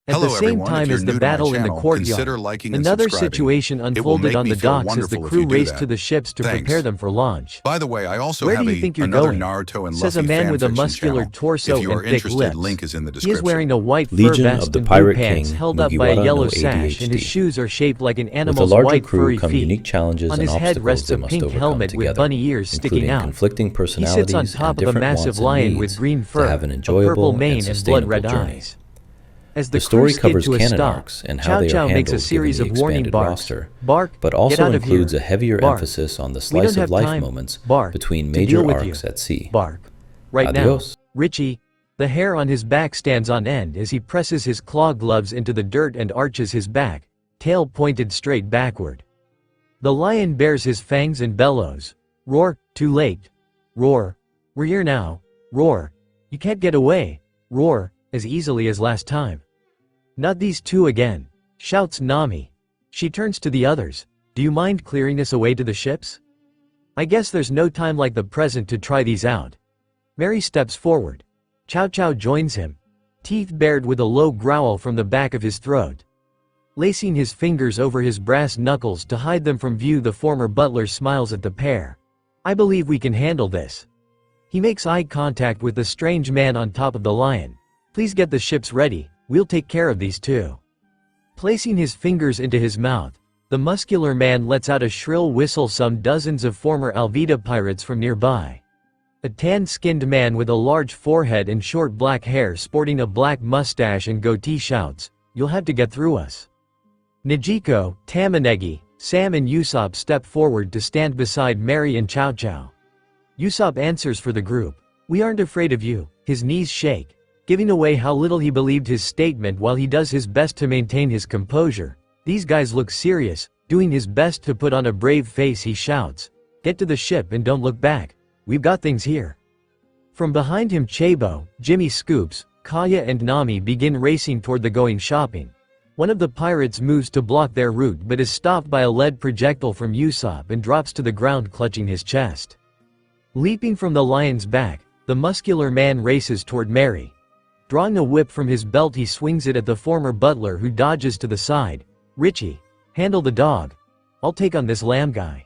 At the Hello same everyone, if time you're as the new to my battle in the channel, courtyard, consider liking and another subscribing. situation It will unfolded make on me the feel docks as the wonderful if crew you do raced that. to the ships to Thanks. prepare them for launch. By the way, I also "Where have do you think you're another going?" Naruto and says a Luffy man with a fanfiction muscular channel. torso If you are and thick interested, lips. link is in the He is description. wearing a white fur Legion vest of the and blue Pirate pants King held up by a Mugiwara yellow no sash, and his ADHD. shoes are shaped like an With a animal's larger white crew furry come feet. unique challenges On and his head obstacles rests they a must pink overcome helmet with together, bunny ears sticking including out. conflicting He sits on personalities top and of a different massive wants and lion needs with green to fur, have an a purple enjoyable mane, and and blood-red sustainable journey. eyes. As the story crew skid covers to a canon stop, arcs and how Chow they are Chow makes a handled given series the of warning expanded barks. roster, "Bark, but get also out of includes here. a heavier Bark. emphasis on the We don't slice have of life time, moments Bark, between to major deal with arcs you. at sea. Bark." Right Adios. now, Richie, the hair on his back stands on end as he presses his claw gloves into the dirt and arches his back, tail pointed straight backward. The lion bares his fangs and bellows. "Roar, too late. Roar. We're here now. Roar. You can't get away. Roar, as easily as last time." "Not these two again," shouts Nami. She turns to the others. "Do you mind clearing us away to the ships? I guess there's no time like the present to try these out." Mary steps forward. Chow Chow joins him, teeth bared with a low growl from the back of his throat. Lacing his fingers over his brass knuckles to hide them from view, the former butler smiles at the pair. "I believe we can handle this." He makes eye contact with the strange man on top of the lion. "Please get the ships ready, we'll take care of these two." Placing his fingers into his mouth, the muscular man lets out a shrill whistle. Some dozens of former Alvida pirates from nearby. A tan-skinned man with a large forehead and short black hair sporting a black mustache and goatee shouts, "You'll have to get through us." Nijiko, Tamanegi, Sam and Usopp step forward to stand beside Mary and Chow Chow. Usopp answers for the group. "We aren't afraid of you." His knees shake, giving away how little he believed his statement. While he does his best to maintain his composure, these guys look serious. Doing his best to put on a brave face, he shouts, "Get to the ship and don't look back. We've got things here." From behind him, Chabo, Jimmy Scoops, Kaya and Nami begin racing toward the going shopping. One of the pirates moves to block their route but is stopped by a lead projectile from Usopp and drops to the ground clutching his chest. Leaping from the lion's back, the muscular man races toward Mary. Drawing a whip from his belt, he swings it at the former butler, who dodges to the side. "Richie, handle the dog. I'll take on this lamb guy."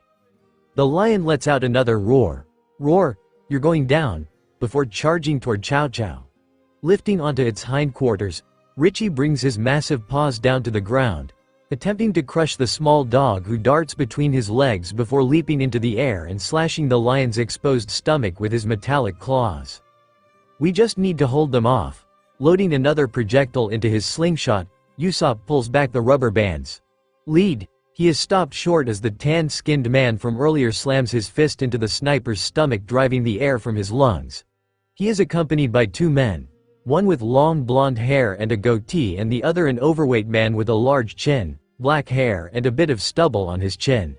The lion lets out another roar. "Roar, you're going down," before charging toward Chow Chow. Lifting onto its hindquarters, Richie brings his massive paws down to the ground, attempting to crush the small dog, who darts between his legs before leaping into the air and slashing the lion's exposed stomach with his metallic claws. "We just need to hold them off." Loading another projectile into his slingshot, Usopp pulls back the rubber bands. "Lead." He is stopped short as the tan-skinned man from earlier slams his fist into the sniper's stomach, driving the air from his lungs. He is accompanied by two men, one with long blonde hair and a goatee, and the other an overweight man with a large chin, black hair and a bit of stubble on his chin.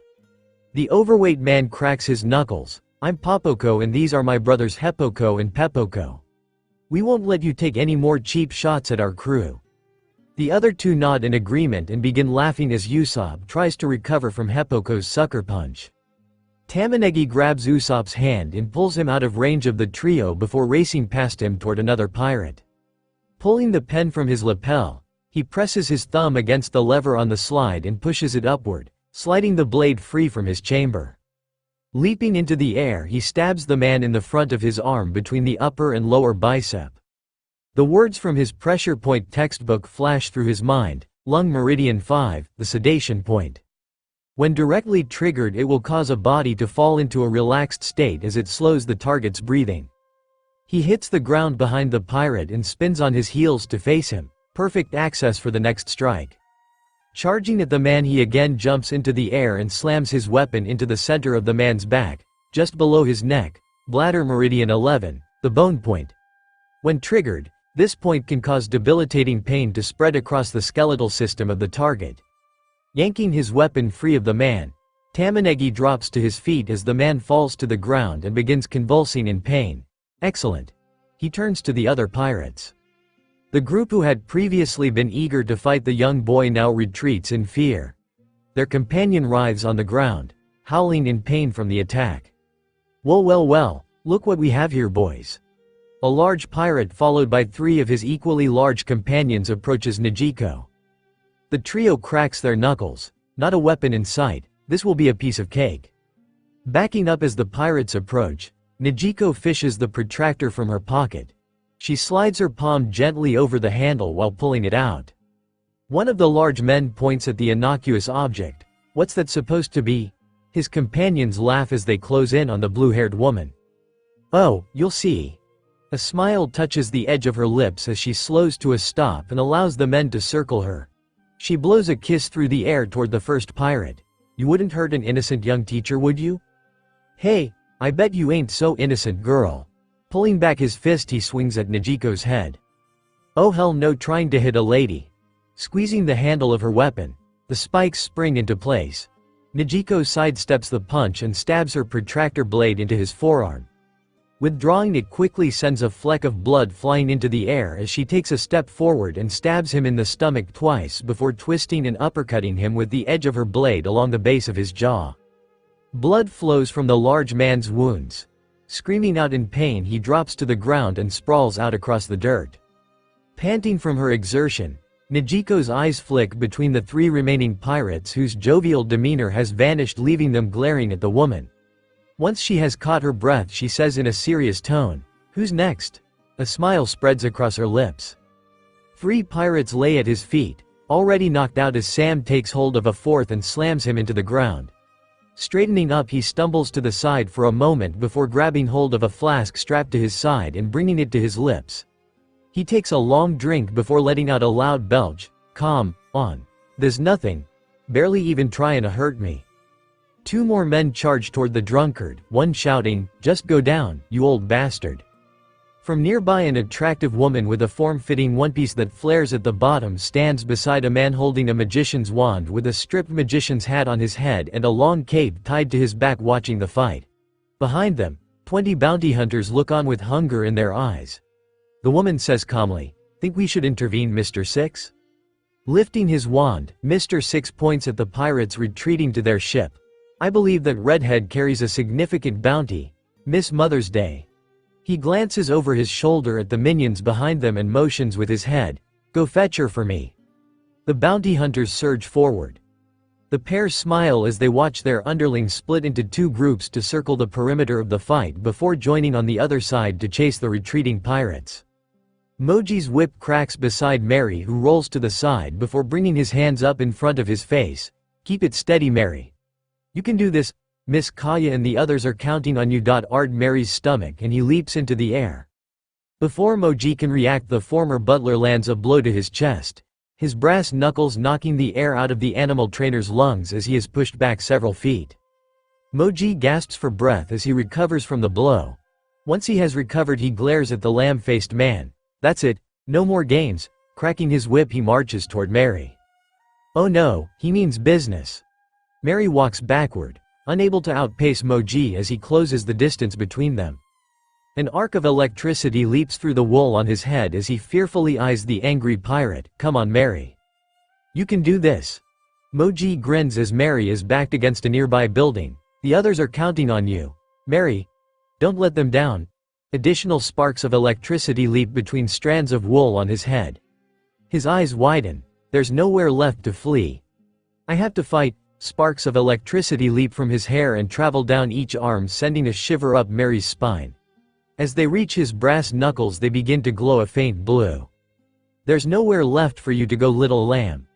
The overweight man cracks his knuckles. "I'm Popoko and these are my brothers Hepoko and Pepoko. We won't let you take any more cheap shots at our crew." The other two nod in agreement and begin laughing as Usopp tries to recover from Heppoko's sucker punch. Tamanegi grabs Usopp's hand and pulls him out of range of the trio before racing past him toward another pirate. Pulling the pen from his lapel, he presses his thumb against the lever on the slide and pushes it upward, sliding the blade free from his chamber. Leaping into the air, he stabs the man in the front of his arm between the upper and lower bicep. The words from his pressure point textbook flash through his mind: "Lung Meridian 5, the sedation point. When directly triggered, it will cause a body to fall into a relaxed state as it slows the target's breathing." He hits the ground behind the pirate and spins on his heels to face him, perfect access for the next strike. Charging at the man, he again jumps into the air and slams his weapon into the center of the man's back, just below his neck, bladder meridian 11, the bone point. When triggered, this point can cause debilitating pain to spread across the skeletal system of the target. Yanking his weapon free of the man, Tamanegi drops to his feet as the man falls to the ground and begins convulsing in pain. "Excellent." He turns to the other pirates. The group, who had previously been eager to fight the young boy, now retreats in fear. Their companion writhes on the ground, howling in pain from the attack. Well, look what we have here, boys." A large pirate followed by 3 of his equally large companions approaches Nijiko. The trio cracks their knuckles. Not a weapon in sight, this will be a piece of cake. Backing up as the pirates approach, Nijiko fishes the protractor from her pocket. She slides her palm gently over the handle while pulling it out. One of the large men points at the innocuous object. What's that supposed to be? His companions laugh as they close in on the blue-haired woman. Oh, you'll see. A smile touches the edge of her lips as she slows to a stop and allows the men to circle her. She blows a kiss through the air toward the first pirate. You wouldn't hurt an innocent young teacher, would you? Hey, I bet you ain't so innocent, girl. Pulling back his fist, he swings at Nijiko's head. Oh hell no, trying to hit a lady. Squeezing the handle of her weapon, the spikes spring into place. Nijiko sidesteps the punch and stabs her protractor blade into his forearm. Withdrawing it quickly sends a fleck of blood flying into the air as she takes a step forward and stabs him in the stomach twice before twisting and uppercutting him with the edge of her blade along the base of his jaw. Blood flows from the large man's wounds. Screaming out in pain, he drops to the ground and sprawls out across the dirt. Panting from her exertion, Nijiko's eyes flick between the 3 remaining pirates whose jovial demeanor has vanished, leaving them glaring at the woman. Once she has caught her breath, she says in a serious tone, "Who's next?" A smile spreads across her lips. 3 pirates lay at his feet, already knocked out as Sam takes hold of a 4th and slams him into the ground. Straightening up, he stumbles to the side for a moment before grabbing hold of a flask strapped to his side and bringing it to his lips. He takes a long drink before letting out a loud belch. Come on. There's nothing. Barely even trying to hurt me. 2 more men charge toward the drunkard, one shouting, "Just go down, you old bastard." From nearby, an attractive woman with a form-fitting one-piece that flares at the bottom stands beside a man holding a magician's wand with a stripped magician's hat on his head and a long cape tied to his back, watching the fight. Behind them, 20 bounty hunters look on with hunger in their eyes. The woman says calmly, "Think we should intervene, Mr. Six?" Lifting his wand, Mr. Six points at the pirates retreating to their ship. "I believe that Redhead carries a significant bounty. Miss Mother's Day." He glances over his shoulder at the minions behind them and motions with his head, "Go fetch her for me." The bounty hunters surge forward. The pair smile as they watch their underlings split into 2 groups to circle the perimeter of the fight before joining on the other side to chase the retreating pirates. Moji's whip cracks beside Mary, who rolls to the side before bringing his hands up in front of his face. "Keep it steady, Mary. You can do this. Miss Kaya and the others are counting on you." Ard Mary's stomach and he leaps into the air. Before Moji can react, the former butler lands a blow to his chest, his brass knuckles knocking the air out of the animal trainer's lungs as he is pushed back several feet. Moji gasps for breath as he recovers from the blow. Once he has recovered, he glares at the lamb-faced man. "That's it, no more games." Cracking his whip, he marches toward Mary. "Oh no, he means business." Mary walks backward, unable to outpace Moji as he closes the distance between them. An arc of electricity leaps through the wool on his head as he fearfully eyes the angry pirate. "Come on, Mary. You can do this." Moji grins as Mary is backed against a nearby building. "The others are counting on you. Mary. Don't let them down." Additional sparks of electricity leap between strands of wool on his head. His eyes widen. There's nowhere left to flee. "I have to fight." Sparks of electricity leap from his hair and travel down each arm, sending a shiver up Mary's spine. As they reach his brass knuckles, they begin to glow a faint blue. "There's nowhere left for you to go, little lamb."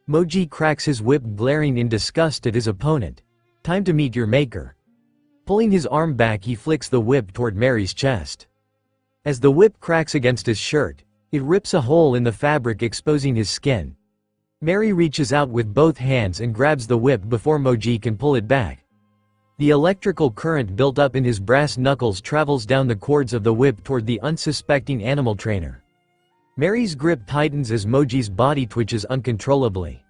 Moji cracks his whip, glaring in disgust at his opponent. "Time to meet your maker." Pulling his arm back, he flicks the whip toward Mary's chest. As the whip cracks against his shirt, it rips a hole in the fabric, exposing his skin. Mary reaches out with both hands and grabs the whip before Moji can pull it back. The electrical current built up in his brass knuckles travels down the cords of the whip toward the unsuspecting animal trainer. Mary's grip tightens as Moji's body twitches uncontrollably.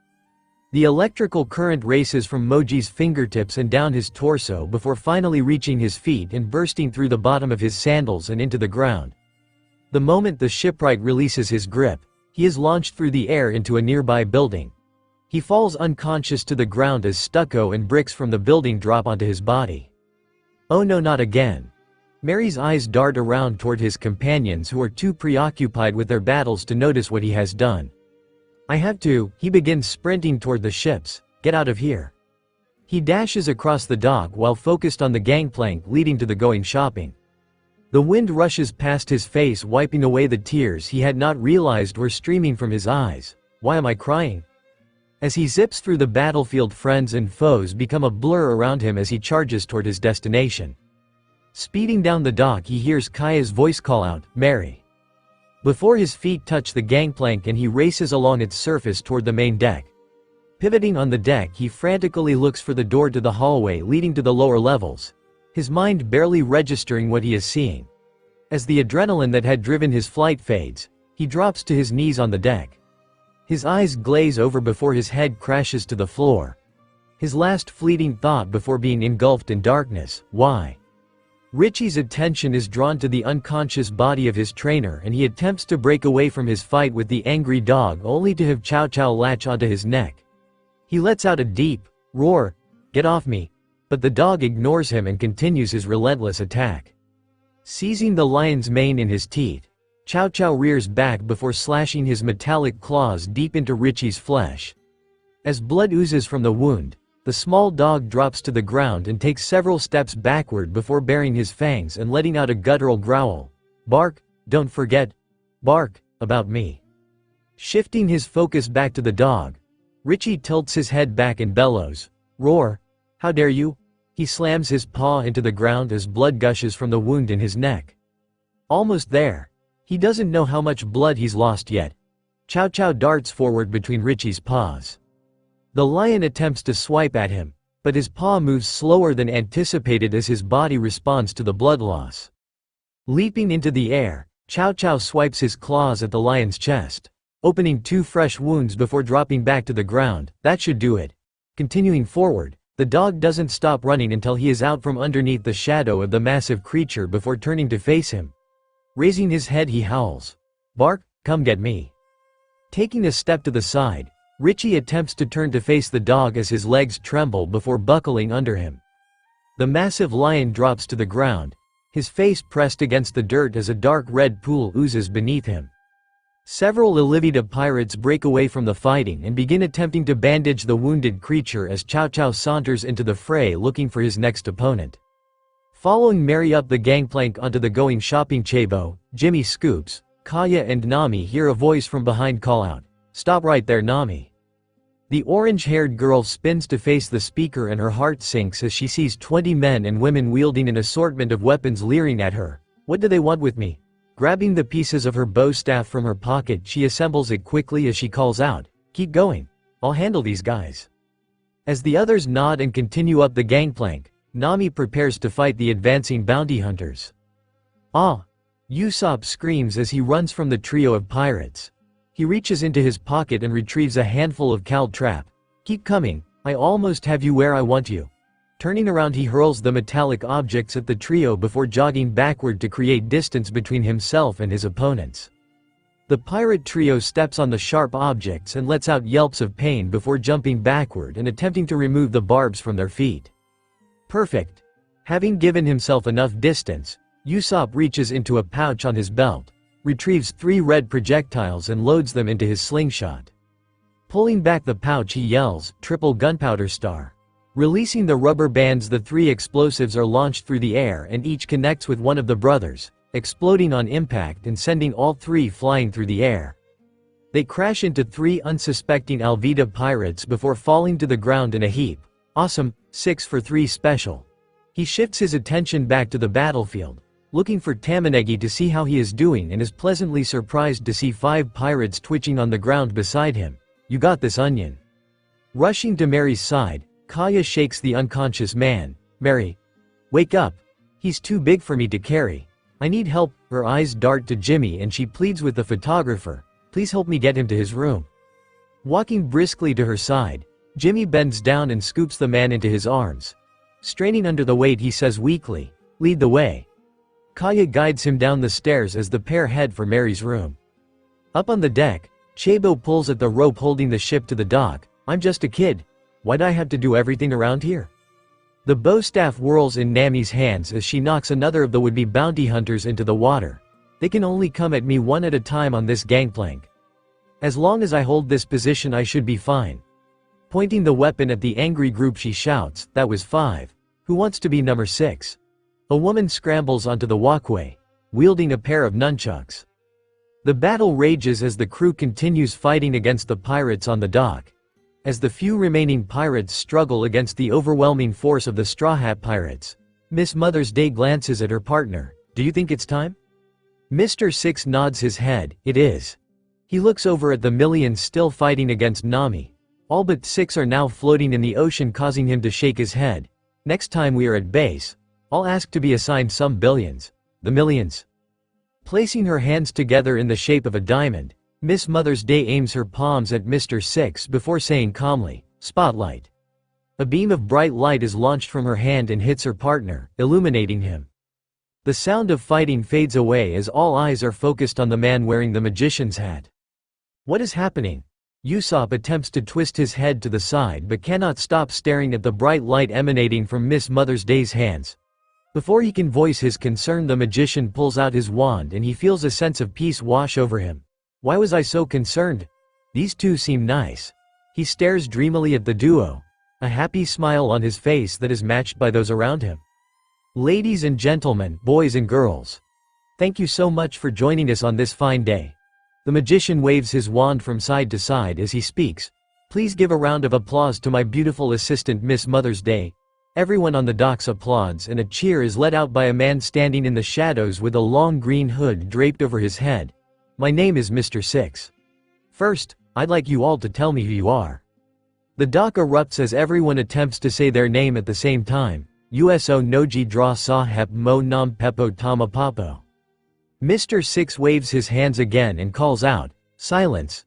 The electrical current races from Moji's fingertips and down his torso before finally reaching his feet and bursting through the bottom of his sandals and into the ground. The moment the shipwright releases his grip, he is launched through the air into a nearby building. He falls unconscious to the ground as stucco and bricks from the building drop onto his body. "Oh no, not again." Mary's eyes dart around toward his companions who are too preoccupied with their battles to notice what he has done. I have to, he begins sprinting toward the ships. Get out of here. He dashes across the dock while focused on the gangplank leading to the going shopping. The wind rushes past his face, wiping away the tears he had not realized were streaming from his eyes. Why am I crying? As he zips through the battlefield, friends and foes become a blur around him as he charges toward his destination. Speeding down the dock, he hears Kaya's voice call out, "Mary." Before his feet touch the gangplank and he races along its surface toward the main deck. Pivoting on the deck, he frantically looks for the door to the hallway leading to the lower levels, his mind barely registering what he is seeing. As the adrenaline that had driven his flight fades, he drops to his knees on the deck. His eyes glaze over before his head crashes to the floor. His last fleeting thought before being engulfed in darkness: why? Richie's attention is drawn to the unconscious body of his trainer and he attempts to break away from his fight with the angry dog only to have Chow Chow latch onto his neck. He lets out a deep roar, "Get off me!" but the dog ignores him and continues his relentless attack. Seizing the lion's mane in his teeth, Chow Chow rears back before slashing his metallic claws deep into Richie's flesh. As blood oozes from the wound, the small dog drops to the ground and takes several steps backward before baring his fangs and letting out a guttural growl. "Bark, don't forget. Bark, about me." Shifting his focus back to the dog, Richie tilts his head back and bellows, "Roar! How dare you!" He slams his paw into the ground as blood gushes from the wound in his neck. Almost there. He doesn't know how much blood he's lost yet. Chow Chow darts forward between Richie's paws. The lion attempts to swipe at him, but his paw moves slower than anticipated as his body responds to the blood loss. Leaping into the air, Chow Chow swipes his claws at the lion's chest, opening 2 fresh wounds before dropping back to the ground. That should do it. Continuing forward, the dog doesn't stop running until he is out from underneath the shadow of the massive creature before turning to face him. Raising his head, he howls, "Bark, come get me." Taking a step to the side, Richie attempts to turn to face the dog as his legs tremble before buckling under him. The massive lion drops to the ground, his face pressed against the dirt as a dark red pool oozes beneath him. Several Illivida pirates break away from the fighting and begin attempting to bandage the wounded creature as Chow Chow saunters into the fray looking for his next opponent. Following Mary up the gangplank onto the going shopping, Chabo, Jimmy Scoops, Kaya and Nami hear a voice from behind call out, "Stop right there, Nami." The orange-haired girl spins to face the speaker and her heart sinks as she sees 20 men and women wielding an assortment of weapons leering at her. What do they want with me? Grabbing the pieces of her bow staff from her pocket, she assembles it quickly as she calls out, "Keep going. I'll handle these guys." As the others nod and continue up the gangplank, Nami prepares to fight the advancing bounty hunters. "Ah!" Usopp screams as he runs from the trio of pirates. He reaches into his pocket and retrieves a handful of caltrap. "Keep coming, I almost have you where I want you." Turning around, he hurls the metallic objects at the trio before jogging backward to create distance between himself and his opponents. The pirate trio steps on the sharp objects and lets out yelps of pain before jumping backward and attempting to remove the barbs from their feet. Perfect. Having given himself enough distance, Usopp reaches into a pouch on his belt, retrieves 3 red projectiles and loads them into his slingshot. Pulling back the pouch, he yells, "Triple gunpowder star." Releasing the rubber bands, the 3 explosives are launched through the air and each connects with one of the brothers, exploding on impact and sending all 3 flying through the air. They crash into 3 unsuspecting Alvida pirates before falling to the ground in a heap. Awesome, 6 for 3 special. He shifts his attention back to the battlefield, looking for Tamanegi to see how he is doing, and is pleasantly surprised to see 5 pirates twitching on the ground beside him. "You got this, onion." Rushing to Mary's side, Kaya shakes the unconscious man. "Mary, wake up. He's too big for me to carry. I need help." Her eyes dart to Jimmy and she pleads with the photographer, "Please help me get him to his room." Walking briskly to her side, Jimmy bends down and scoops the man into his arms. Straining under the weight, he says weakly, "Lead the way." Kaya guides him down the stairs as the pair head for Mary's room. Up on the deck, Chabo pulls at the rope holding the ship to the dock. "I'm just a kid. Why'd I have to do everything around here?" The bowstaff whirls in Nami's hands as she knocks another of the would-be bounty hunters into the water. They can only come at me one at a time on this gangplank. As long as I hold this position I should be fine. Pointing the weapon at the angry group she shouts, "That was 5. Who wants to be number 6? A woman scrambles onto the walkway, wielding a pair of nunchucks. The battle rages as the crew continues fighting against the pirates on the dock. As the few remaining pirates struggle against the overwhelming force of the Straw Hat Pirates, Miss Mother's Day glances at her partner. "Do you think it's time?" Mr. Six nods his head. "It is." He looks over at the millions still fighting against Nami. All but 6 are now floating in the ocean, causing him to shake his head. "Next time we are at base, I'll ask to be assigned some billions." The millions. Placing her hands together in the shape of a diamond, Miss Mother's Day aims her palms at Mr. Six before saying calmly, "Spotlight." A beam of bright light is launched from her hand and hits her partner, illuminating him. The sound of fighting fades away as all eyes are focused on the man wearing the magician's hat. What is happening? Usopp attempts to twist his head to the side but cannot stop staring at the bright light emanating from Miss Mother's Day's hands. Before he can voice his concern, the magician pulls out his wand and he feels a sense of peace wash over him. Why was I so concerned? These two seem nice. He stares dreamily at the duo, a happy smile on his face that is matched by those around him. Ladies and gentlemen, boys and girls, thank you so much for joining us on this fine day. The magician waves his wand from side to side as he speaks. Please give a round of applause to my beautiful assistant Miss Mother's Day. Everyone on the docks applauds and a cheer is let out by a man standing in the shadows with a long green hood draped over his head. My name is Mr. Six. First, I'd like you all to tell me who you are. The dock erupts as everyone attempts to say their name at the same time. Uso noji dra sahep mo nam pepo tamapapo. Mr. Six waves his hands again and calls out, "Silence."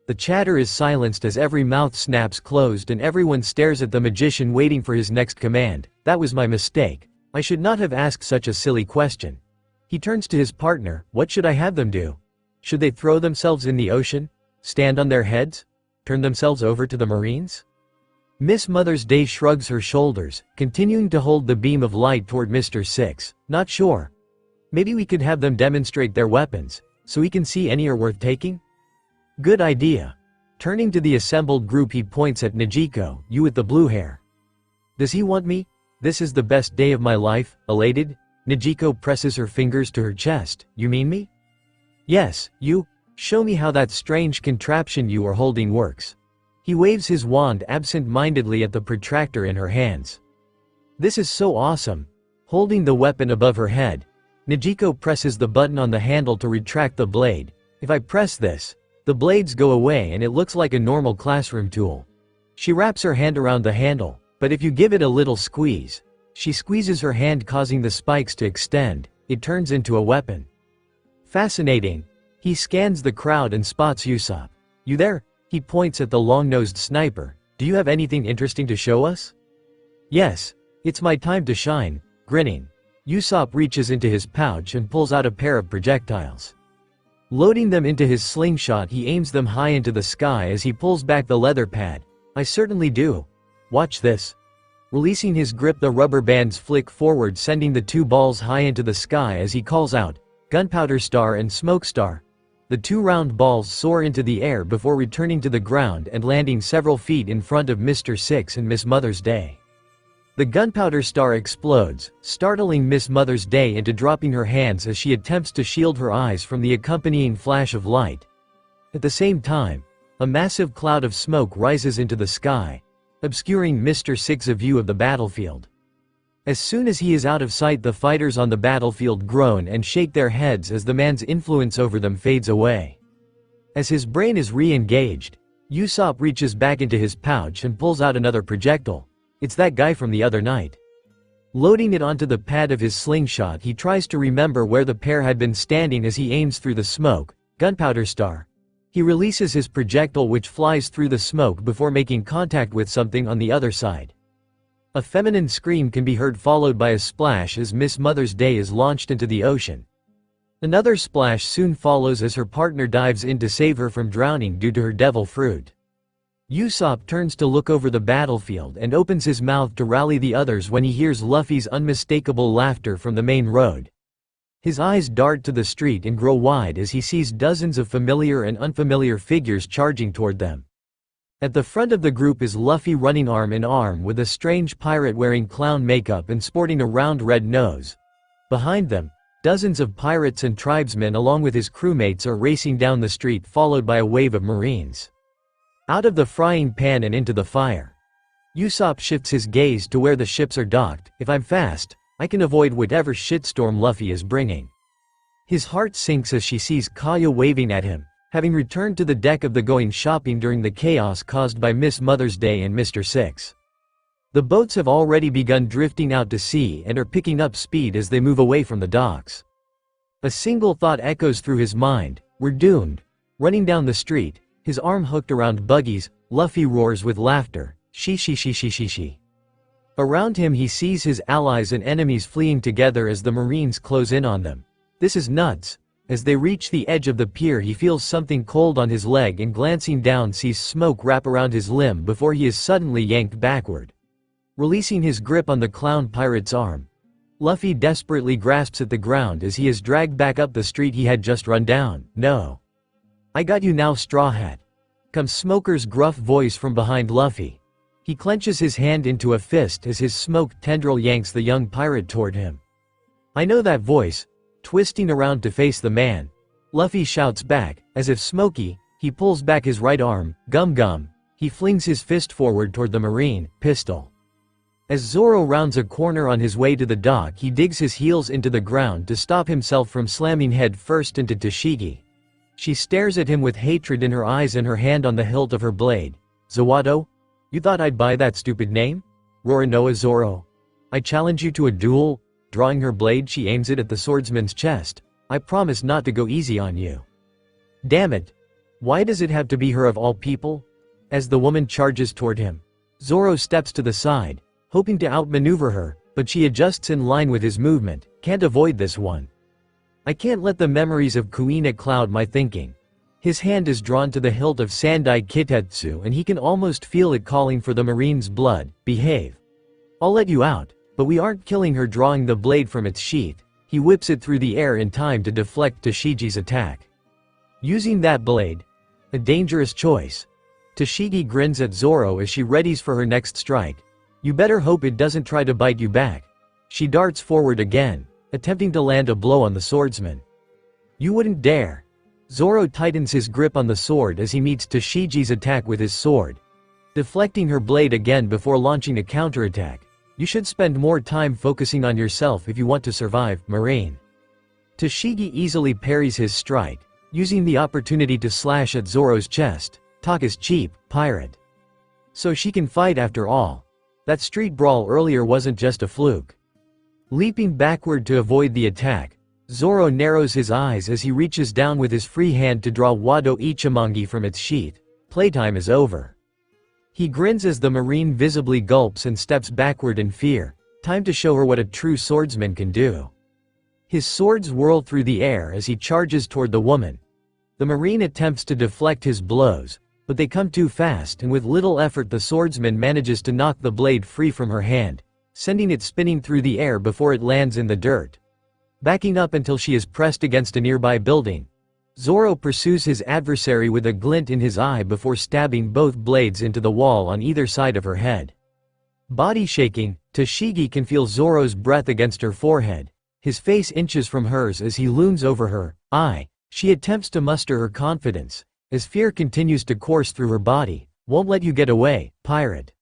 The chatter is silenced as every mouth snaps closed and everyone stares at the magician waiting for his next command. That was my mistake. I should not have asked such a silly question. He turns to his partner. What should I have them do? Should they throw themselves in the ocean? Stand on their heads? Turn themselves over to the Marines? Miss Mother's Day shrugs her shoulders, continuing to hold the beam of light toward Mr. Six. Not sure. Maybe we could have them demonstrate their weapons, so we can see any are worth taking? Good idea. Turning to the assembled group he points at Nijiko, you with the blue hair. Does he want me? This is the best day of my life, elated? Nijiko presses her fingers to her chest. You mean me? Yes, you. Show me how that strange contraption you are holding works. He waves his wand absent-mindedly at the protractor in her hands. This is so awesome. Holding the weapon above her head, Nijiko presses the button on the handle to retract the blade. If I press this, the blades go away and it looks like a normal classroom tool. She wraps her hand around the handle, but if you give it a little squeeze, she squeezes her hand causing the spikes to extend. It turns into a weapon. Fascinating. He scans the crowd and spots Usopp. You there? He points at the long-nosed sniper. Do you have anything interesting to show us? Yes. It's my time to shine. Grinning, Usopp reaches into his pouch and pulls out a pair of projectiles. Loading them into his slingshot, he aims them high into the sky as he pulls back the leather pad. I certainly do. Watch this. Releasing his grip, the rubber bands flick forward, sending the 2 balls high into the sky as he calls out, Gunpowder Star and Smoke Star. The 2 round balls soar into the air before returning to the ground and landing several feet in front of Mr. Six and Miss Mother's Day. The Gunpowder Star explodes, startling Miss Mother's Day into dropping her hands as she attempts to shield her eyes from the accompanying flash of light. At the same time, a massive cloud of smoke rises into the sky, obscuring Mr. Six's view of the battlefield. As soon as he is out of sight, the fighters on the battlefield groan and shake their heads as the man's influence over them fades away. As his brain is re-engaged, Usopp reaches back into his pouch and pulls out another projectile. It's that guy from the other night. Loading it onto the pad of his slingshot, he tries to remember where the pair had been standing as he aims through the smoke. Gunpowder Star. He releases his projectile, which flies through the smoke before making contact with something on the other side. A feminine scream can be heard, followed by a splash as Miss Mother's Day is launched into the ocean. Another splash soon follows as her partner dives in to save her from drowning due to her devil fruit. Usopp turns to look over the battlefield and opens his mouth to rally the others when he hears Luffy's unmistakable laughter from the main road. His eyes dart to the street and grow wide as he sees dozens of familiar and unfamiliar figures charging toward them. At the front of the group is Luffy running arm in arm with a strange pirate wearing clown makeup and sporting a round red nose. Behind them, dozens of pirates and tribesmen along with his crewmates are racing down the street followed by a wave of marines. Out of the frying pan and into the fire. Usopp shifts his gaze to where the ships are docked. If I'm fast, I can avoid whatever shitstorm Luffy is bringing. His heart sinks as she sees Kaya waving at him, having returned to the deck of the going shopping during the chaos caused by Miss Mother's Day and Mr. Six. The boats have already begun drifting out to sea and are picking up speed as they move away from the docks. A single thought echoes through his mind: we're doomed. Running down the street, his arm hooked around Buggy's, Luffy roars with laughter, she. Around him he sees his allies and enemies fleeing together as the Marines close in on them. This is nuts. As they reach the edge of the pier he feels something cold on his leg and glancing down sees smoke wrap around his limb before he is suddenly yanked backward. Releasing his grip on the clown pirate's arm, Luffy desperately grasps at the ground as he is dragged back up the street he had just run down. No. I got you now, Straw Hat. Comes Smoker's gruff voice from behind Luffy. He clenches his hand into a fist as his smoke tendril yanks the young pirate toward him. I know that voice. Twisting around to face the man, Luffy shouts back, as if Smokey, he pulls back his right arm. Gum. He flings his fist forward toward the Marine, pistol. As Zoro rounds a corner on his way to the dock he digs his heels into the ground to stop himself from slamming head first into Tashigi. She stares at him with hatred in her eyes and her hand on the hilt of her blade. Zawato? You thought I'd buy that stupid name? Roronoa Zoro. I challenge you to a duel. Drawing her blade she aims it at the swordsman's chest. I promise not to go easy on you. Damn it. Why does it have to be her of all people? As the woman charges toward him, Zoro steps to the side, hoping to outmaneuver her, but she adjusts in line with his movement. Can't avoid this one. I can't let the memories of Kuina cloud my thinking. His hand is drawn to the hilt of Sandai Kitetsu and he can almost feel it calling for the Marine's blood. Behave. I'll let you out. But we aren't killing her. Drawing the blade from its sheath, he whips it through the air in time to deflect Tashigi's attack. Using that blade. A dangerous choice. Tashigi grins at Zoro as she readies for her next strike. You better hope it doesn't try to bite you back. She darts forward again, attempting to land a blow on the swordsman. You wouldn't dare. Zoro tightens his grip on the sword as he meets Tashigi's attack with his sword, deflecting her blade again before launching a counterattack. You should spend more time focusing on yourself if you want to survive, Marine. Tashigi easily parries his strike, using the opportunity to slash at Zoro's chest. Talk is cheap, pirate. So she can fight after all. That street brawl earlier wasn't just a fluke. Leaping backward to avoid the attack, Zoro narrows his eyes as he reaches down with his free hand to draw Wado Ichimongi from its sheath. Playtime is over. He grins as the Marine visibly gulps and steps backward in fear. Time to show her what a true swordsman can do. His swords whirl through the air as he charges toward the woman. The Marine attempts to deflect his blows, but they come too fast and with little effort the swordsman manages to knock the blade free from her hand, sending it spinning through the air before it lands in the dirt. Backing up until she is pressed against a nearby building, Zoro pursues his adversary with a glint in his eye before stabbing both blades into the wall on either side of her head. Body shaking, Tashigi can feel Zoro's breath against her forehead. His face inches from hers as he looms over her. She attempts to muster her confidence, as fear continues to course through her body. Won't let you get away, pirate.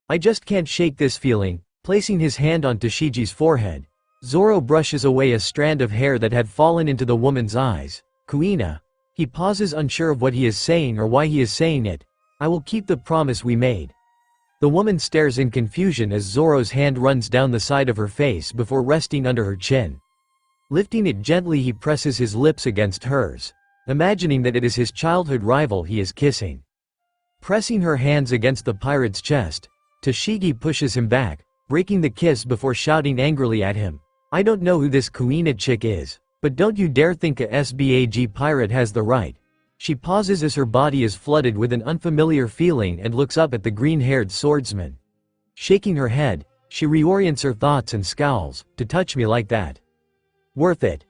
I just can't shake this feeling. Placing his hand on Tashigi's forehead, Zoro brushes away a strand of hair that had fallen into the woman's eyes. Kuina. He pauses, unsure of what he is saying or why he is saying it. I will keep the promise we made. The woman stares in confusion as Zoro's hand runs down the side of her face before resting under her chin. Lifting it gently he presses his lips against hers, imagining that it is his childhood rival he is kissing. Pressing her hands against the pirate's chest, Tashigi pushes him back, breaking the kiss before shouting angrily at him. I don't know who this Kuina chick is, but don't you dare think a SBAG pirate has the right. She pauses as her body is flooded with an unfamiliar feeling and looks up at the green-haired swordsman. Shaking her head, she reorients her thoughts and scowls. To touch me like that. Worth it.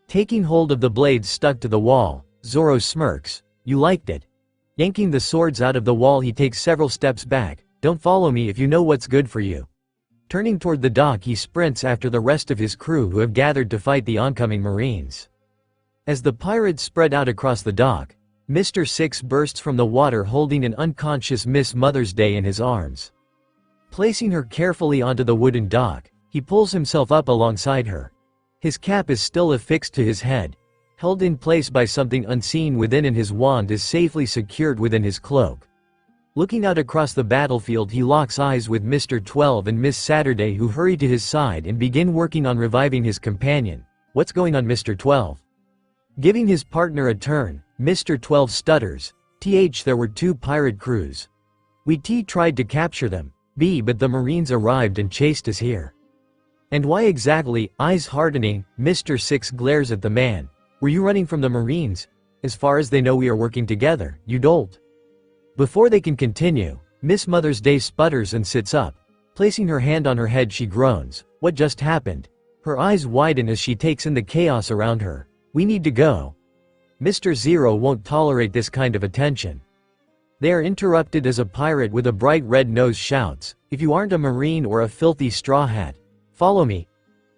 Taking hold of the blades stuck to the wall, Zoro smirks. You liked it. Yanking the swords out of the wall, he takes several steps back. Don't follow me if you know what's good for you. Turning toward the dock, he sprints after the rest of his crew who have gathered to fight the oncoming Marines. As the pirates spread out across the dock, Mr. Six bursts from the water holding an unconscious Miss Mother's Day in his arms. Placing her carefully onto the wooden dock, he pulls himself up alongside her. His cap is still affixed to his head, held in place by something unseen within, and his wand is safely secured within his cloak. Looking out across the battlefield, he locks eyes with Mr. 12 and Miss Saturday, who hurry to his side and begin working on reviving his companion. What's going on, Mr. 12? Giving his partner a turn, Mr. 12 stutters. There were 2 pirate crews. We tried to capture them, but the Marines arrived and chased us here. And why exactly? Eyes hardening, Mr. 6 glares at the man. Were you running from the Marines? As far as they know, we are working together, you dolt. Before they can continue, Miss Mother's Day sputters and sits up. Placing her hand on her head, she groans. What just happened? Her eyes widen as she takes in the chaos around her. We need to go. Mr. Zero won't tolerate this kind of attention. They are interrupted as a pirate with a bright red nose shouts, if you aren't a Marine or a filthy straw hat, follow me.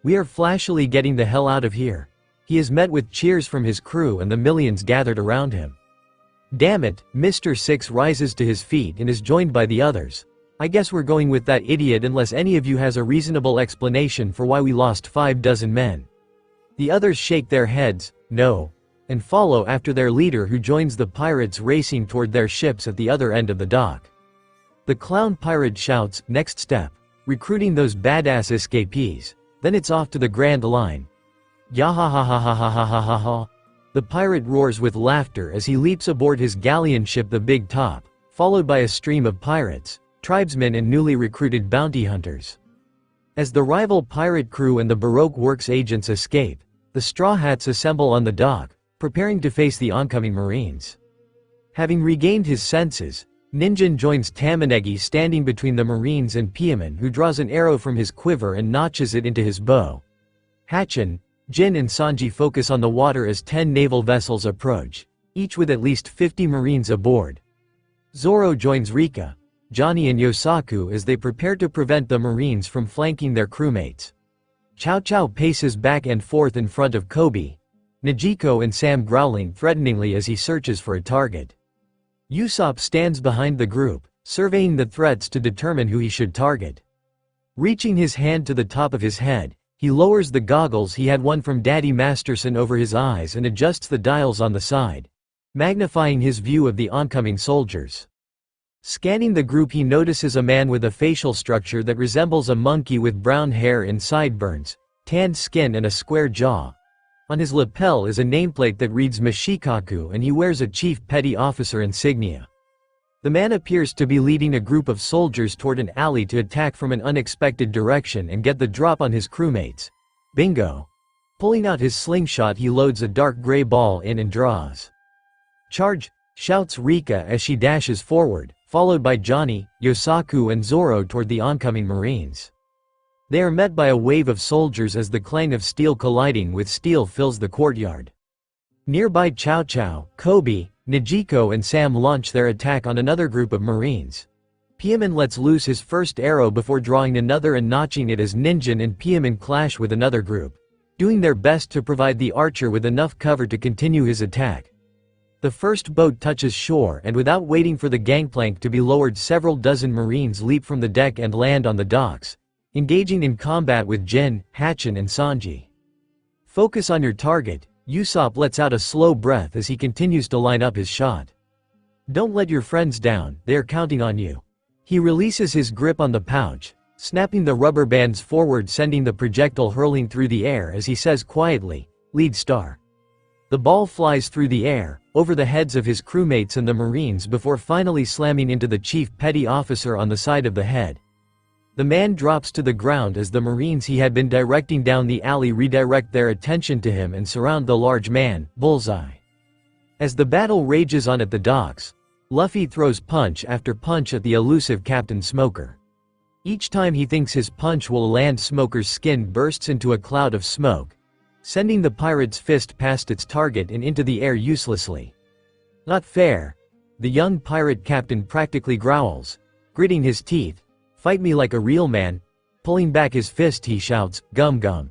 We are flashily getting the hell out of here. He is met with cheers from his crew and the millions gathered around him. Damn it, Mr. Six rises to his feet and is joined by the others. I guess we're going with that idiot unless any of you has a reasonable explanation for why we lost 6 men. The others shake their heads, no, and follow after their leader, who joins the pirates racing toward their ships at the other end of the dock. The clown pirate shouts, next step, recruiting those badass escapees. Then it's off to the Grand Line. Yahahahahahahaha. The pirate roars with laughter as he leaps aboard his galleon ship, the Big Top, followed by a stream of pirates, tribesmen and newly recruited bounty hunters. As the rival pirate crew and the Baroque Works agents escape, the Straw Hats assemble on the dock, preparing to face the oncoming Marines. Having regained his senses, Ninjin joins Tamanegi standing between the Marines and Piaman, who draws an arrow from his quiver and notches it into his bow. Hatchin, Jin and Sanji focus on the water as 10 naval vessels approach, each with at least 50 Marines aboard. Zoro joins Rika, Johnny and Yosaku as they prepare to prevent the Marines from flanking their crewmates. Chow Chow paces back and forth in front of Kobe, Najiko and Sam growling threateningly as he searches for a target. Usopp stands behind the group, surveying the threats to determine who he should target. Reaching his hand to the top of his head, he lowers the goggles he had won from Daddy Masterson over his eyes and adjusts the dials on the side, magnifying his view of the oncoming soldiers. Scanning the group, he notices a man with a facial structure that resembles a monkey with brown hair and sideburns, tanned skin and a square jaw. On his lapel is a nameplate that reads Mashikaku, and he wears a chief petty officer insignia. The man appears to be leading a group of soldiers toward an alley to attack from an unexpected direction and get the drop on his crewmates. Bingo! Pulling out his slingshot, he loads a dark gray ball in and draws. Charge! Shouts Rika as she dashes forward, followed by Johnny, Yosaku and Zoro toward the oncoming Marines. They are met by a wave of soldiers as the clang of steel colliding with steel fills the courtyard. Nearby, Chow Chow, Kobe, Najiko and Sam launch their attack on another group of Marines. Piaman lets loose his first arrow before drawing another and notching it as Ninjin and Piaman clash with another group, doing their best to provide the archer with enough cover to continue his attack. The first boat touches shore, and without waiting for the gangplank to be lowered, several dozen Marines leap from the deck and land on the docks, engaging in combat with Jin, Hatchin and Sanji. Focus on your target. Usopp lets out a slow breath as he continues to line up his shot. Don't let your friends down, they are counting on you. He releases his grip on the pouch, snapping the rubber bands forward, sending the projectile hurling through the air as he says quietly, "Lead star." The ball flies through the air, over the heads of his crewmates and the Marines before finally slamming into the chief petty officer on the side of the head. The man drops to the ground as the Marines he had been directing down the alley redirect their attention to him and surround the large man, Bullseye. As the battle rages on at the docks, Luffy throws punch after punch at the elusive Captain Smoker. Each time he thinks his punch will land, Smoker's skin bursts into a cloud of smoke, sending the pirate's fist past its target and into the air uselessly. Not fair. The young pirate captain practically growls, gritting his teeth. Fight me like a real man. Pulling back his fist, he shouts, "Gum gum."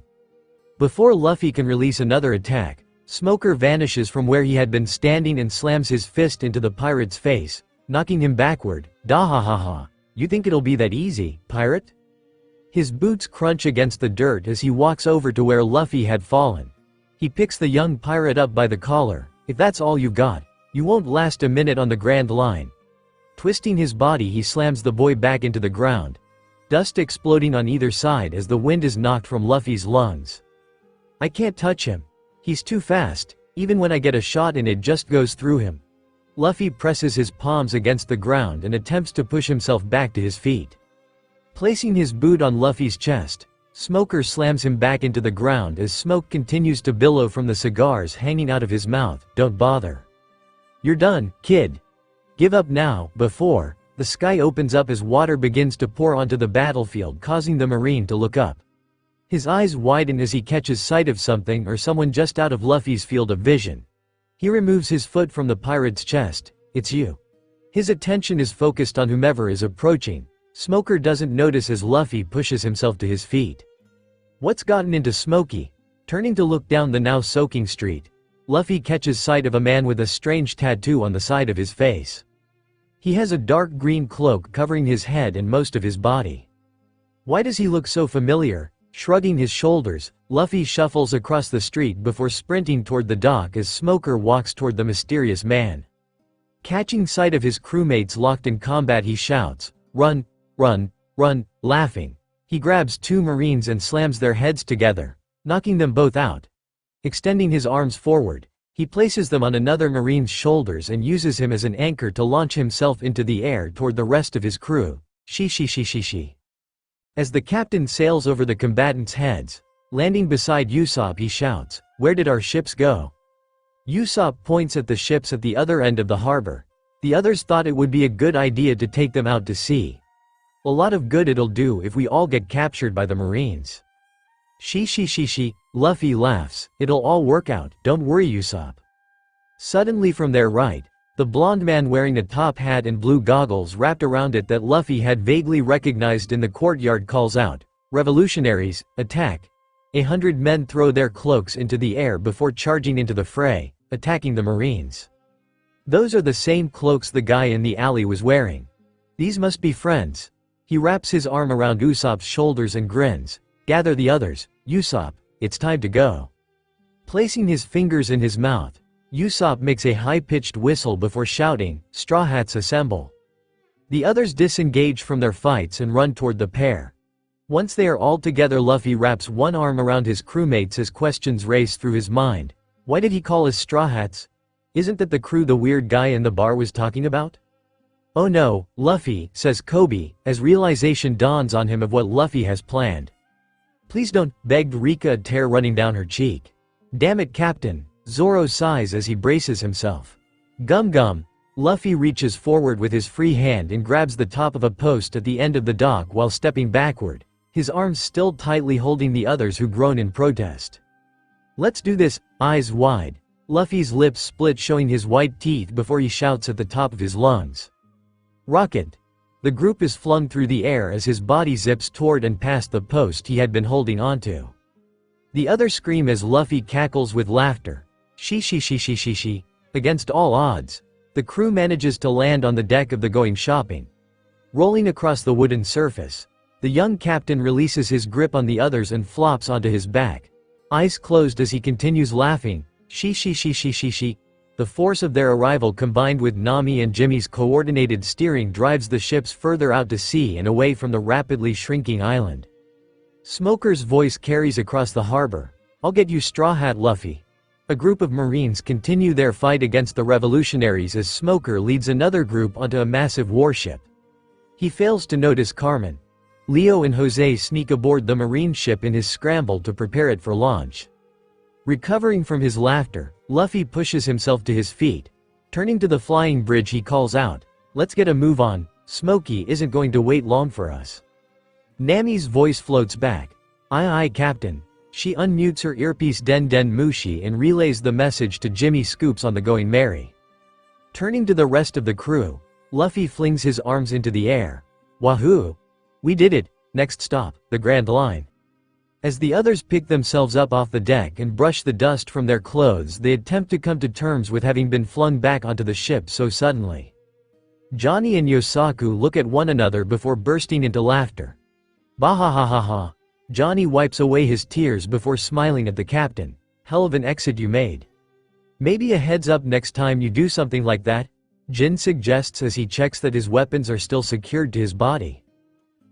Before Luffy can release another attack, Smoker vanishes from where he had been standing and slams his fist into the pirate's face, knocking him backward. "Dahahaha. You think it'll be that easy, pirate?" His boots crunch against the dirt as he walks over to where Luffy had fallen. He picks the young pirate up by the collar. "If that's all you've got, you won't last a minute on the Grand Line." Twisting his body, he slams the boy back into the ground, dust exploding on either side as the wind is knocked from Luffy's lungs. "I can't touch him. He's too fast. Even when I get a shot in, it just goes through him." Luffy presses his palms against the ground and attempts to push himself back to his feet. Placing his boot on Luffy's chest, Smoker slams him back into the ground as smoke continues to billow from the cigars hanging out of his mouth. "Don't bother. You're done, kid. Give up now." Before the sky opens up as water begins to pour onto the battlefield, causing the Marine to look up. His eyes widen as he catches sight of something or someone just out of Luffy's field of vision. He removes his foot from the pirate's chest. "It's you." His attention is focused on whomever is approaching. Smoker doesn't notice as Luffy pushes himself to his feet. What's gotten into Smokey? Turning to look down the now soaking street, Luffy catches sight of a man with a strange tattoo on the side of his face. He has a dark green cloak covering his head and most of his body. Why does he look so familiar? Shrugging his shoulders, Luffy shuffles across the street before sprinting toward the dock as Smoker walks toward the mysterious man. Catching sight of his crewmates locked in combat, he shouts, "Run, run, run," laughing. He grabs two Marines and slams their heads together, knocking them both out. Extending his arms forward, he places them on another Marine's shoulders and uses him as an anchor to launch himself into the air toward the rest of his crew. She. As the captain sails over the combatants' heads, landing beside Usopp, he shouts, "Where did our ships go?" Usopp points at the ships at the other end of the harbor. The others thought it would be a good idea to take them out to sea. "A lot of good it'll do if we all get captured by the Marines." She. Luffy laughs. "It'll all work out, don't worry, Usopp." Suddenly from their right, the blonde man wearing a top hat and blue goggles wrapped around it that Luffy had vaguely recognized in the courtyard calls out, "Revolutionaries, attack!" 100 men throw their cloaks into the air before charging into the fray, attacking the Marines. Those are the same cloaks the guy in the alley was wearing. These must be friends. He wraps his arm around Usopp's shoulders and grins. "Gather the others, Usopp, it's time to go." Placing his fingers in his mouth, Usopp makes a high-pitched whistle before shouting, "Straw Hats assemble." The others disengage from their fights and run toward the pair. Once they are all together, Luffy wraps one arm around his crewmates as questions race through his mind. Why did he call us Straw Hats? Isn't that the crew the weird guy in the bar was talking about? "Oh no, Luffy," says Kobe, as realization dawns on him of what Luffy has planned. "Please don't," begged Rika, a tear running down her cheek. "Damn it, Captain." Zoro sighs as he braces himself. Gum gum. Luffy reaches forward with his free hand and grabs the top of a post at the end of the dock while stepping backward, his arms still tightly holding the others who groan in protest. "Let's do this." Eyes wide, Luffy's lips split showing his white teeth before he shouts at the top of his lungs. "Rocket!" The group is flung through the air as his body zips toward and past the post he had been holding onto. The others scream as Luffy cackles with laughter. She. Against all odds, the crew manages to land on the deck of the Going Shopping. Rolling across the wooden surface, the young captain releases his grip on the others and flops onto his back, eyes closed as he continues laughing. She. The force of their arrival combined with Nami and Jimmy's coordinated steering drives the ships further out to sea and away from the rapidly shrinking island. Smoker's voice carries across the harbor. "I'll get you, Straw Hat Luffy." A group of Marines continue their fight against the revolutionaries as Smoker leads another group onto a massive warship. He fails to notice Carmen. Leo and Jose sneak aboard the Marine ship in his scramble to prepare it for launch. Recovering from his laughter, Luffy pushes himself to his feet. Turning to the flying bridge he calls out, "Let's get a move on, Smokey isn't going to wait long for us." Nami's voice floats back. "Aye aye Captain." She unmutes her earpiece Den Den Mushi and relays the message to Jimmy Scoops on the Going Merry. Turning to the rest of the crew, Luffy flings his arms into the air. "Wahoo! We did it, next stop, the Grand Line." As the others pick themselves up off the deck and brush the dust from their clothes, they attempt to come to terms with having been flung back onto the ship so suddenly. Johnny and Yosaku look at one another before bursting into laughter. "Bahahahaha." Johnny wipes away his tears before smiling at the captain. "Hell of an exit you made. Maybe a heads up next time you do something like that," Jin suggests as he checks that his weapons are still secured to his body.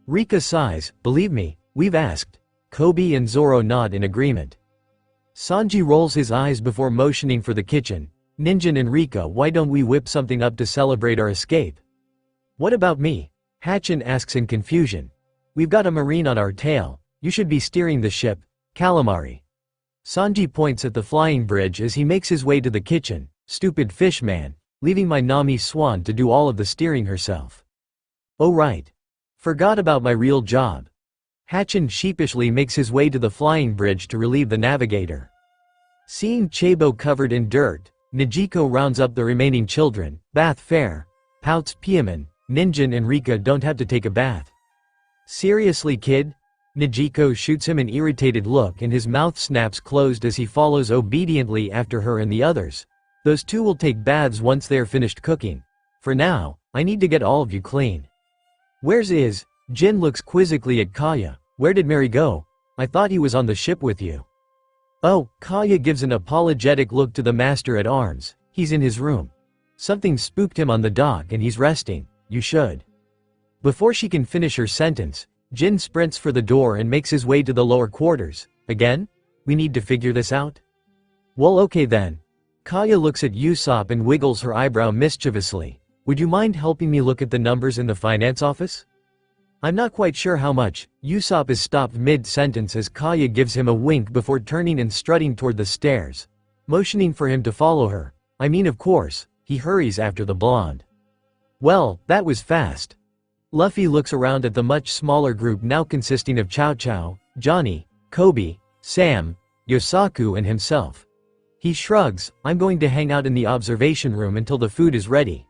Rika sighs, "Believe me, we've asked." Kobe and Zoro nod in agreement. Sanji rolls his eyes before motioning for the kitchen. "Ninjin and Rika, why don't we whip something up to celebrate our escape?" "What about me?" Hatchin asks in confusion. "We've got a marine on our tail. You should be steering the ship, Calamari." Sanji points at the flying bridge as he makes his way to the kitchen. "Stupid fish man, leaving my Nami Swan to do all of the steering herself." "Oh right. Forgot about my real job." Hatchin sheepishly makes his way to the flying bridge to relieve the navigator. Seeing Chabo covered in dirt, Nijiko rounds up the remaining children. "Bath fair." Pouts Piaman, "Ninjin and Rika don't have to take a bath." "Seriously kid?" Nijiko shoots him an irritated look and his mouth snaps closed as he follows obediently after her and the others. "Those two will take baths once they are finished cooking. For now, I need to get all of you clean." "Where's Iz?" Jin looks quizzically at Kaya. "Where did Mary go? I thought he was on the ship with you." "Oh," Kaya gives an apologetic look to the master at arms. "He's in his room. Something spooked him on the dock and he's resting. You should." Before she can finish her sentence, Jin sprints for the door and makes his way to the lower quarters. "Again? We need to figure this out?" "Well okay then." Kaya looks at Usopp and wiggles her eyebrow mischievously. "Would you mind helping me look at the numbers in the finance office?" "I'm not quite sure how much." Usopp is stopped mid-sentence as Kaya gives him a wink before turning and strutting toward the stairs. Motioning for him to follow her. "I mean of course." He hurries after the blonde. "Well, that was fast." Luffy looks around at the much smaller group now consisting of Chow Chow, Johnny, Kobe, Sam, Yosaku and himself. He shrugs. "I'm going to hang out in the observation room until the food is ready."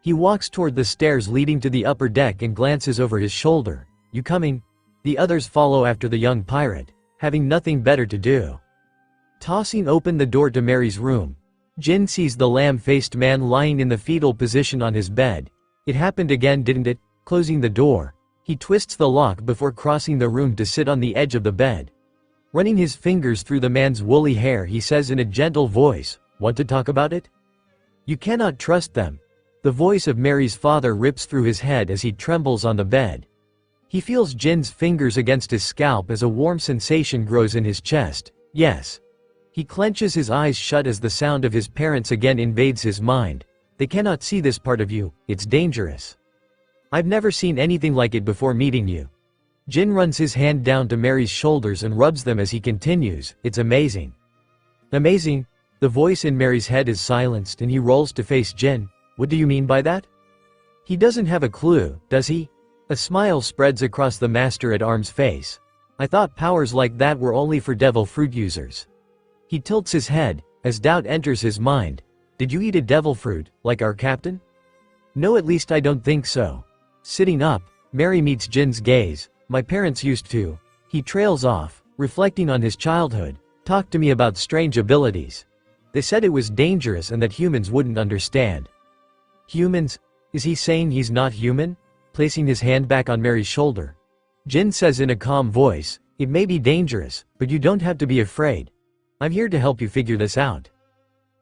He walks toward the stairs leading to the upper deck and glances over his shoulder. "You coming?" The others follow after the young pirate, having nothing better to do. Tossing open the door to Mary's room, Jin sees the lamb-faced man lying in the fetal position on his bed. "It happened again, didn't it?" Closing the door, he twists the lock before crossing the room to sit on the edge of the bed. Running his fingers through the man's woolly hair, he says in a gentle voice, "Want to talk about it?" "You cannot trust them." The voice of Mary's father rips through his head as he trembles on the bed. He feels Jin's fingers against his scalp as a warm sensation grows in his chest. "Yes." He clenches his eyes shut as the sound of his parents again invades his mind. "They cannot see this part of you, it's dangerous. I've never seen anything like it before meeting you." Jin runs his hand down to Mary's shoulders and rubs them as he continues, "It's amazing." "Amazing?" The voice in Mary's head is silenced and he rolls to face Jin. "What do you mean by that?" He doesn't have a clue, does he? A smile spreads across the master-at-arms face. "I thought powers like that were only for devil fruit users." He tilts his head, as doubt enters his mind. "Did you eat a devil fruit, like our captain?" "No, at least I don't think so." Sitting up, Mary meets Jin's gaze. "My parents used to." He trails off, reflecting on his childhood. "Talk to me about strange abilities. They said it was dangerous and that humans wouldn't understand." "Humans? Is he saying he's not human?" Placing his hand back on Mary's shoulder, Jin says in a calm voice, "It may be dangerous, but you don't have to be afraid. I'm here to help you figure this out."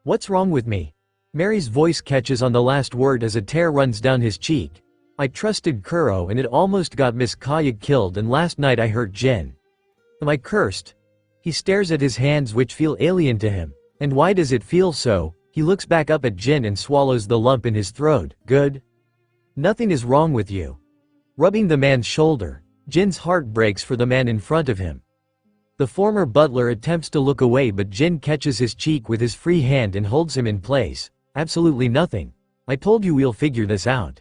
"What's wrong with me?" Mary's voice catches on the last word as a tear runs down his cheek. "I trusted Kuro and it almost got Miss Kaya killed, and last night I hurt Jin. Am I cursed?" He stares at his hands which feel alien to him. "And why does it feel so?" He looks back up at Jin and swallows the lump in his throat. "Good. Nothing is wrong with you." Rubbing the man's shoulder, Jin's heart breaks for the man in front of him. The former butler attempts to look away, but Jin catches his cheek with his free hand and holds him in place. Absolutely nothing. I told you we'll figure this out.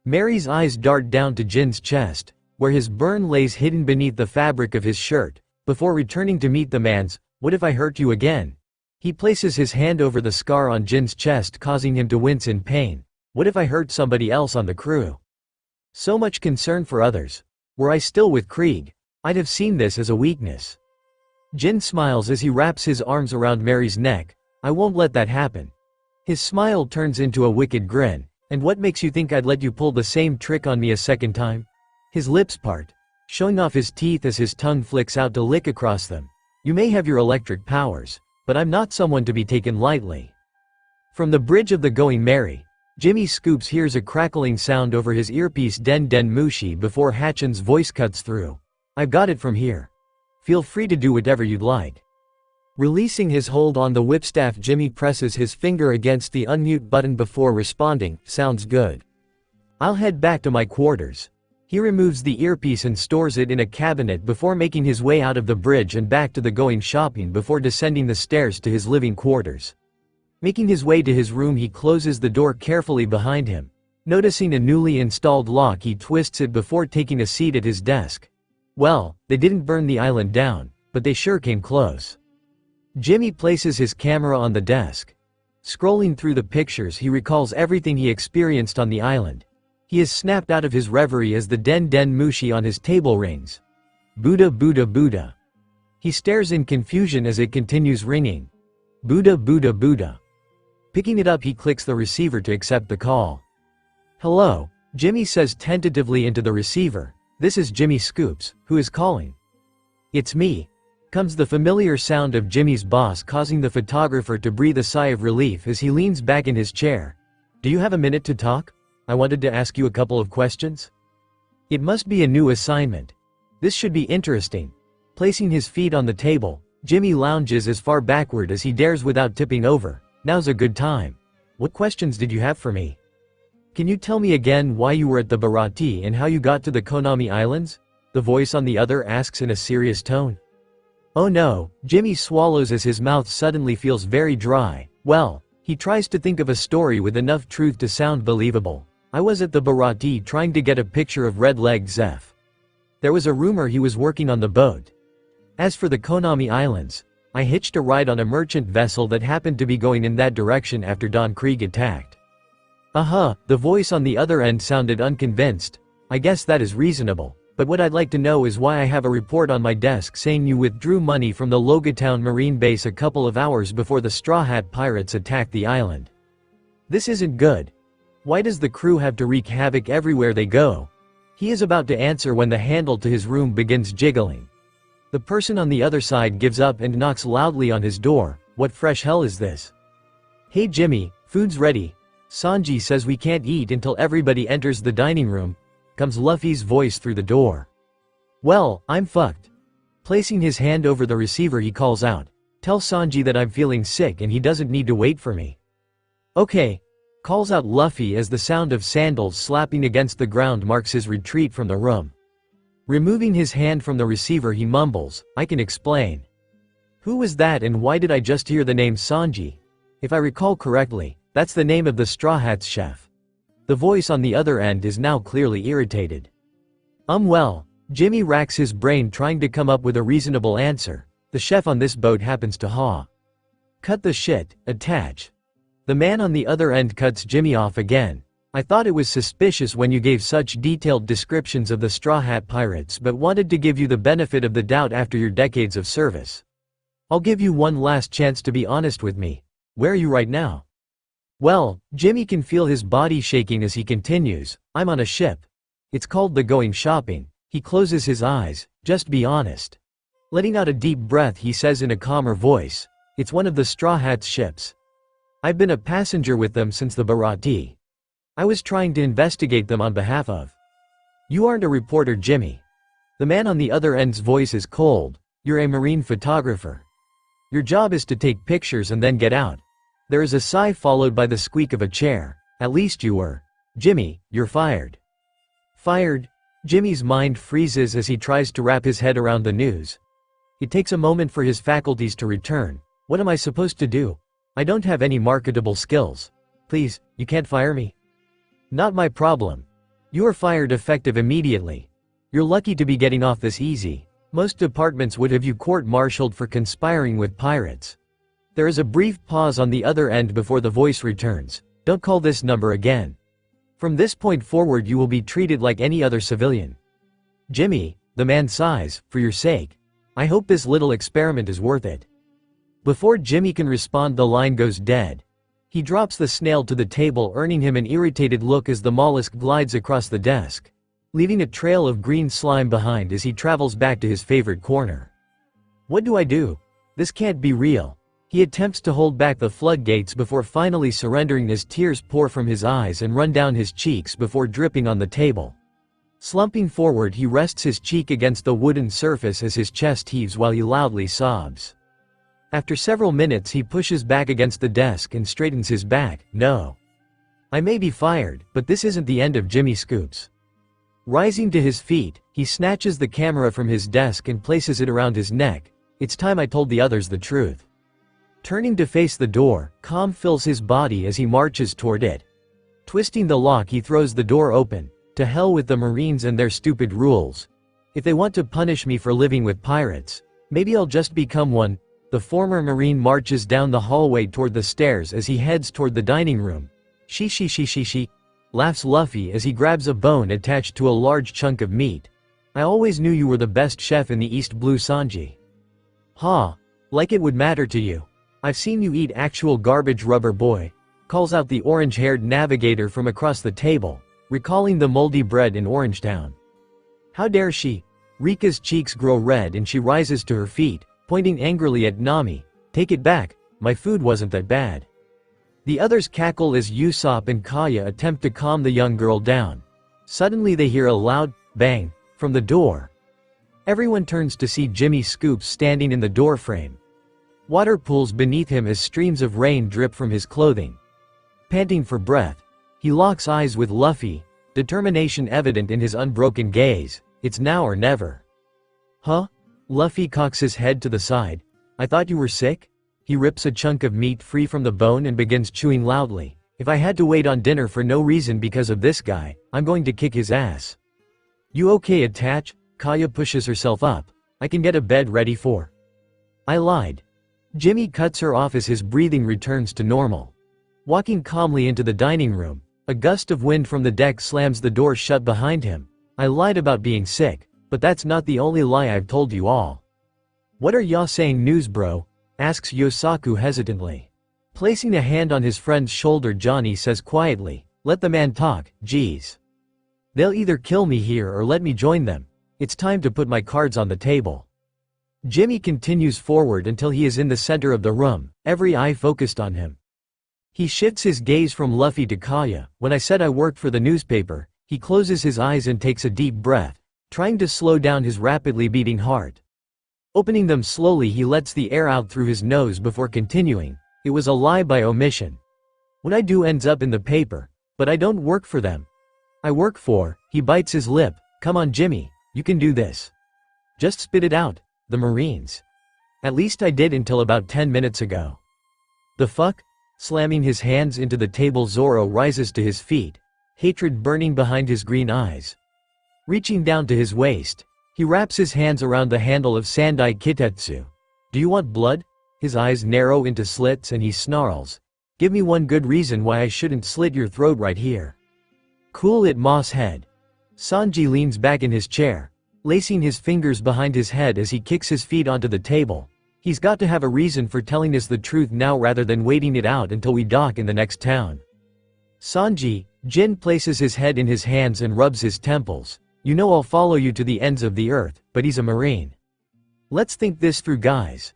Mary's eyes dart down to Jin's chest, where his burn lays hidden beneath the fabric of his shirt, before returning to meet the man's. What if I hurt you again? He places his hand over the scar on Jin's chest, causing him to wince in pain. What if I hurt somebody else on the crew? So much concern for others. Were I still with Krieg, I'd have seen this as a weakness. Jin smiles as he wraps his arms around Mary's neck. I won't let that happen. His smile turns into a wicked grin. And what makes you think I'd let you pull the same trick on me a second time? His lips part, showing off his teeth as his tongue flicks out to lick across them. You may have your electric powers, but I'm not someone to be taken lightly. From the bridge of the Going Merry, Jimmy Scoops hears a crackling sound over his earpiece, Den Den Mushi, before Hachin's voice cuts through. I've got it from here. Feel free to do whatever you'd like. Releasing his hold on the whipstaff, Jimmy presses his finger against the unmute button before responding, sounds good. I'll head back to my quarters. He removes the earpiece and stores it in a cabinet before making his way out of the bridge and back to the Going Shopping before descending the stairs to his living quarters. Making his way to his room, he closes the door carefully behind him. Noticing a newly installed lock, he twists it before taking a seat at his desk. Well, they didn't burn the island down, but they sure came close. Jimmy places his camera on the desk. Scrolling through the pictures, he recalls everything he experienced on the island. He is snapped out of his reverie as the Den Den Mushi on his table rings. Buddha Buddha Buddha. He stares in confusion as it continues ringing. Buddha Buddha Buddha. Picking it up, he clicks the receiver to accept the call. Hello, Jimmy says tentatively into the receiver. This is Jimmy Scoops, who is calling. It's me. Comes the familiar sound of Jimmy's boss, causing the photographer to breathe a sigh of relief as he leans back in his chair. Do you have a minute to talk? I wanted to ask you a couple of questions. It must be a new assignment. This should be interesting. Placing his feet on the table, Jimmy lounges as far backward as he dares without tipping over. Now's a good time. What questions did you have for me? Can you tell me again why you were at the Bharati and how you got to the Konami Islands? The voice on the other asks in a serious tone. Oh no, Jimmy swallows as his mouth suddenly feels very dry. Well, he tries to think of a story with enough truth to sound believable. I was at the Bharati trying to get a picture of red-legged Zeph. There was a rumor he was working on the boat. As for the Konami Islands, I hitched a ride on a merchant vessel that happened to be going in that direction after Don Krieg attacked. The voice on the other end sounded unconvinced. I guess that is reasonable, but what I'd like to know is why I have a report on my desk saying you withdrew money from the Logatown Marine Base a couple of hours before the Straw Hat Pirates attacked the island. This isn't good. Why does the crew have to wreak havoc everywhere they go? He is about to answer when the handle to his room begins jiggling. The person on the other side gives up and knocks loudly on his door. What fresh hell is this? Hey Jimmy, food's ready. Sanji says we can't eat until everybody enters the dining room. Comes Luffy's voice through the door. Well, I'm fucked. Placing his hand over the receiver, he calls out. Tell Sanji that I'm feeling sick and he doesn't need to wait for me. Okay. Calls out Luffy as the sound of sandals slapping against the ground marks his retreat from the room. Removing his hand from the receiver, he mumbles, I can explain. Who was that and why did I just hear the name Sanji? If I recall correctly, that's the name of the Straw Hats chef. The voice on the other end is now clearly irritated. Well, Jimmy racks his brain trying to come up with a reasonable answer. The chef on this boat happens to Cut the shit, attach. The man on the other end cuts Jimmy off again. I thought it was suspicious when you gave such detailed descriptions of the Straw Hat Pirates, but wanted to give you the benefit of the doubt after your decades of service. I'll give you one last chance to be honest with me. Where are you right now? Well, Jimmy can feel his body shaking as he continues. I'm on a ship. It's called the Going Shopping. He closes his eyes. Just be honest. Letting out a deep breath, he says in a calmer voice. It's one of the Straw Hats' ships. I've been a passenger with them since the Bharati. I was trying to investigate them on behalf of. You aren't a reporter, Jimmy. The man on the other end's voice is cold. You're a marine photographer. Your job is to take pictures and then get out. There is a sigh followed by the squeak of a chair. At least you were. Jimmy, you're fired. Fired? Jimmy's mind freezes as he tries to wrap his head around the news. It takes a moment for his faculties to return. What am I supposed to do? I don't have any marketable skills. Please, you can't fire me? Not my problem. You are fired effective immediately. You're lucky to be getting off this easy. Most departments would have you court-martialed for conspiring with pirates. There is a brief pause on the other end before the voice returns. Don't call this number again. From this point forward you will be treated like any other civilian. Jimmy, the man sighs, for your sake. I hope this little experiment is worth it. Before Jimmy can respond, the line goes dead. He drops the snail to the table, earning him an irritated look as the mollusk glides across the desk, leaving a trail of green slime behind as he travels back to his favorite corner. What do I do? This can't be real. He attempts to hold back the floodgates before finally surrendering as tears pour from his eyes and run down his cheeks before dripping on the table. Slumping forward, he rests his cheek against the wooden surface as his chest heaves while he loudly sobs. After several minutes he pushes back against the desk and straightens his back. No. I may be fired, but this isn't the end of Jimmy Scoops. Rising to his feet, he snatches the camera from his desk and places it around his neck. It's time I told the others the truth. Turning to face the door, calm fills his body as he marches toward it. Twisting the lock, he throws the door open. To hell with the Marines and their stupid rules. If they want to punish me for living with pirates, maybe I'll just become one. The former Marine marches down the hallway toward the stairs as he heads toward the dining room. She, laughs Luffy as he grabs a bone attached to a large chunk of meat. I always knew you were the best chef in the East Blue, Sanji. Ha, like it would matter to you. I've seen you eat actual garbage, rubber boy, calls out the orange-haired navigator from across the table, recalling the moldy bread in Orangetown. How dare she? Rika's cheeks grow red and she rises to her feet, pointing angrily at Nami. Take it back, my food wasn't that bad. The others cackle as Usopp and Kaya attempt to calm the young girl down. Suddenly they hear a loud bang from the door. Everyone turns to see Jimmy Scoops standing in the doorframe. Water pools beneath him as streams of rain drip from his clothing. Panting for breath, he locks eyes with Luffy, determination evident in his unbroken gaze. It's now or never. Huh? Luffy cocks his head to the side. I thought you were sick? He rips a chunk of meat free from the bone and begins chewing loudly. If I had to wait on dinner for no reason because of this guy, I'm going to kick his ass. You okay, Attach? Kaya pushes herself up. I can get a bed ready for. I lied. Jimmy cuts her off as his breathing returns to normal. Walking calmly into the dining room, a gust of wind from the deck slams the door shut behind him. I lied about being sick, but that's not the only lie I've told you all. What are y'all saying, news bro? Asks Yosaku hesitantly. Placing a hand on his friend's shoulder, Johnny says quietly, let the man talk, geez. They'll either kill me here or let me join them. It's time to put my cards on the table. Jimmy continues forward until he is in the center of the room, every eye focused on him. He shifts his gaze from Luffy to Kaya. When I said I worked for the newspaper, he closes his eyes and takes a deep breath, trying to slow down his rapidly beating heart. Opening them slowly, he lets the air out through his nose before continuing. It was a lie by omission. What I do ends up in the paper, but I don't work for them. I work for, he bites his lip. Come on Jimmy, you can do this. Just spit it out. The Marines. At least I did until about 10 minutes ago. The fuck? Slamming his hands into the table, Zoro rises to his feet, hatred burning behind his green eyes. Reaching down to his waist, he wraps his hands around the handle of Sandai Kitetsu. Do you want blood? His eyes narrow into slits and he snarls. Give me one good reason why I shouldn't slit your throat right here. Cool it, Moss Head. Sanji leans back in his chair, lacing his fingers behind his head as he kicks his feet onto the table. He's got to have a reason for telling us the truth now rather than waiting it out until we dock in the next town. Sanji, Jin places his head in his hands and rubs his temples. You know I'll follow you to the ends of the earth, but he's a Marine. Let's think this through, guys.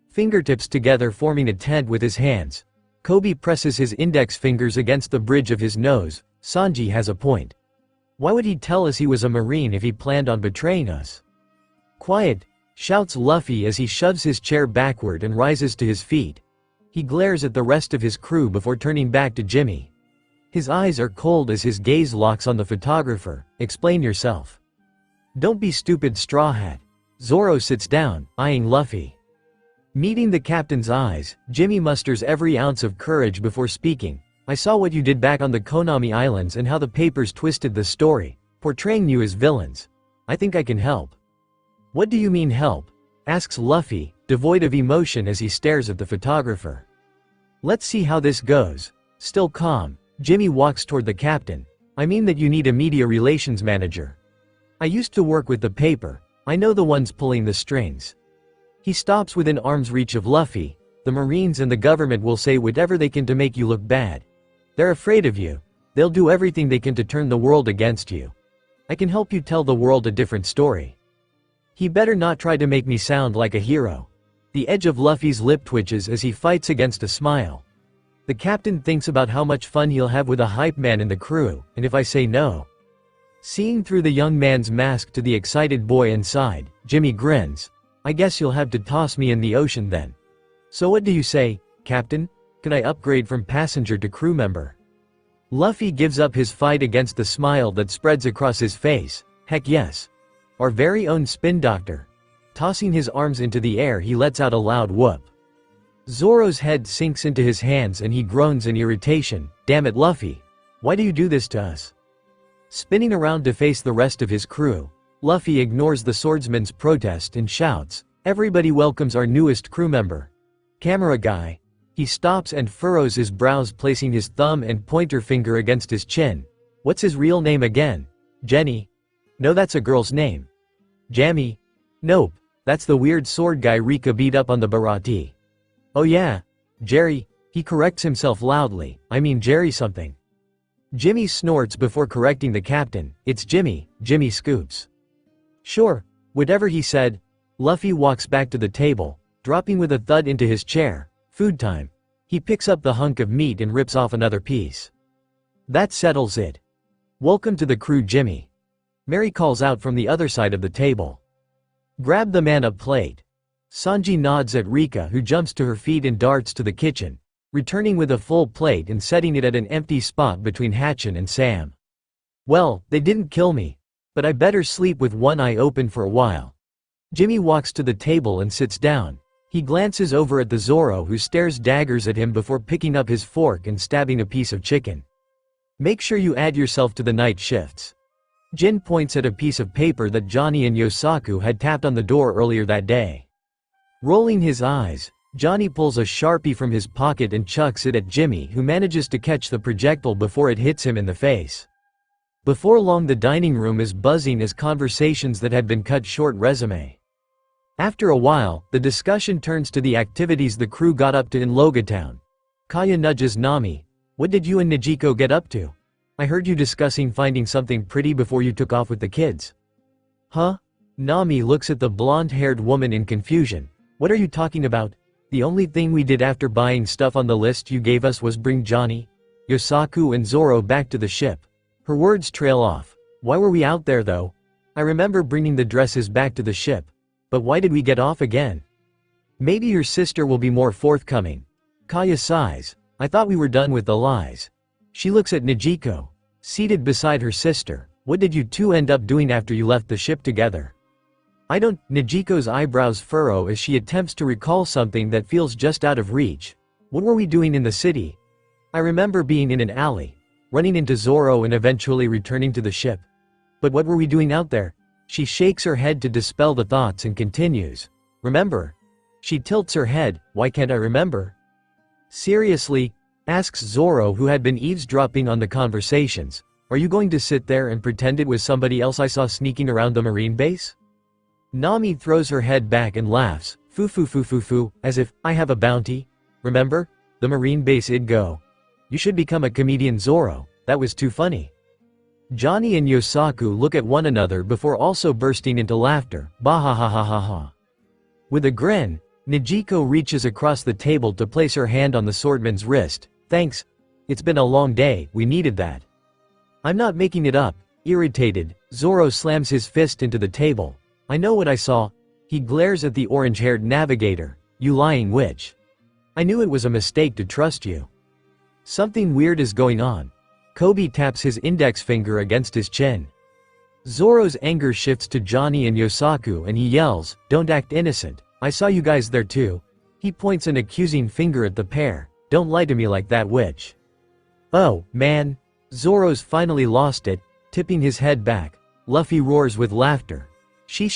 Fingertips together forming a tent with his hands. Kobe presses his index fingers against the bridge of his nose. Sanji has a point. Why would he tell us he was a Marine if he planned on betraying us? Quiet, shouts Luffy as he shoves his chair backward and rises to his feet. He glares at the rest of his crew before turning back to Jimmy. His eyes are cold as his gaze locks on the photographer. Explain yourself. Don't be stupid, Straw Hat. Zoro sits down, eyeing Luffy. Meeting the captain's eyes, Jimmy musters every ounce of courage before speaking. I saw what you did back on the Konami Islands and how the papers twisted the story, portraying you as villains. I think I can help. What do you mean help? Asks Luffy, devoid of emotion as he stares at the photographer. Let's see how this goes. Still calm, Jimmy walks toward the captain. I mean that you need a media relations manager. I used to work with the paper. I know the ones pulling the strings. He stops within arm's reach of Luffy. The Marines and the government will say whatever they can to make you look bad. They're afraid of you. They'll do everything they can to turn the world against you. I can help you tell the world a different story. He better not try to make me sound like a hero. The edge of Luffy's lip twitches as he fights against a smile. The captain thinks about how much fun he'll have with a hype man in the crew, and if I say no. Seeing through the young man's mask to the excited boy inside, Jimmy grins. I guess you'll have to toss me in the ocean then. So what do you say, Captain? Can I upgrade from passenger to crew member? Luffy gives up his fight against the smile that spreads across his face. Heck yes. Our very own spin doctor. Tossing his arms into the air, he lets out a loud whoop. Zoro's head sinks into his hands and he groans in irritation. Damn it, Luffy. Why do you do this to us? Spinning around to face the rest of his crew, Luffy ignores the swordsman's protest and shouts, everybody welcomes our newest crew member. Camera guy. He stops and furrows his brows, placing his thumb and pointer finger against his chin. What's his real name again? Jenny? No, that's a girl's name. Jammy? Nope, that's the weird sword guy Rika beat up on the Barati. Oh yeah, Jerry, he corrects himself loudly, I mean Jerry something. Jimmy snorts before correcting the captain. It's Jimmy, Jimmy Scoops. Sure, whatever he said. Luffy walks back to the table, dropping with a thud into his chair. Food time. He picks up the hunk of meat and rips off another piece. That settles it. Welcome to the crew, Jimmy. Mary calls out from the other side of the table. Grab the man a plate. Sanji nods at Rika, who jumps to her feet and darts to the kitchen, returning with a full plate and setting it at an empty spot between Hatchin and Sam. Well, they didn't kill me, but I better sleep with one eye open for a while. Jimmy walks to the table and sits down. He glances over at the Zoro, who stares daggers at him before picking up his fork and stabbing a piece of chicken. Make sure you add yourself to the night shifts. Jin points at a piece of paper that Johnny and Yosaku had tapped on the door earlier that day. Rolling his eyes, Johnny pulls a Sharpie from his pocket and chucks it at Jimmy, who manages to catch the projectile before it hits him in the face. Before long, the dining room is buzzing as conversations that had been cut short resume. After a while, the discussion turns to the activities the crew got up to in Logatown. Kaya nudges Nami. What did you and Nijiko get up to? I heard you discussing finding something pretty before you took off with the kids. Huh? Nami looks at the blonde-haired woman in confusion. What are you talking about? The only thing we did after buying stuff on the list you gave us was bring Johnny, Yosaku and Zoro back to the ship. Her words trail off. Why were we out there though? I remember bringing the dresses back to the ship. But why did we get off again? Maybe your sister will be more forthcoming. Kaya sighs. I thought we were done with the lies. She looks at Nijiko, seated beside her sister. What did you two end up doing after you left the ship together? I don't. Nijiko's eyebrows furrow as she attempts to recall something that feels just out of reach. What were we doing in the city? I remember being in an alley, running into Zoro and eventually returning to the ship. But what were we doing out there? She shakes her head to dispel the thoughts and continues. Remember? She tilts her head. Why can't I remember? Seriously? Asks Zoro, who had been eavesdropping on the conversations. Are you going to sit there and pretend it was somebody else I saw sneaking around the marine base? Nami throws her head back and laughs. Foo, as if, I have a bounty. Remember? The marine base I'd go. You should become a comedian, Zoro. That was too funny. Johnny and Yosaku look at one another before also bursting into laughter. Bahahahaha. With a grin, Nijiko reaches across the table to place her hand on the swordman's wrist. Thanks. It's been a long day, we needed that. I'm not making it up. Irritated, Zoro slams his fist into the table. I know what I saw. He glares at the orange-haired navigator. You lying witch. I knew it was a mistake to trust you. Something weird is going on. Kobe taps his index finger against his chin. Zoro's anger shifts to Johnny and Yosaku and he yells, "Don't act innocent, I saw you guys there too." He points an accusing finger at the pair. "Don't lie to me like that, witch." "Oh, man." Zoro's finally lost it, tipping his head back. Luffy roars with laughter. She.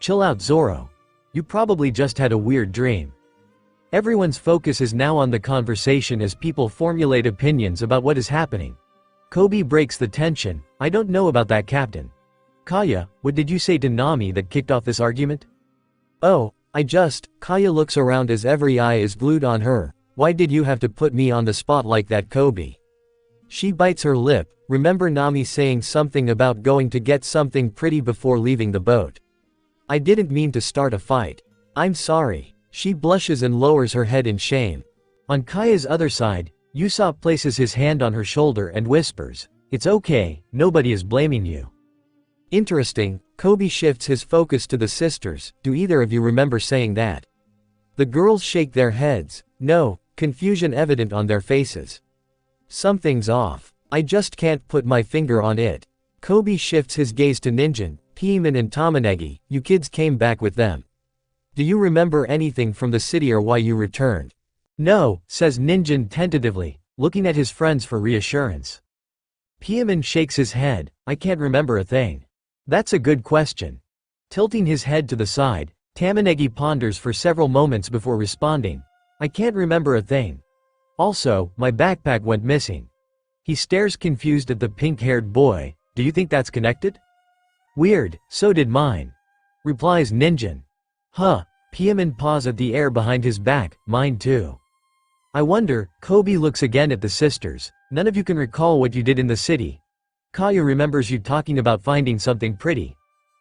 Chill out, Zoro. You probably just had a weird dream." Everyone's focus is now on the conversation as people formulate opinions about what is happening. Kobe breaks the tension. "I don't know about that, Captain." "Kaya, what did you say to Nami that kicked off this argument?" "Oh, Kaya looks around as every eye is glued on her. "Why did you have to put me on the spot like that, Kobe?" She bites her lip. "Remember Nami saying something about going to get something pretty before leaving the boat?" "I didn't mean to start a fight. I'm sorry." She blushes and lowers her head in shame. On Kaya's other side, Usopp places his hand on her shoulder and whispers, "It's okay, nobody is blaming you." Interesting, Kobe shifts his focus to the sisters. "Do either of you remember saying that?" The girls shake their heads. No, confusion evident on their faces. "Something's off. I just can't put my finger on it." Kobe shifts his gaze to Ninjin, Piemon and Tamanegi. "You kids came back with them. Do you remember anything from the city or why you returned?" "No," says Ninjin tentatively, looking at his friends for reassurance. Piemon shakes his head. "I can't remember a thing." "That's a good question." Tilting his head to the side, Tamanegi ponders for several moments before responding. "I can't remember a thing. Also, my backpack went missing." He stares confused at the pink-haired boy. "Do you think that's connected?" "Weird, so did mine," replies Ninjin. "Huh." Piemon paws at the air behind his back. "Mine too." "I wonder." Kobe looks again at the sisters. "None of you can recall what you did in the city. Kaya remembers you talking about finding something pretty.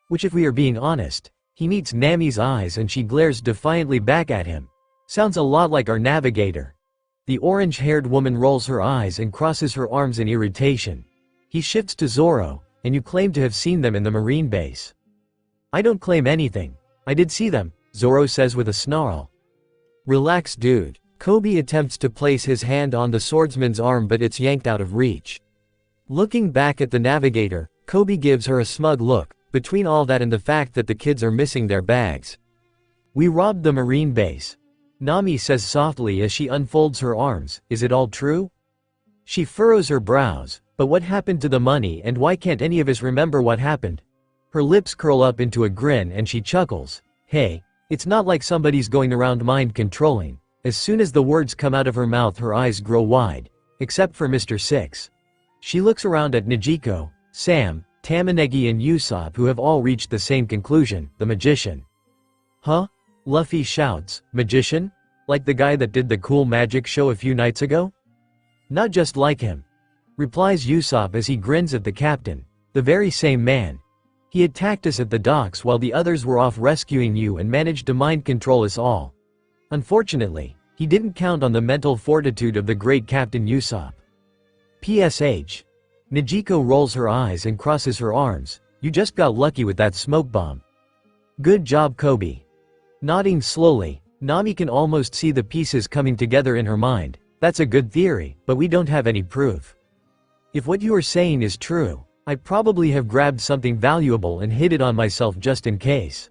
Which, if we are being honest." He meets Nami's eyes and she glares defiantly back at him. "Sounds a lot like our navigator." The orange-haired woman rolls her eyes and crosses her arms in irritation. He shifts to Zoro. "And you claim to have seen them in the marine base." "I don't claim anything. I did see them," Zoro says with a snarl. "Relax, dude." Kobe attempts to place his hand on the swordsman's arm but it's yanked out of reach. Looking back at the navigator, Kobe gives her a smug look. "Between all that and the fact that the kids are missing their bags, we robbed the marine base," Nami says softly as she unfolds her arms. "Is it all true?" She furrows her brows. "But what happened to the money and why can't any of us remember what happened?" Her lips curl up into a grin and she chuckles. "Hey, it's not like somebody's going around mind controlling." As soon as the words come out of her mouth her eyes grow wide. Except for Mr. Six. She looks around at Nijiko, Sam, Tamanegi and Usopp who have all reached the same conclusion, the magician. "Huh?" Luffy shouts. "Magician? Like the guy that did the cool magic show a few nights ago?" "Not just like him," replies Usopp as he grins at the captain. "The very same man. He attacked us at the docks while the others were off rescuing you and managed to mind control us all. Unfortunately, he didn't count on the mental fortitude of the great Captain Usopp." PSH. Nijiko rolls her eyes and crosses her arms. "You just got lucky with that smoke bomb." "Good job, Kobe." Nodding slowly, Nami can almost see the pieces coming together in her mind. "That's a good theory, but we don't have any proof. If what you are saying is true, I probably have grabbed something valuable and hid it on myself just in case."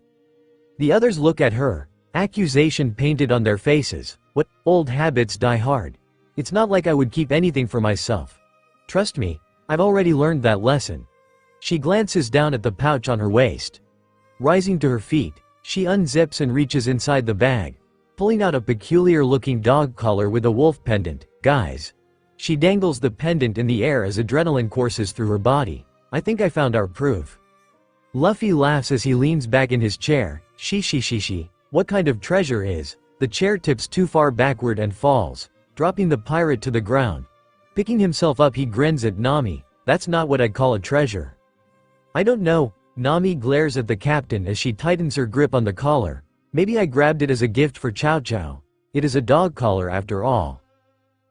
The others look at her, accusation painted on their faces. "What? Old habits die hard. It's not like I would keep anything for myself. Trust me, I've already learned that lesson." She glances down at the pouch on her waist. Rising to her feet, she unzips and reaches inside the bag, pulling out a peculiar-looking dog collar with a wolf pendant. "Guys." She dangles the pendant in the air as adrenaline courses through her body. "I think I found our proof." Luffy laughs as he leans back in his chair. She. What kind of treasure is?" The chair tips too far backward and falls, dropping the pirate to the ground. Picking himself up he grins at Nami. "That's not what I'd call a treasure." "I don't know." Nami glares at the captain as she tightens her grip on the collar. "Maybe I grabbed it as a gift for Chow Chow. It is a dog collar after all."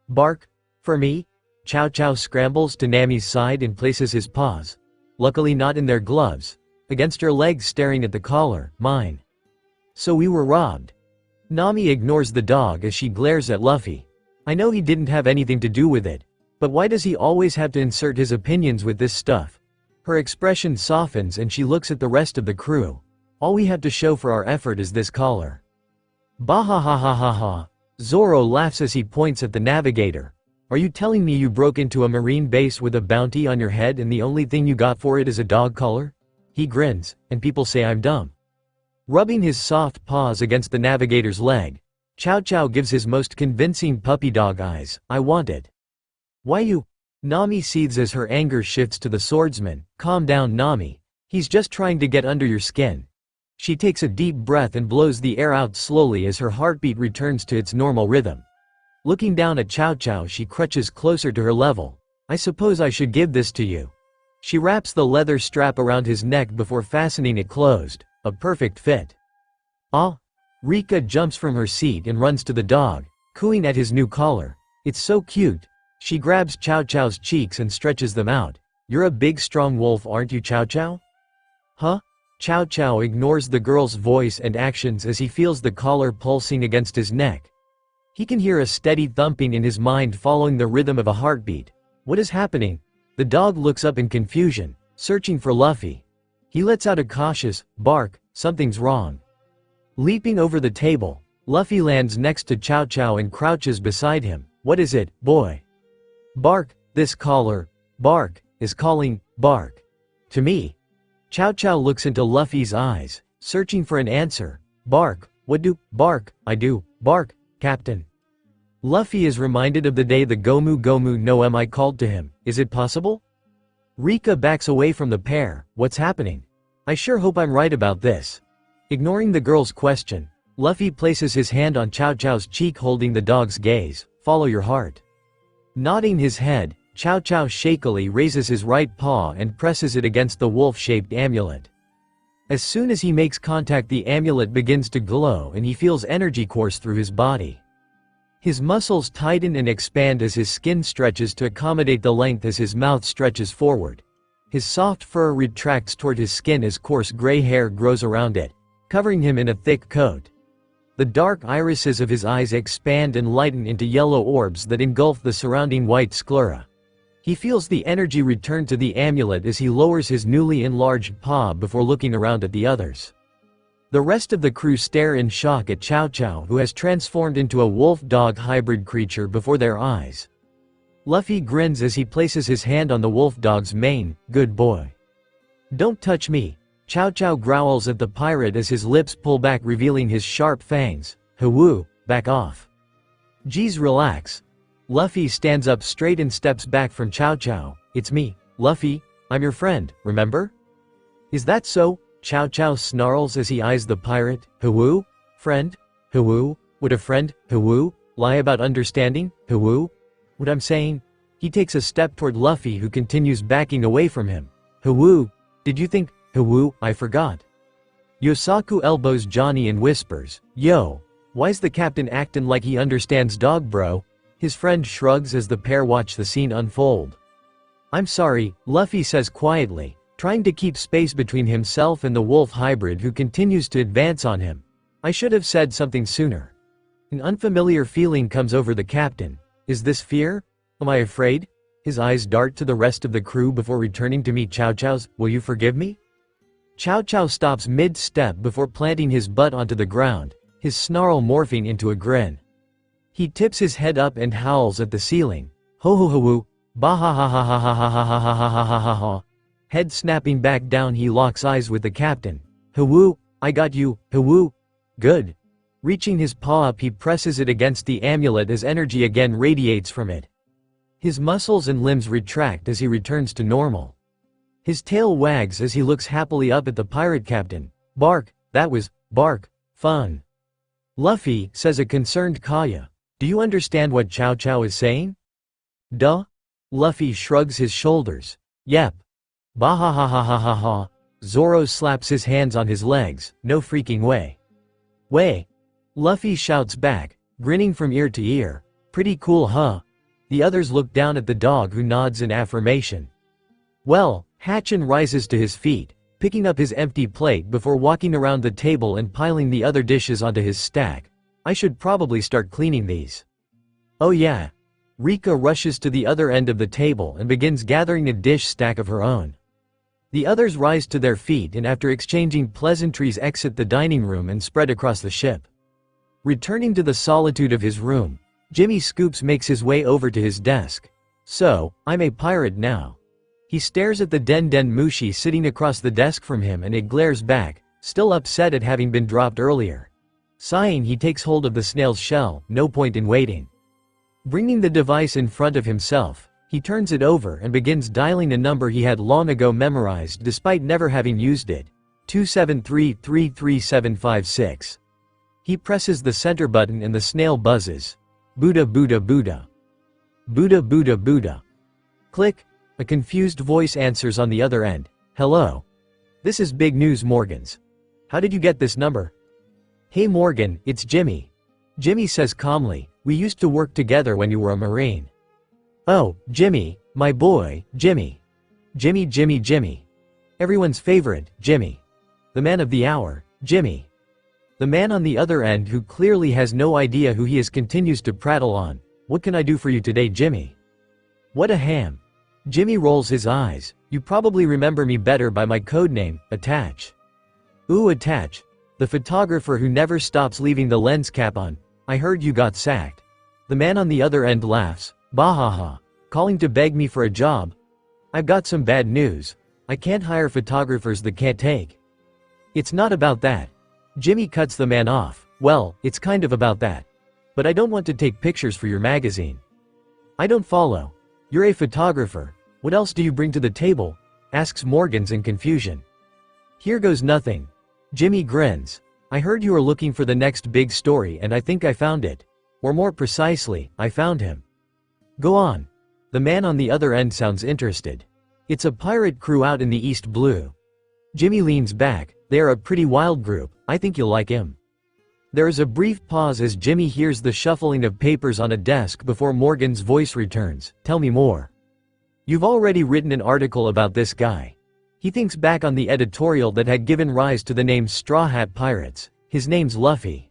"Bark? For me?" Chow Chow scrambles to Nami's side and places his paws, luckily not in their gloves, against her legs staring at the collar. "Mine." "So we were robbed." Nami ignores the dog as she glares at Luffy. "I know he didn't have anything to do with it. But why does he always have to insert his opinions with this stuff?" Her expression softens and she looks at the rest of the crew. All we have to show for our effort is this collar. Bahahahahaha. Zoro laughs as he points at the navigator. Are you telling me you broke into a marine base with a bounty on your head and the only thing you got for it is a dog collar? He grins, and people say I'm dumb. Rubbing his soft paws against the navigator's leg, Chow Chow gives his most convincing puppy dog eyes. I want it. Why you? Nami seethes as her anger shifts to the swordsman. Calm down, Nami. He's just trying to get under your skin. She takes a deep breath and blows the air out slowly as her heartbeat returns to its normal rhythm. Looking down at Chow Chow, she crutches closer to her level. I suppose I should give this to you. She wraps the leather strap around his neck before fastening it closed. A perfect fit. Ah! Rika jumps from her seat and runs to the dog, cooing at his new collar. It's so cute. She grabs Chow Chow's cheeks and stretches them out. You're a big strong wolf, aren't you, Chow Chow? Huh? Chow Chow ignores the girl's voice and actions as he feels the collar pulsing against his neck. He can hear a steady thumping in his mind following the rhythm of a heartbeat. What is happening? The dog looks up in confusion, searching for Luffy. He lets out a cautious bark. Something's wrong. Leaping over the table, Luffy lands next to Chow Chow and crouches beside him. What is it, boy? Bark, this collar, bark, is calling, bark. To me. Chow Chow looks into Luffy's eyes, searching for an answer. Bark, what do, bark, I do, bark, Captain. Luffy is reminded of the day the Gomu Gomu no Emi called to him. Is it possible? Rika backs away from the pair. What's happening? I sure hope I'm right about this. Ignoring the girl's question, Luffy places his hand on Chow Chow's cheek, holding the dog's gaze. Follow your heart. Nodding his head, Chow Chow shakily raises his right paw and presses it against the wolf-shaped amulet. As soon as he makes contact, the amulet begins to glow and he feels energy course through his body. His muscles tighten and expand as his skin stretches to accommodate the length as his mouth stretches forward. His soft fur retracts toward his skin as coarse gray hair grows around it, covering him in a thick coat. The dark irises of his eyes expand and lighten into yellow orbs that engulf the surrounding white sclera. He feels the energy return to the amulet as he lowers his newly enlarged paw before looking around at the others. The rest of the crew stare in shock at Chow Chow, who has transformed into a wolf-dog hybrid creature before their eyes. Luffy grins as he places his hand on the wolf-dog's mane. Good boy. Don't touch me. Chow Chow growls at the pirate as his lips pull back, revealing his sharp fangs. Hwoo, back off. Geez, relax. Luffy stands up straight and steps back from Chow Chow. It's me, Luffy. I'm your friend, remember? Is that so? Chow Chow snarls as he eyes the pirate. Hwoo? Friend? Hwoo? Would a friend, hwoo, lie about understanding? Hwoo? What I'm saying? He takes a step toward Luffy, who continues backing away from him. Hwoo? Did you think, hwoo, I forgot. Yosaku elbows Johnny and whispers, Yo, why's the captain actin' like he understands dog, bro? His friend shrugs as the pair watch the scene unfold. I'm sorry, Luffy says quietly, trying to keep space between himself and the wolf hybrid who continues to advance on him. I should have said something sooner. An unfamiliar feeling comes over the captain. Is this fear? Am I afraid? His eyes dart to the rest of the crew before returning to meet Chow Chow's. Will you forgive me? Chow Chow stops mid-step before planting his butt onto the ground, his snarl morphing into a grin. He tips his head up and howls at the ceiling. Ho ho ho woo, ba ha ha ha ha ha ha ha ha ha ha ha ha ha. Head snapping back down, he locks eyes with the captain. Hwoo, I got you, hwoo. Good. Reaching his paw up, he presses it against the amulet as energy again radiates from it. His muscles and limbs retract as he returns to normal. His tail wags as he looks happily up at the pirate captain. Bark, that was, bark, fun. Luffy, says a concerned Kaya. Do you understand what Chow Chow is saying? Duh? Luffy shrugs his shoulders. Yep. Bah ha ha ha ha ha ha. Zoro slaps his hands on his legs. No freaking way. Way. Luffy shouts back, grinning from ear to ear. Pretty cool, huh? The others look down at the dog, who nods in affirmation. Well, Hatchin rises to his feet, picking up his empty plate before walking around the table and piling the other dishes onto his stack. I should probably start cleaning these. Oh yeah. Rika rushes to the other end of the table and begins gathering a dish stack of her own. The others rise to their feet and after exchanging pleasantries exit the dining room and spread across the ship. Returning to the solitude of his room, Jimmy Scoops makes his way over to his desk. So, I'm a pirate now. He stares at the Den Den Mushi sitting across the desk from him and it glares back, still upset at having been dropped earlier. Sighing, he takes hold of the snail's shell, no point in waiting. Bringing the device in front of himself, he turns it over and begins dialing a number he had long ago memorized despite never having used it. 273-33756. He presses the center button and the snail buzzes. Buddha Buddha Buddha. Buddha Buddha Buddha. Click. A confused voice answers on the other end. Hello. This is big news, Morgans. How did you get this number? Hey Morgan, it's Jimmy. Jimmy says calmly, we used to work together when you were a Marine. Oh, Jimmy, my boy, Jimmy. Jimmy Jimmy Jimmy. Everyone's favorite, Jimmy. The man of the hour, Jimmy. The man on the other end who clearly has no idea who he is continues to prattle on. What can I do for you today, Jimmy? What a ham. Jimmy rolls his eyes. You probably remember me better by my code name, Attach. Ooh, Attach. The photographer who never stops leaving the lens cap on. I heard you got sacked. The man on the other end laughs. Bahaha. Calling to beg me for a job? I've got some bad news. I can't hire photographers that can't take. It's not about that. Jimmy cuts the man off. Well, it's kind of about that. But I don't want to take pictures for your magazine. I don't follow. You're a photographer. What else do you bring to the table? Asks Morgans in confusion. Here goes nothing. Jimmy grins. I heard you were looking for the next big story and I think I found it. Or more precisely, I found him. Go on. The man on the other end sounds interested. It's a pirate crew out in the East Blue. Jimmy leans back. They are a pretty wild group. I think you'll like him. There is a brief pause as Jimmy hears the shuffling of papers on a desk before Morgan's voice returns. Tell me more. You've already written an article about this guy. He thinks back on the editorial that had given rise to the name Straw Hat Pirates. His name's Luffy.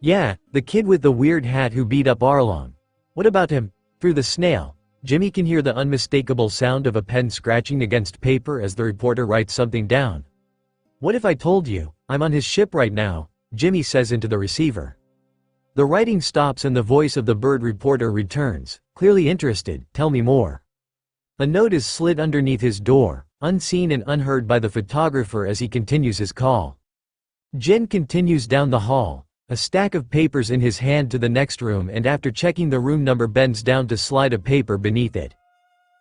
Yeah, the kid with the weird hat who beat up Arlong. What about him? Through the snail, Jimmy can hear the unmistakable sound of a pen scratching against paper as the reporter writes something down. What if I told you, I'm on his ship right now, Jimmy says into the receiver. The writing stops and the voice of the bird reporter returns, clearly interested. Tell me more. A note is slid underneath his door, unseen and unheard by the photographer as he continues his call. Jin continues down the hall, a stack of papers in his hand to the next room and after checking the room number bends down to slide a paper beneath it.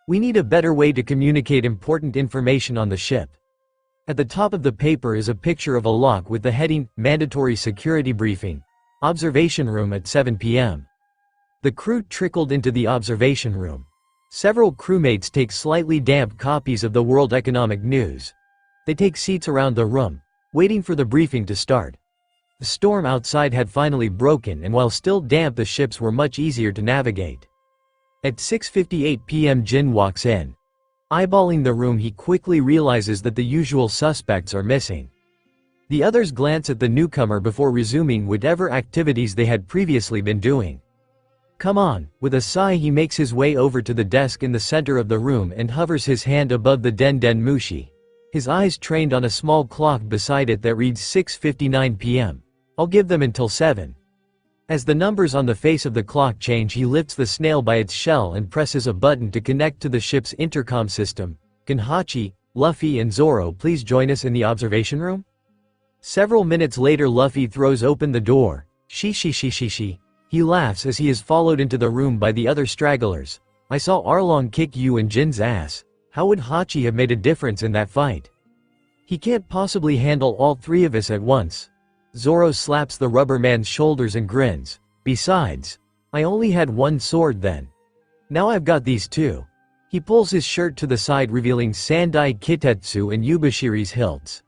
We need a better way to communicate important information on the ship. At the top of the paper is a picture of a lock with the heading, Mandatory Security Briefing. Observation Room at 7 p.m. The crew trickled into the observation room. Several crewmates take slightly damp copies of the World Economic News. They take seats around the room, waiting for the briefing to start. The storm outside had finally broken and while still damp the ships were much easier to navigate. At 6:58 p.m. Jin walks in. Eyeballing the room he quickly realizes that the usual suspects are missing. The others glance at the newcomer before resuming whatever activities they had previously been doing. Come on, with a sigh he makes his way over to the desk in the center of the room and hovers his hand above the Den Den Mushi. His eyes trained on a small clock beside it that reads 6:59 p.m. I'll give them until 7. As the numbers on the face of the clock change he lifts the snail by its shell and presses a button to connect to the ship's intercom system. Can Hachi, Luffy and Zoro please join us in the observation room? Several minutes later Luffy throws open the door. She. He laughs as he is followed into the room by the other stragglers. I saw Arlong kick you and Jin's ass. How would Hachi have made a difference in that fight? He can't possibly handle all three of us at once. Zoro slaps the rubber man's shoulders and grins. Besides, I only had one sword then. Now I've got these two. He pulls his shirt to the side revealing Sandai Kitetsu and Yubashiri's hilts.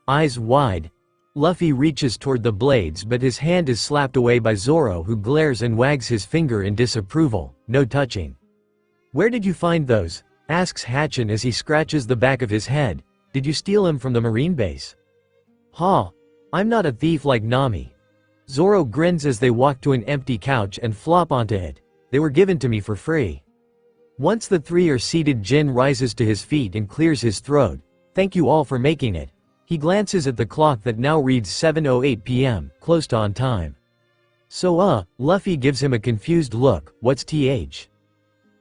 Eyes wide, Luffy reaches toward the blades but his hand is slapped away by Zoro who glares and wags his finger in disapproval. No touching. Where did you find those? Asks Hatchin as he scratches the back of his head. Did you steal them from the marine base? Ha! I'm not a thief like Nami. Zoro grins as they walk to an empty couch and flop onto it. They were given to me for free. Once the three are seated Jin rises to his feet and clears his throat. Thank you all for making it. He glances at the clock that now reads 7:08 p.m., close to on time. So Luffy gives him a confused look. What's th?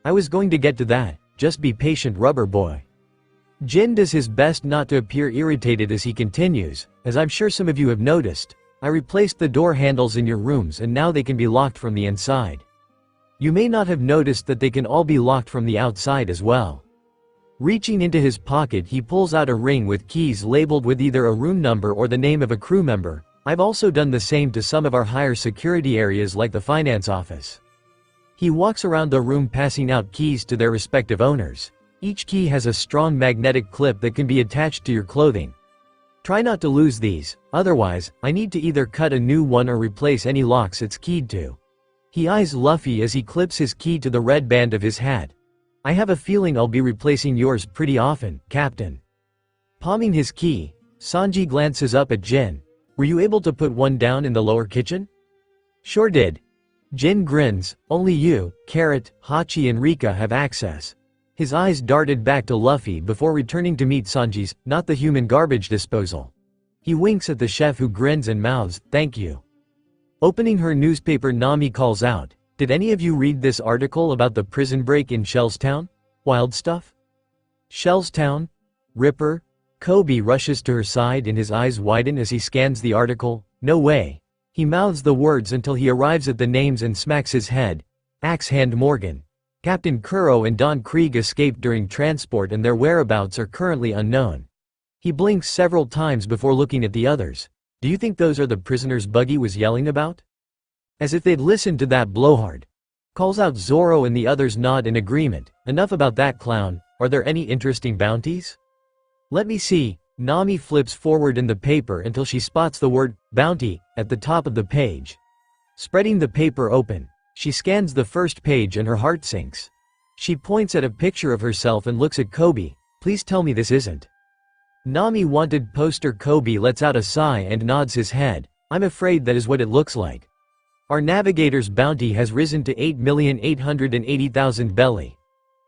I was going to get to that, just be patient rubber boy. Jin does his best not to appear irritated as he continues, as I'm sure some of you have noticed, I replaced the door handles in your rooms and now they can be locked from the inside. You may not have noticed that they can all be locked from the outside as well. Reaching into his pocket he pulls out a ring with keys labeled with either a room number or the name of a crew member. I've also done the same to some of our higher security areas like the finance office. He walks around the room passing out keys to their respective owners. Each key has a strong magnetic clip that can be attached to your clothing. Try not to lose these, otherwise, I need to either cut a new one or replace any locks it's keyed to. He eyes Luffy as he clips his key to the red band of his hat. I have a feeling I'll be replacing yours pretty often, Captain. Palming his key, Sanji glances up at Jin. Were you able to put one down in the lower kitchen? Sure did. Jin grins, only you, Carrot, Hachi and Rika have access. His eyes darted back to Luffy before returning to meet Sanji's, not the human garbage disposal. He winks at the chef who grins and mouths, thank you. Opening her newspaper Nami calls out, did any of you read this article about the prison break in Shellstown? Wild stuff? Shellstown? Ripper? Kobe rushes to her side and his eyes widen as he scans the article. No way. He mouths the words until he arrives at the names and smacks his head. Axe Hand Morgan. Captain Kuro and Don Krieg escaped during transport and their whereabouts are currently unknown. He blinks several times before looking at the others. Do you think those are the prisoners Buggy was yelling about? As if they'd listened to that blowhard. Calls out Zoro and the others nod in agreement. Enough about that clown. Are there any interesting bounties? Let me see. Nami flips forward in the paper until she spots the word bounty at the top of the page. Spreading the paper open, she scans the first page and her heart sinks. She points at a picture of herself and looks at Kobe. Please tell me this isn't. Nami wanted poster. Kobe lets out a sigh and nods his head. I'm afraid that is what it looks like. Our navigator's bounty has risen to 8,880,000 belly.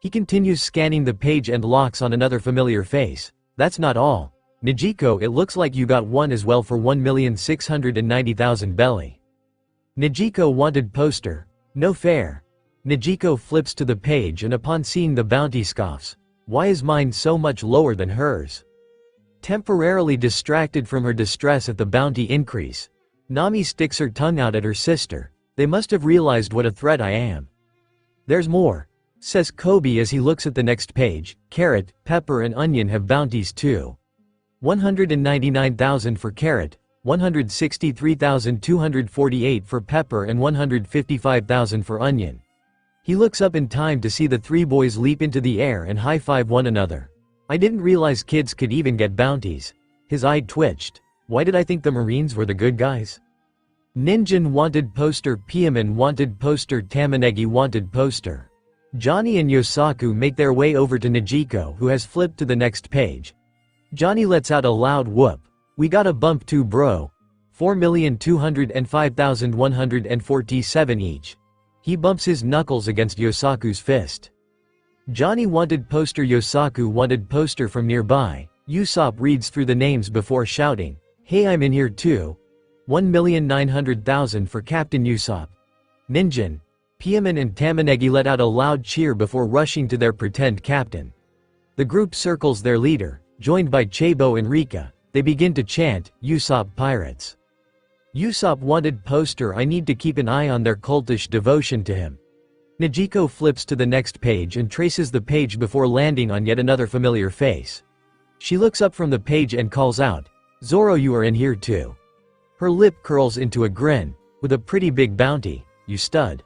He continues scanning the page and locks on another familiar face. That's not all. Nijiko, it looks like you got one as well for 1,690,000 belly. Nijiko wanted poster. No fair. Nijiko flips to the page and upon seeing the bounty scoffs. Why is mine so much lower than hers? Temporarily distracted from her distress at the bounty increase, Nami sticks her tongue out at her sister. They must have realized what a threat I am. There's more, says Kobe as he looks at the next page. Carrot, Pepper and Onion have bounties too. 199,000 for Carrot, 163,248 for Pepper and 155,000 for Onion. He looks up in time to see the three boys leap into the air and high-five one another. I didn't realize kids could even get bounties. His eye twitched. Why did I think the Marines were the good guys? Ninjin wanted poster. Piaman wanted poster. Tamanegi wanted poster. Johnny and Yosaku make their way over to Nijiko, who has flipped to the next page. Johnny lets out a loud whoop. We got a bump too, bro. 4,205,147 each. He bumps his knuckles against Yosaku's fist. Johnny wanted poster. Yosaku wanted poster from nearby. Usopp reads through the names before shouting, hey, I'm in here too. 1,900,000 for Captain Usopp. Ninjin, Piaman and Tamanegi let out a loud cheer before rushing to their pretend captain. The group circles their leader, joined by Chabo and Rika. They begin to chant, Usopp pirates. Usopp wanted poster. I need to keep an eye on their cultish devotion to him. Nijiko flips to the next page and traces the page before landing on yet another familiar face. She looks up from the page and calls out, Zoro, you are in here too. Her lip curls into a grin. With a pretty big bounty, you stud.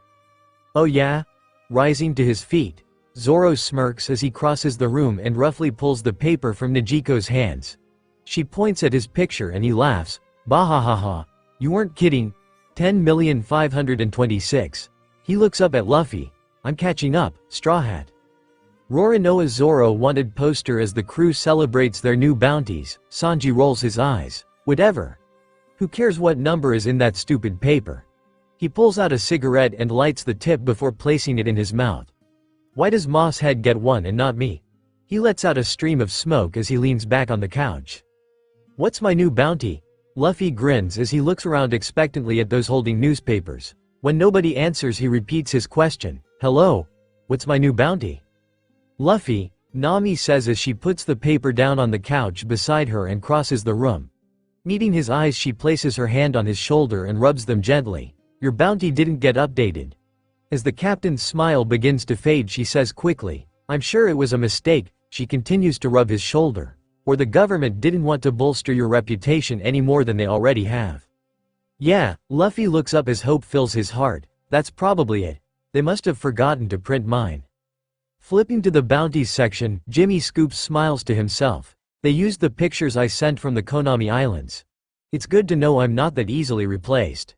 Oh yeah? Rising to his feet, Zoro smirks as he crosses the room and roughly pulls the paper from Nijiko's hands. She points at his picture and he laughs. Bahahaha. You weren't kidding. 10,526. He looks up at Luffy. I'm catching up, Straw Hat. Roronoa Zoro wanted poster. As the crew celebrates their new bounties, Sanji rolls his eyes. Whatever. Who cares what number is in that stupid paper? He pulls out a cigarette and lights the tip before placing it in his mouth. Why does Moss Head get one and not me? He lets out a stream of smoke as he leans back on the couch. "What's my new bounty?" Luffy grins as he looks around expectantly at those holding newspapers. When nobody answers, he repeats his question. "Hello? What's my new bounty?" "Luffy," Nami says as she puts the paper down on the couch beside her and crosses the room. Meeting his eyes, she places her hand on his shoulder and rubs them gently. "Your bounty didn't get updated." As the captain's smile begins to fade, she says quickly, "I'm sure it was a mistake." She continues to rub his shoulder. "Or the government didn't want to bolster your reputation any more than they already have." "Yeah," Luffy looks up as hope fills his heart. "That's probably it. They must have forgotten to print mine." Flipping to the bounties section, Jimmy Scoops smiles to himself. "They used the pictures I sent from the Konami Islands. It's good to know I'm not that easily replaced."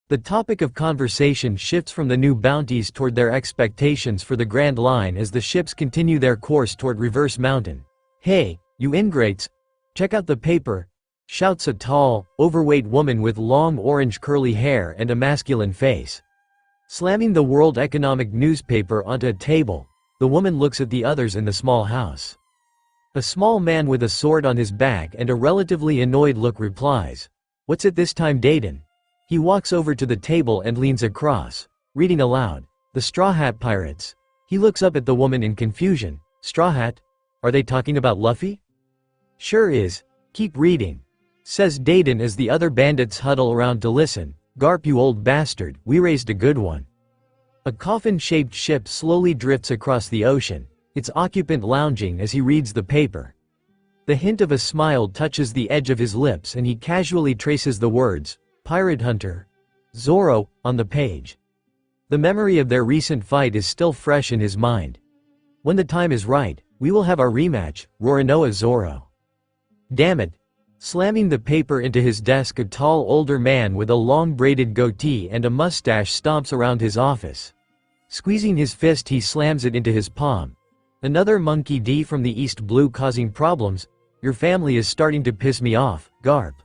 The topic of conversation shifts from the new bounties toward their expectations for the Grand Line as the ships continue their course toward Reverse Mountain. "Hey, you ingrates! Check out the paper!" shouts a tall, overweight woman with long orange curly hair and a masculine face. Slamming the World Economic newspaper onto a table, the woman looks at the others in the small house. A small man with a sword on his back and a relatively annoyed look replies, "What's it this time, Dayton?" He walks over to the table and leans across, reading aloud, "The Straw Hat Pirates." He looks up at the woman in confusion. "Straw Hat? Are they talking about Luffy?" "Sure is. Keep reading," says Dayton as the other bandits huddle around to listen. "Garp, you old bastard, we raised a good one." A coffin-shaped ship slowly drifts across the ocean, its occupant lounging as he reads the paper. The hint of a smile touches the edge of his lips and he casually traces the words, "Pirate Hunter Zoro," on the page. The memory of their recent fight is still fresh in his mind. "When the time is right, we will have our rematch, Roronoa Zoro." "Damn it." Slamming the paper into his desk, a tall older man with a long braided goatee and a mustache stomps around his office. Squeezing his fist, he slams it into his palm. "Another Monkey D from the East Blue causing problems? Your family is starting to piss me off, Garp."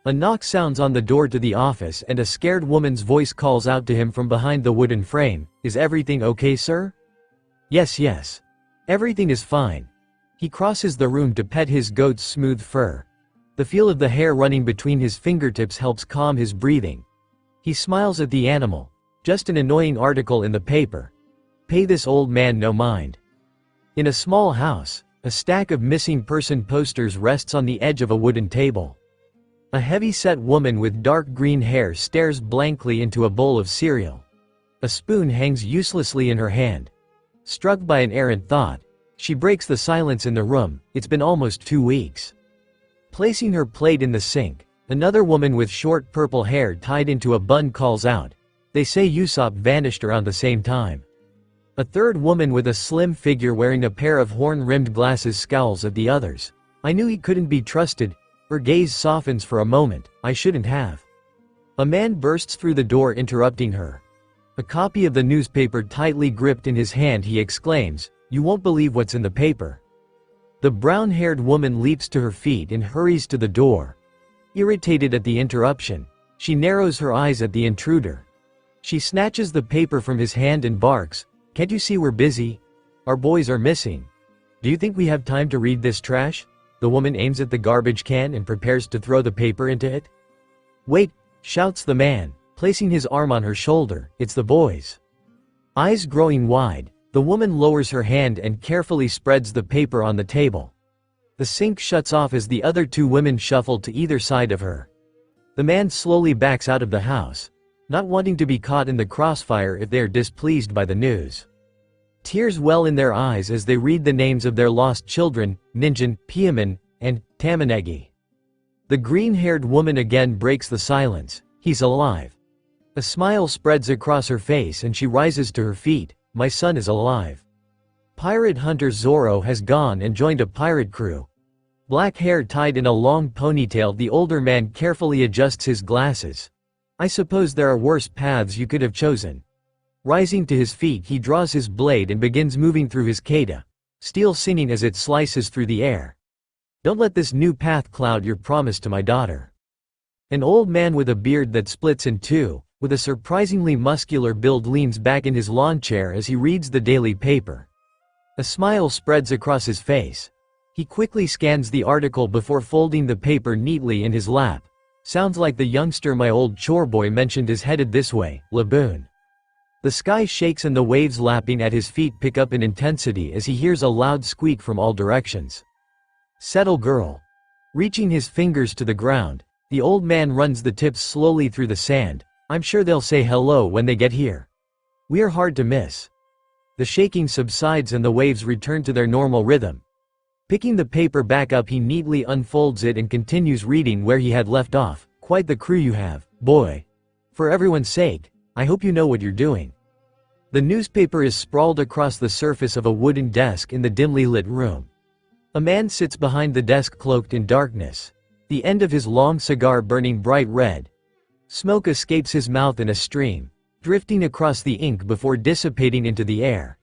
A knock sounds on the door to the office and a scared woman's voice calls out to him from behind the wooden frame, "Is everything okay, sir?" Yes. Everything is fine." He crosses the room to pet his goat's smooth fur. The feel of the hair running between his fingertips helps calm his breathing. He smiles at the animal. "Just an annoying article in the paper. Pay this old man no mind." In a small house, a stack of missing person posters rests on the edge of a wooden table. A heavy-set woman with dark green hair stares blankly into a bowl of cereal. A spoon hangs uselessly in her hand. Struck by an errant thought, she breaks the silence in the room. It's been almost 2 weeks. Placing her plate in the sink, another woman with short purple hair tied into a bun calls out, "They say Usopp vanished around the same time." A third woman with a slim figure wearing a pair of horn-rimmed glasses scowls at the others. "I knew he couldn't be trusted." Her gaze softens for a moment. "I shouldn't have." A man bursts through the door interrupting her. A copy of the newspaper tightly gripped in his hand, he exclaims, "You won't believe what's in the paper." The brown-haired woman leaps to her feet and hurries to the door. Irritated at the interruption, she narrows her eyes at the intruder. She snatches the paper from his hand and barks, "Can't you see we're busy? Our boys are missing. Do you think we have time to read this trash?" The woman aims at the garbage can and prepares to throw the paper into it. "Wait," shouts the man, placing his arm on her shoulder, "it's the boys." Eyes growing wide, the woman lowers her hand and carefully spreads the paper on the table. The sink shuts off as the other 2 women shuffle to either side of her. The man slowly backs out of the house, not wanting to be caught in the crossfire if they are displeased by the news. Tears well in their eyes as they read the names of their lost children, Ninjin, Piamon, and Tamanegi. The green-haired woman again breaks the silence. "He's alive." A smile spreads across her face and she rises to her feet. "My son is alive. Pirate Hunter Zoro has gone and joined a pirate crew." Black hair tied in a long ponytail, the older man carefully adjusts his glasses. "I suppose there are worse paths you could have chosen." Rising to his feet, he draws his blade and begins moving through his kata, steel singing as it slices through the air. "Don't let this new path cloud your promise to my daughter." An old man with a beard that splits in two, with a surprisingly muscular build, leans back in his lawn chair as he reads the daily paper. A smile spreads across his face. He quickly scans the article before folding the paper neatly in his lap. Sounds like the youngster my old chore boy mentioned is headed this way, Laboon. The sky shakes and the waves lapping at his feet pick up in intensity as he hears a loud squeak from all directions. Settle, girl. Reaching his fingers to the ground, the old man runs the tips slowly through the sand. I'm sure they'll say hello when they get here. We're hard to miss. The shaking subsides and the waves return to their normal rhythm. Picking the paper back up, he neatly unfolds it and continues reading where he had left off. Quite the crew you have, boy. For everyone's sake, I hope you know what you're doing. The newspaper is sprawled across the surface of a wooden desk in the dimly lit room. A man sits behind the desk cloaked in darkness, the end of his long cigar burning bright red. Smoke escapes his mouth in a stream, drifting across the ink before dissipating into the air.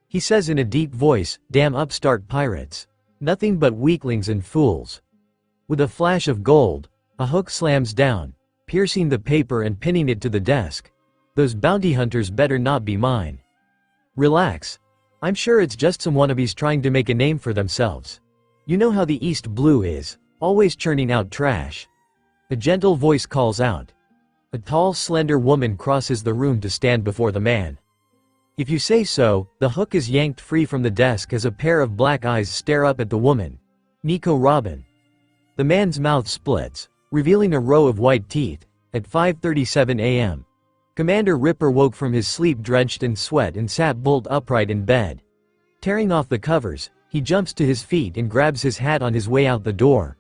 He says in a deep voice, "Damn upstart pirates. Nothing but weaklings and fools." With a flash of gold, a hook slams down, piercing the paper and pinning it to the desk. Those bounty hunters better not be mine. Relax. I'm sure it's just some wannabes trying to make a name for themselves. You know how the East Blue is, always churning out trash. A gentle voice calls out. A tall, slender woman crosses the room to stand before the man. If you say so. The hook is yanked free from the desk as a pair of black eyes stare up at the woman. Nico Robin. The man's mouth splits, revealing a row of white teeth. At 5:37 a.m. Commander Ripper woke from his sleep drenched in sweat and sat bolt upright in bed. Tearing off the covers, he jumps to his feet and grabs his hat on his way out the door.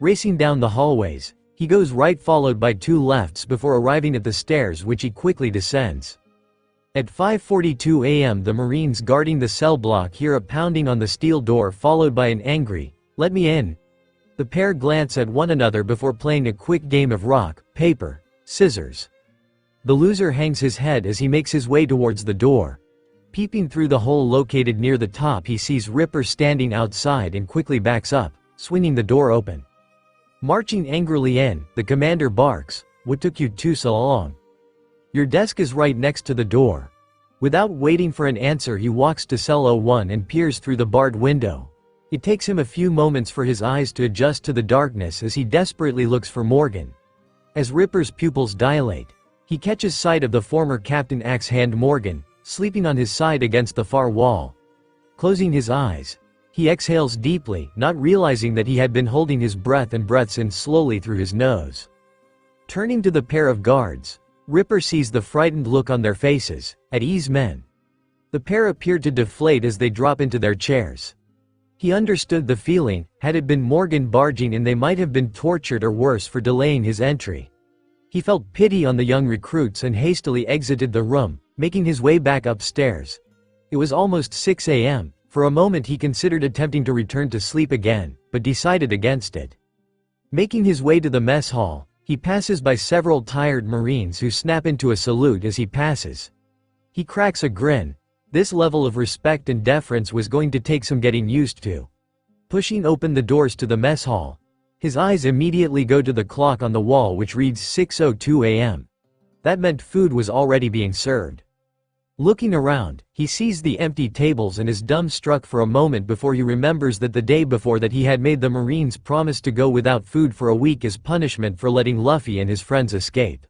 Racing down the hallways, he goes right followed by two lefts before arriving at the stairs, which he quickly descends. At 5:42 a.m. the Marines guarding the cell block hear a pounding on the steel door followed by an angry, "Let me in." The pair glance at one another before playing a quick game of rock, paper, scissors. The loser hangs his head as he makes his way towards the door. Peeping through the hole located near the top, he sees Ripper standing outside and quickly backs up, swinging the door open. Marching angrily in, the commander barks, "What took you two so long? Your desk is right next to the door." Without waiting for an answer, he walks to cell 01 and peers through the barred window. It takes him a few moments for his eyes to adjust to the darkness as he desperately looks for Morgan. As Ripper's pupils dilate, he catches sight of the former Captain Axe-Hand Morgan, sleeping on his side against the far wall. Closing his eyes, he exhales deeply, not realizing that he had been holding his breath and breaths in slowly through his nose. Turning to the pair of guards, Ripper sees the frightened look on their faces. At ease men. The pair appeared to deflate as they drop into their chairs. He understood the feeling. Had it been Morgan barging in, they might have been tortured or worse for delaying his entry. He felt pity on the young recruits and hastily exited the room, making his way back upstairs. It was almost 6 a.m. For a moment he considered attempting to return to sleep again, but decided against it. Making his way to the mess hall, he passes by several tired Marines who snap into a salute as he passes. He cracks a grin. This level of respect and deference was going to take some getting used to. Pushing open the doors to the mess hall, his eyes immediately go to the clock on the wall, which reads 6:02 a.m. That meant food was already being served. Looking around, he sees the empty tables and is dumbstruck for a moment before he remembers that the day before that he had made the Marines promise to go without food for a week as punishment for letting Luffy and his friends escape.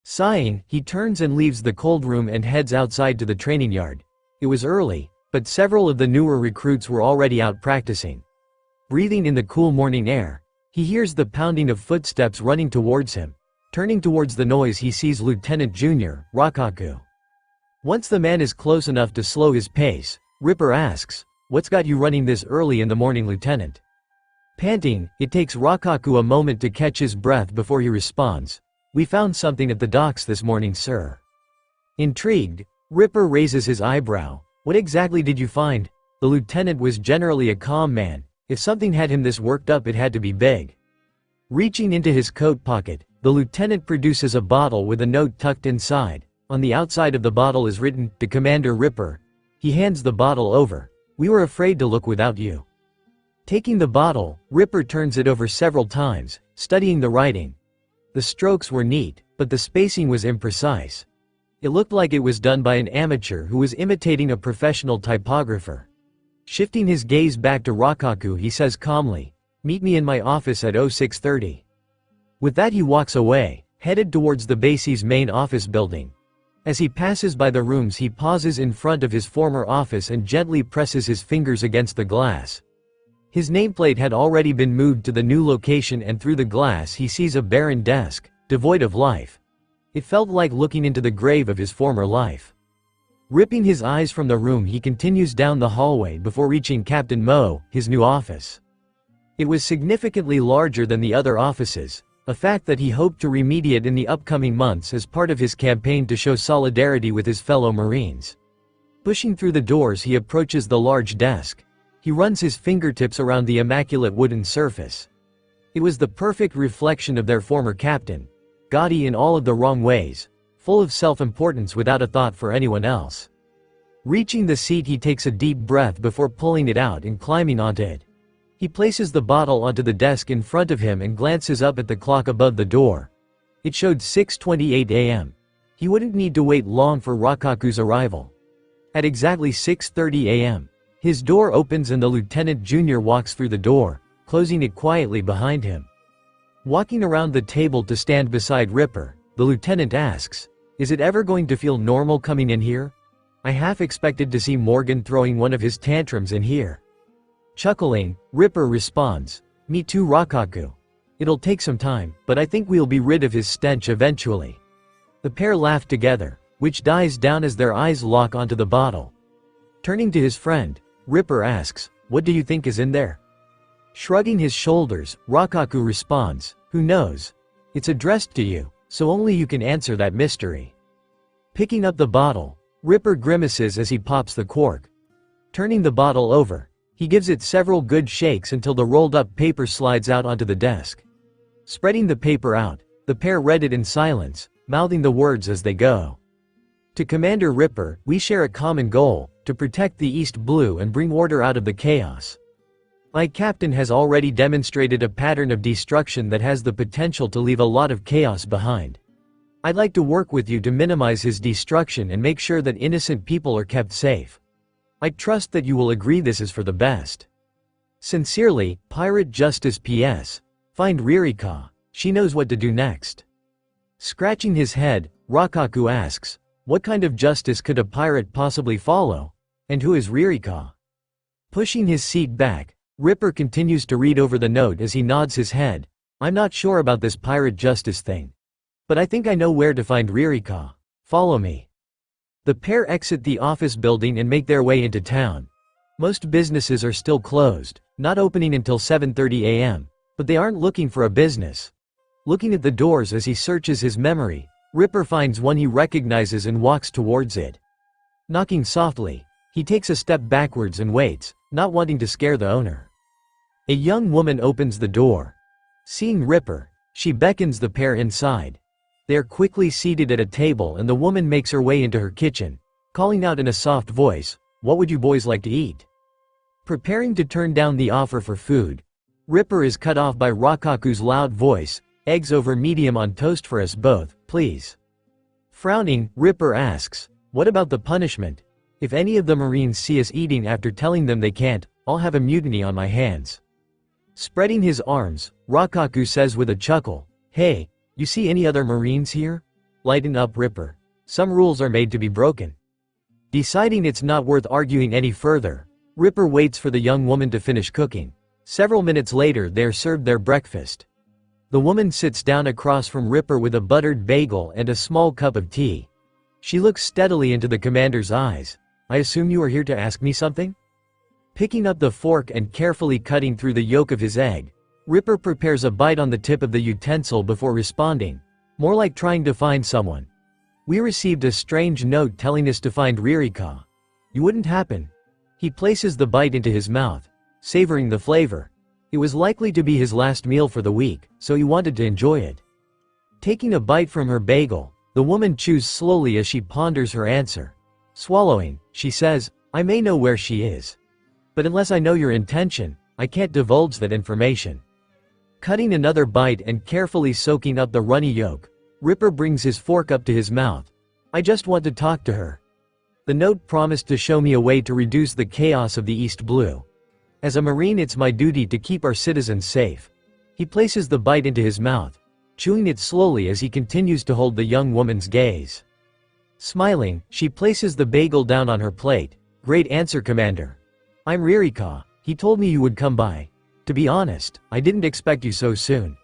Sighing, he turns and leaves the cold room and heads outside to the training yard. It was early, but several of the newer recruits were already out practicing. Breathing in the cool morning air, he hears the pounding of footsteps running towards him. Turning towards the noise, he sees Lieutenant Junior, Rakaku. Once the man is close enough to slow his pace, Ripper asks, "What's got you running this early in the morning, Lieutenant?" Panting, it takes Rakaku a moment to catch his breath before he responds, "We found something at the docks this morning, sir." Intrigued, Ripper raises his eyebrow. "What exactly did you find?" The lieutenant was generally a calm man. If something had him this worked up, it had to be big. Reaching into his coat pocket, the lieutenant produces a bottle with a note tucked inside. On the outside of the bottle is written, "To Commander Ripper." He hands the bottle over. "We were afraid to look without you." Taking the bottle, Ripper turns it over several times, studying the writing. The strokes were neat, but the spacing was imprecise. It looked like it was done by an amateur who was imitating a professional typographer. Shifting his gaze back to Rakaku, he says calmly, "Meet me in my office at 0630. With that he walks away, headed towards the base's main office building. As he passes by the rooms he pauses in front of his former office and gently presses his fingers against the glass. His nameplate had already been moved to the new location and through the glass he sees a barren desk, devoid of life. It felt like looking into the grave of his former life. Ripping his eyes from the room he continues down the hallway before reaching Captain Mo, his new office. It was significantly larger than the other offices, a fact that he hoped to remediate in the upcoming months as part of his campaign to show solidarity with his fellow Marines. Pushing through the doors he approaches the large desk. He runs his fingertips around the immaculate wooden surface. It was the perfect reflection of their former captain, gaudy in all of the wrong ways, full of self-importance without a thought for anyone else. Reaching the seat he takes a deep breath before pulling it out and climbing onto it. He places the bottle onto the desk in front of him and glances up at the clock above the door. It showed 6:28 a.m. He wouldn't need to wait long for Rakaku's arrival. At exactly 6:30 a.m., his door opens and the Lieutenant Junior walks through the door, closing it quietly behind him. Walking around the table to stand beside Ripper, the lieutenant asks, "Is it ever going to feel normal coming in here? I half expected to see Morgan throwing one of his tantrums in here." Chuckling, Ripper responds, "Me too, Rakaku. It'll take some time, but I think we'll be rid of his stench eventually." The pair laugh together, which dies down as their eyes lock onto the bottle. Turning to his friend, Ripper asks, "What do you think is in there?" Shrugging his shoulders, Rakaku responds, "Who knows? It's addressed to you, so only you can answer that mystery." Picking up the bottle, Ripper grimaces as he pops the cork. Turning the bottle over, he gives it several good shakes until the rolled-up paper slides out onto the desk. Spreading the paper out, the pair read it in silence, mouthing the words as they go. To Commander Ripper, we share a common goal, to protect the East Blue and bring order out of the chaos. My captain has already demonstrated a pattern of destruction that has the potential to leave a lot of chaos behind. I'd like to work with you to minimize his destruction and make sure that innocent people are kept safe. I trust that you will agree this is for the best. Sincerely, Pirate Justice PS. Find Ririka. She knows what to do next. Scratching his head, Rakaku asks, "What kind of justice could a pirate possibly follow? And who is Ririka?" Pushing his seat back, Ripper continues to read over the note as he nods his head. "I'm not sure about this pirate justice thing. But I think I know where to find Ririka. Follow me." The pair exit the office building and make their way into town. Most businesses are still closed, not opening until 7:30 a.m., but they aren't looking for a business. Looking at the doors as he searches his memory, Ripper finds one he recognizes and walks towards it. Knocking softly, he takes a step backwards and waits, not wanting to scare the owner. A young woman opens the door. Seeing Ripper, she beckons the pair inside. They are quickly seated at a table and the woman makes her way into her kitchen, calling out in a soft voice, "What would you boys like to eat?" Preparing to turn down the offer for food, Ripper is cut off by Rakaku's loud voice, "Eggs over medium on toast for us both, please." Frowning, Ripper asks, "What about the punishment? If any of the Marines see us eating after telling them they can't, I'll have a mutiny on my hands." Spreading his arms, Rakaku says with a chuckle, "Hey, you see any other Marines here? Lighten up, Ripper. Some rules are made to be broken." Deciding it's not worth arguing any further, Ripper waits for the young woman to finish cooking. Several minutes later they are served their breakfast. The woman sits down across from Ripper with a buttered bagel and a small cup of tea. She looks steadily into the commander's eyes. "I assume you are here to ask me something?" Picking up the fork and carefully cutting through the yolk of his egg, Ripper prepares a bite on the tip of the utensil before responding, more like trying to find someone. "We received a strange note telling us to find Ririka. You wouldn't happen?" He places the bite into his mouth, savoring the flavor. It was likely to be his last meal for the week, so he wanted to enjoy it. Taking a bite from her bagel, the woman chews slowly as she ponders her answer. Swallowing, she says, "I may know where she is. But unless I know your intention, I can't divulge that information." Cutting another bite and carefully soaking up the runny yolk, Ripper brings his fork up to his mouth. "I just want to talk to her." The note promised to show me a way to reduce the chaos of the East Blue. As a Marine, it's my duty to keep our citizens safe. He places the bite into his mouth, chewing it slowly as he continues to hold the young woman's gaze. Smiling, she places the bagel down on her plate. Great answer, Commander. I'm Ririka. He told me you would come by. To be honest, I didn't expect you so soon.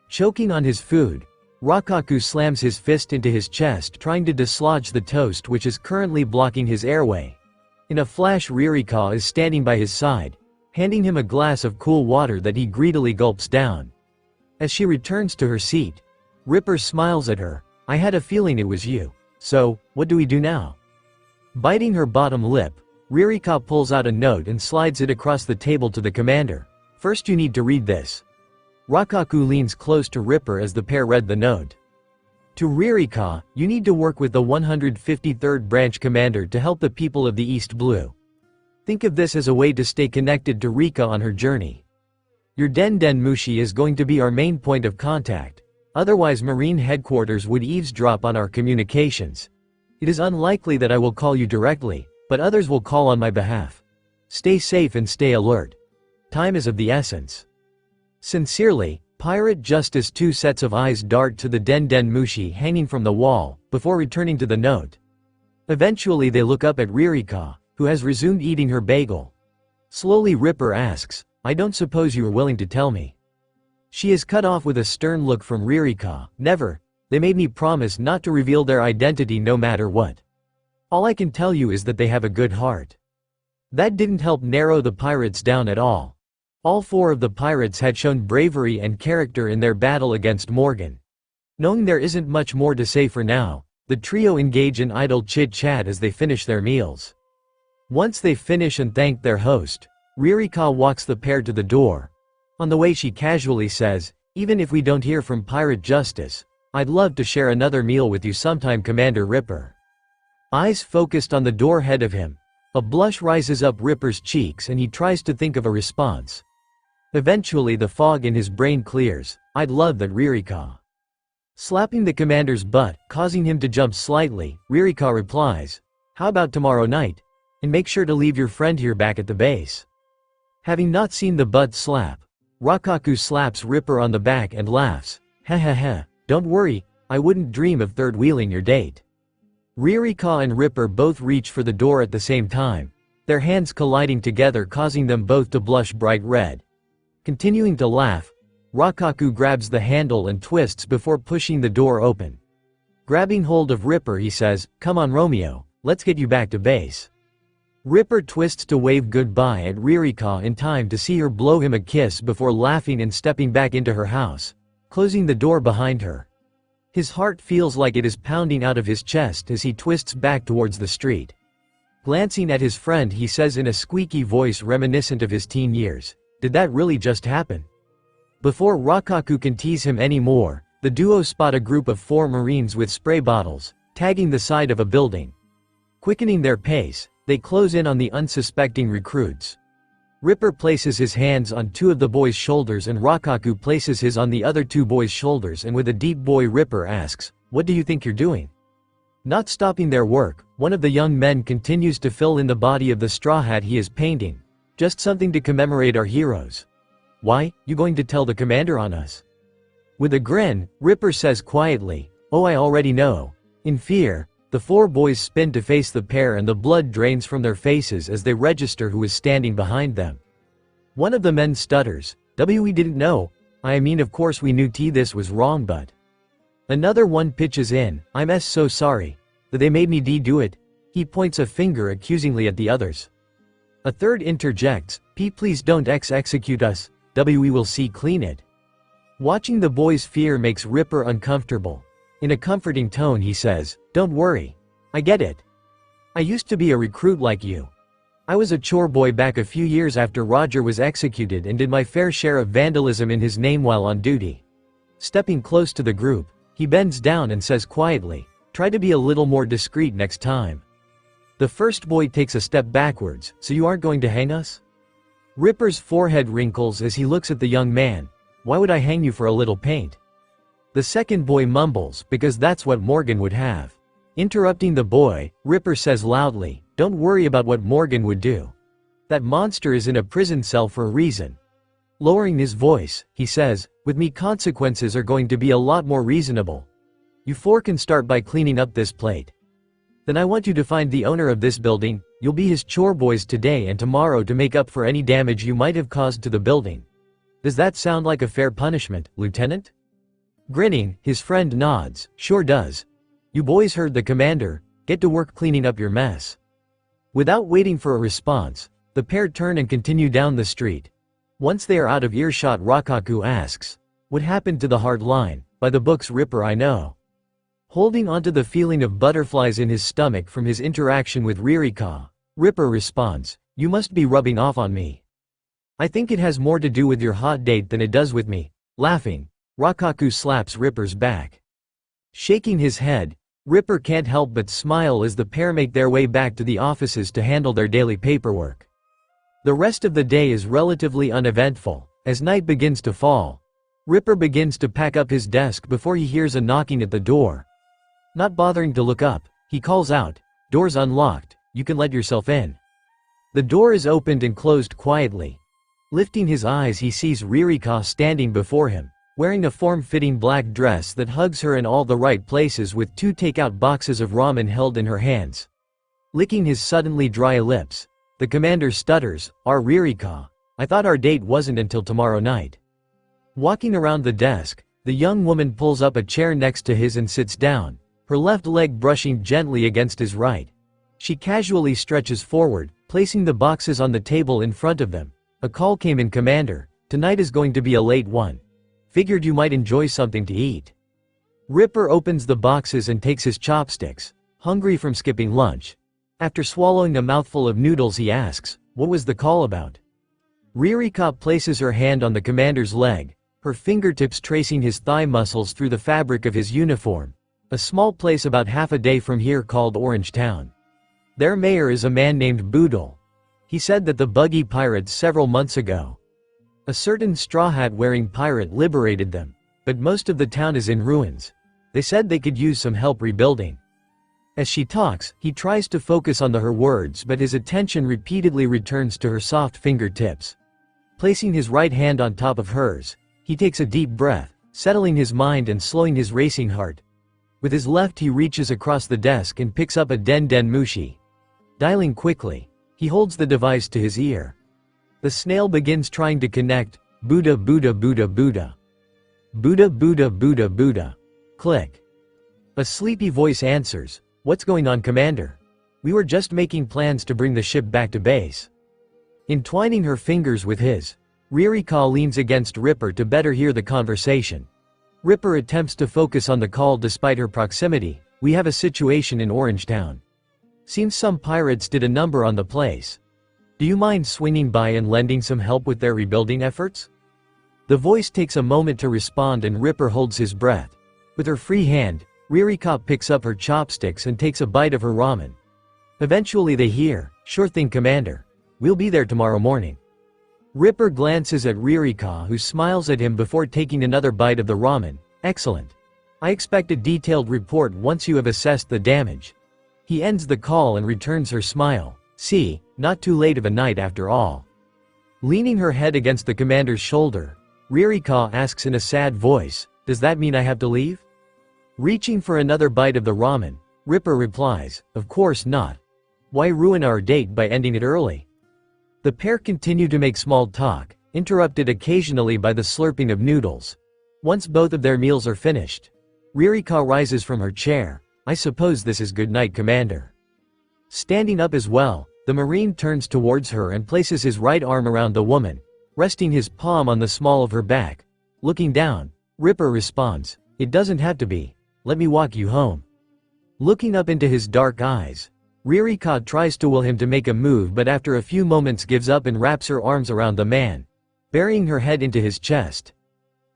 Choking on his food, Rakaku slams his fist into his chest, trying to dislodge the toast which is currently blocking his airway. In a flash, Ririka is standing by his side, handing him a glass of cool water that he greedily gulps down. As she returns to her seat, Ripper smiles at her. I had a feeling it was you. So, what do we do now? Biting her bottom lip, Ririka pulls out a note and slides it across the table to the commander. First you need to read this. Rakaku leans close to Ripper as the pair read the note. To Ririka, you need to work with the 153rd Branch Commander to help the people of the East Blue. Think of this as a way to stay connected to Rika on her journey. Your Den Den Mushi is going to be our main point of contact. Otherwise Marine Headquarters would eavesdrop on our communications. It is unlikely that I will call you directly, but others will call on my behalf. Stay safe and stay alert. Time is of the essence. Sincerely, Pirate Justice. Two sets of eyes dart to the Den Den Mushi hanging from the wall, before returning to the note. Eventually they look up at Ririka, who has resumed eating her bagel. Slowly Ripper asks, I don't suppose you are willing to tell me. She is cut off with a stern look from Ririka. Never. They made me promise not to reveal their identity no matter what. All I can tell you is that they have a good heart. That didn't help narrow the pirates down at all. All four of the pirates had shown bravery and character in their battle against Morgan. Knowing there isn't much more to say for now, the trio engage in idle chit-chat as they finish their meals. Once they finish and thank their host, Ririka walks the pair to the door. On the way she casually says, even if we don't hear from Pirate Justice, I'd love to share another meal with you sometime, Commander Ripper. Eyes focused on the door ahead of him, a blush rises up Ripper's cheeks and he tries to think of a response. Eventually the fog in his brain clears. I'd love that, Ririka. Slapping the commander's butt, causing him to jump slightly, Ririka replies, how about tomorrow night? And make sure to leave your friend here back at the base. Having not seen the butt slap, Rakaku slaps Ripper on the back and laughs. Ha ha ha, don't worry, I wouldn't dream of third-wheeling your date. Ririka and Ripper both reach for the door at the same time, their hands colliding together causing them both to blush bright red. Continuing to laugh, Rakaku grabs the handle and twists before pushing the door open. Grabbing hold of Ripper he says, come on Romeo, let's get you back to base. Ripper twists to wave goodbye at Ririka in time to see her blow him a kiss before laughing and stepping back into her house, closing the door behind her. His heart feels like it is pounding out of his chest as he twists back towards the street. Glancing at his friend he says in a squeaky voice reminiscent of his teen years, did that really just happen? Before Rakaku can tease him anymore, the duo spot a group of 4 Marines with spray bottles, tagging the side of a building. Quickening their pace, they close in on the unsuspecting recruits. Ripper places his hands on 2 of the boys' shoulders and Rakaku places his on the other 2 boys' shoulders, and with a deep boy Ripper asks, what do you think you're doing? Not stopping their work, one of the young men continues to fill in the body of the straw hat he is painting. Just something to commemorate our heroes. Why, you going to tell the commander on us? With a grin, Ripper says quietly, oh I already know. In fear, the 4 boys spin to face the pair and the blood drains from their faces as they register who is standing behind them. One of the men stutters, we didn't know, I mean of course we knew this was wrong but. Another one pitches in, I'm so sorry, that they made me do it. He points a finger accusingly at the others. A third interjects, please don't execute us, we will see clean it. Watching the boys' fear makes Ripper uncomfortable. In a comforting tone he says, don't worry. I get it. I used to be a recruit like you. I was a chore boy back a few years after Roger was executed and did my fair share of vandalism in his name while on duty. Stepping close to the group, he bends down and says quietly, try to be a little more discreet next time. The first boy takes a step backwards, so you aren't going to hang us? Ripper's forehead wrinkles as he looks at the young man. Why would I hang you for a little paint? The second boy mumbles, because that's what Morgan would have. Interrupting the boy, Ripper says loudly, "Don't worry about what Morgan would do. That monster is in a prison cell for a reason." Lowering his voice, he says, "With me consequences are going to be a lot more reasonable. You four can start by cleaning up this plate. Then I want you to find the owner of this building. You'll be his chore boys today and tomorrow to make up for any damage you might have caused to the building. Does that sound like a fair punishment, Lieutenant?" Grinning, his friend nods. "Sure does. You boys heard the commander. Get to work cleaning up your mess." Without waiting for a response, the pair turn and continue down the street. Once they are out of earshot, Rakaku asks, "What happened to the hard line? By the books, Ripper, I know." Holding onto the feeling of butterflies in his stomach from his interaction with Ririka, Ripper responds, "You must be rubbing off on me. I think it has more to do with your hot date than it does with me." Laughing, Rakaku slaps Ripper's back. Shaking his head, Ripper can't help but smile as the pair make their way back to the offices to handle their daily paperwork. The rest of the day is relatively uneventful. As night begins to fall, Ripper begins to pack up his desk before he hears a knocking at the door. Not bothering to look up, he calls out, "Door's unlocked, you can let yourself in." The door is opened and closed quietly. Lifting his eyes, he sees Ririka standing before him, wearing a form-fitting black dress that hugs her in all the right places with 2 takeout boxes of ramen held in her hands. Licking his suddenly dry lips, the commander stutters, Ririka, I thought our date wasn't until tomorrow night." Walking around the desk, the young woman pulls up a chair next to his and sits down, her left leg brushing gently against his right. She casually stretches forward, placing the boxes on the table in front of them. "A call came in, Commander. Tonight is going to be a late one. Figured you might enjoy something to eat." Ripper opens the boxes and takes his chopsticks, hungry from skipping lunch. After swallowing a mouthful of noodles, he asks, "What was the call about?" Ririka places her hand on the commander's leg, her fingertips tracing his thigh muscles through the fabric of his uniform. "A small place about half a day from here called Orange Town. Their mayor is a man named Boodle. He said that the buggy pirates several months ago. A certain straw hat wearing pirate liberated them, but most of the town is in ruins. They said they could use some help rebuilding." As she talks, he tries to focus on her words, but his attention repeatedly returns to her soft fingertips. Placing his right hand on top of hers, he takes a deep breath, settling his mind and slowing his racing heart. With his left, he reaches across the desk and picks up a Den Den Mushi. Dialing quickly, he holds the device to his ear. The snail begins trying to connect. Buddha Buddha Buddha Buddha. Buddha Buddha Buddha Buddha. Click. A sleepy voice answers, "What's going on, Commander? We were just making plans to bring the ship back to base." Entwining her fingers with his, Ririka leans against Ripper to better hear the conversation. Ripper attempts to focus on the call despite her proximity. "We have a situation in Orange Town. Seems some pirates did a number on the place. Do you mind swinging by and lending some help with their rebuilding efforts?" The voice takes a moment to respond and Ripper holds his breath. With her free hand, Ririka picks up her chopsticks and takes a bite of her ramen. Eventually they hear, "Sure thing, Commander. We'll be there tomorrow morning." Ripper glances at Ririka, who smiles at him before taking another bite of the ramen. "Excellent. I expect a detailed report once you have assessed the damage." He ends the call and returns her smile. "See, not too late of a night after all." Leaning her head against the commander's shoulder, Ririka asks in a sad voice, "Does that mean I have to leave?" Reaching for another bite of the ramen, Ripper replies, "Of course not. Why ruin our date by ending it early?" The pair continue to make small talk, interrupted occasionally by the slurping of noodles. Once both of their meals are finished, Ririka rises from her chair. "I suppose this is good night, Commander." Standing up as well, the Marine turns towards her and places his right arm around the woman, resting his palm on the small of her back. Looking down, Ripper responds, "It doesn't have to be. Let me walk you home." Looking up into his dark eyes, Ririka tries to will him to make a move, but after a few moments gives up and wraps her arms around the man, burying her head into his chest.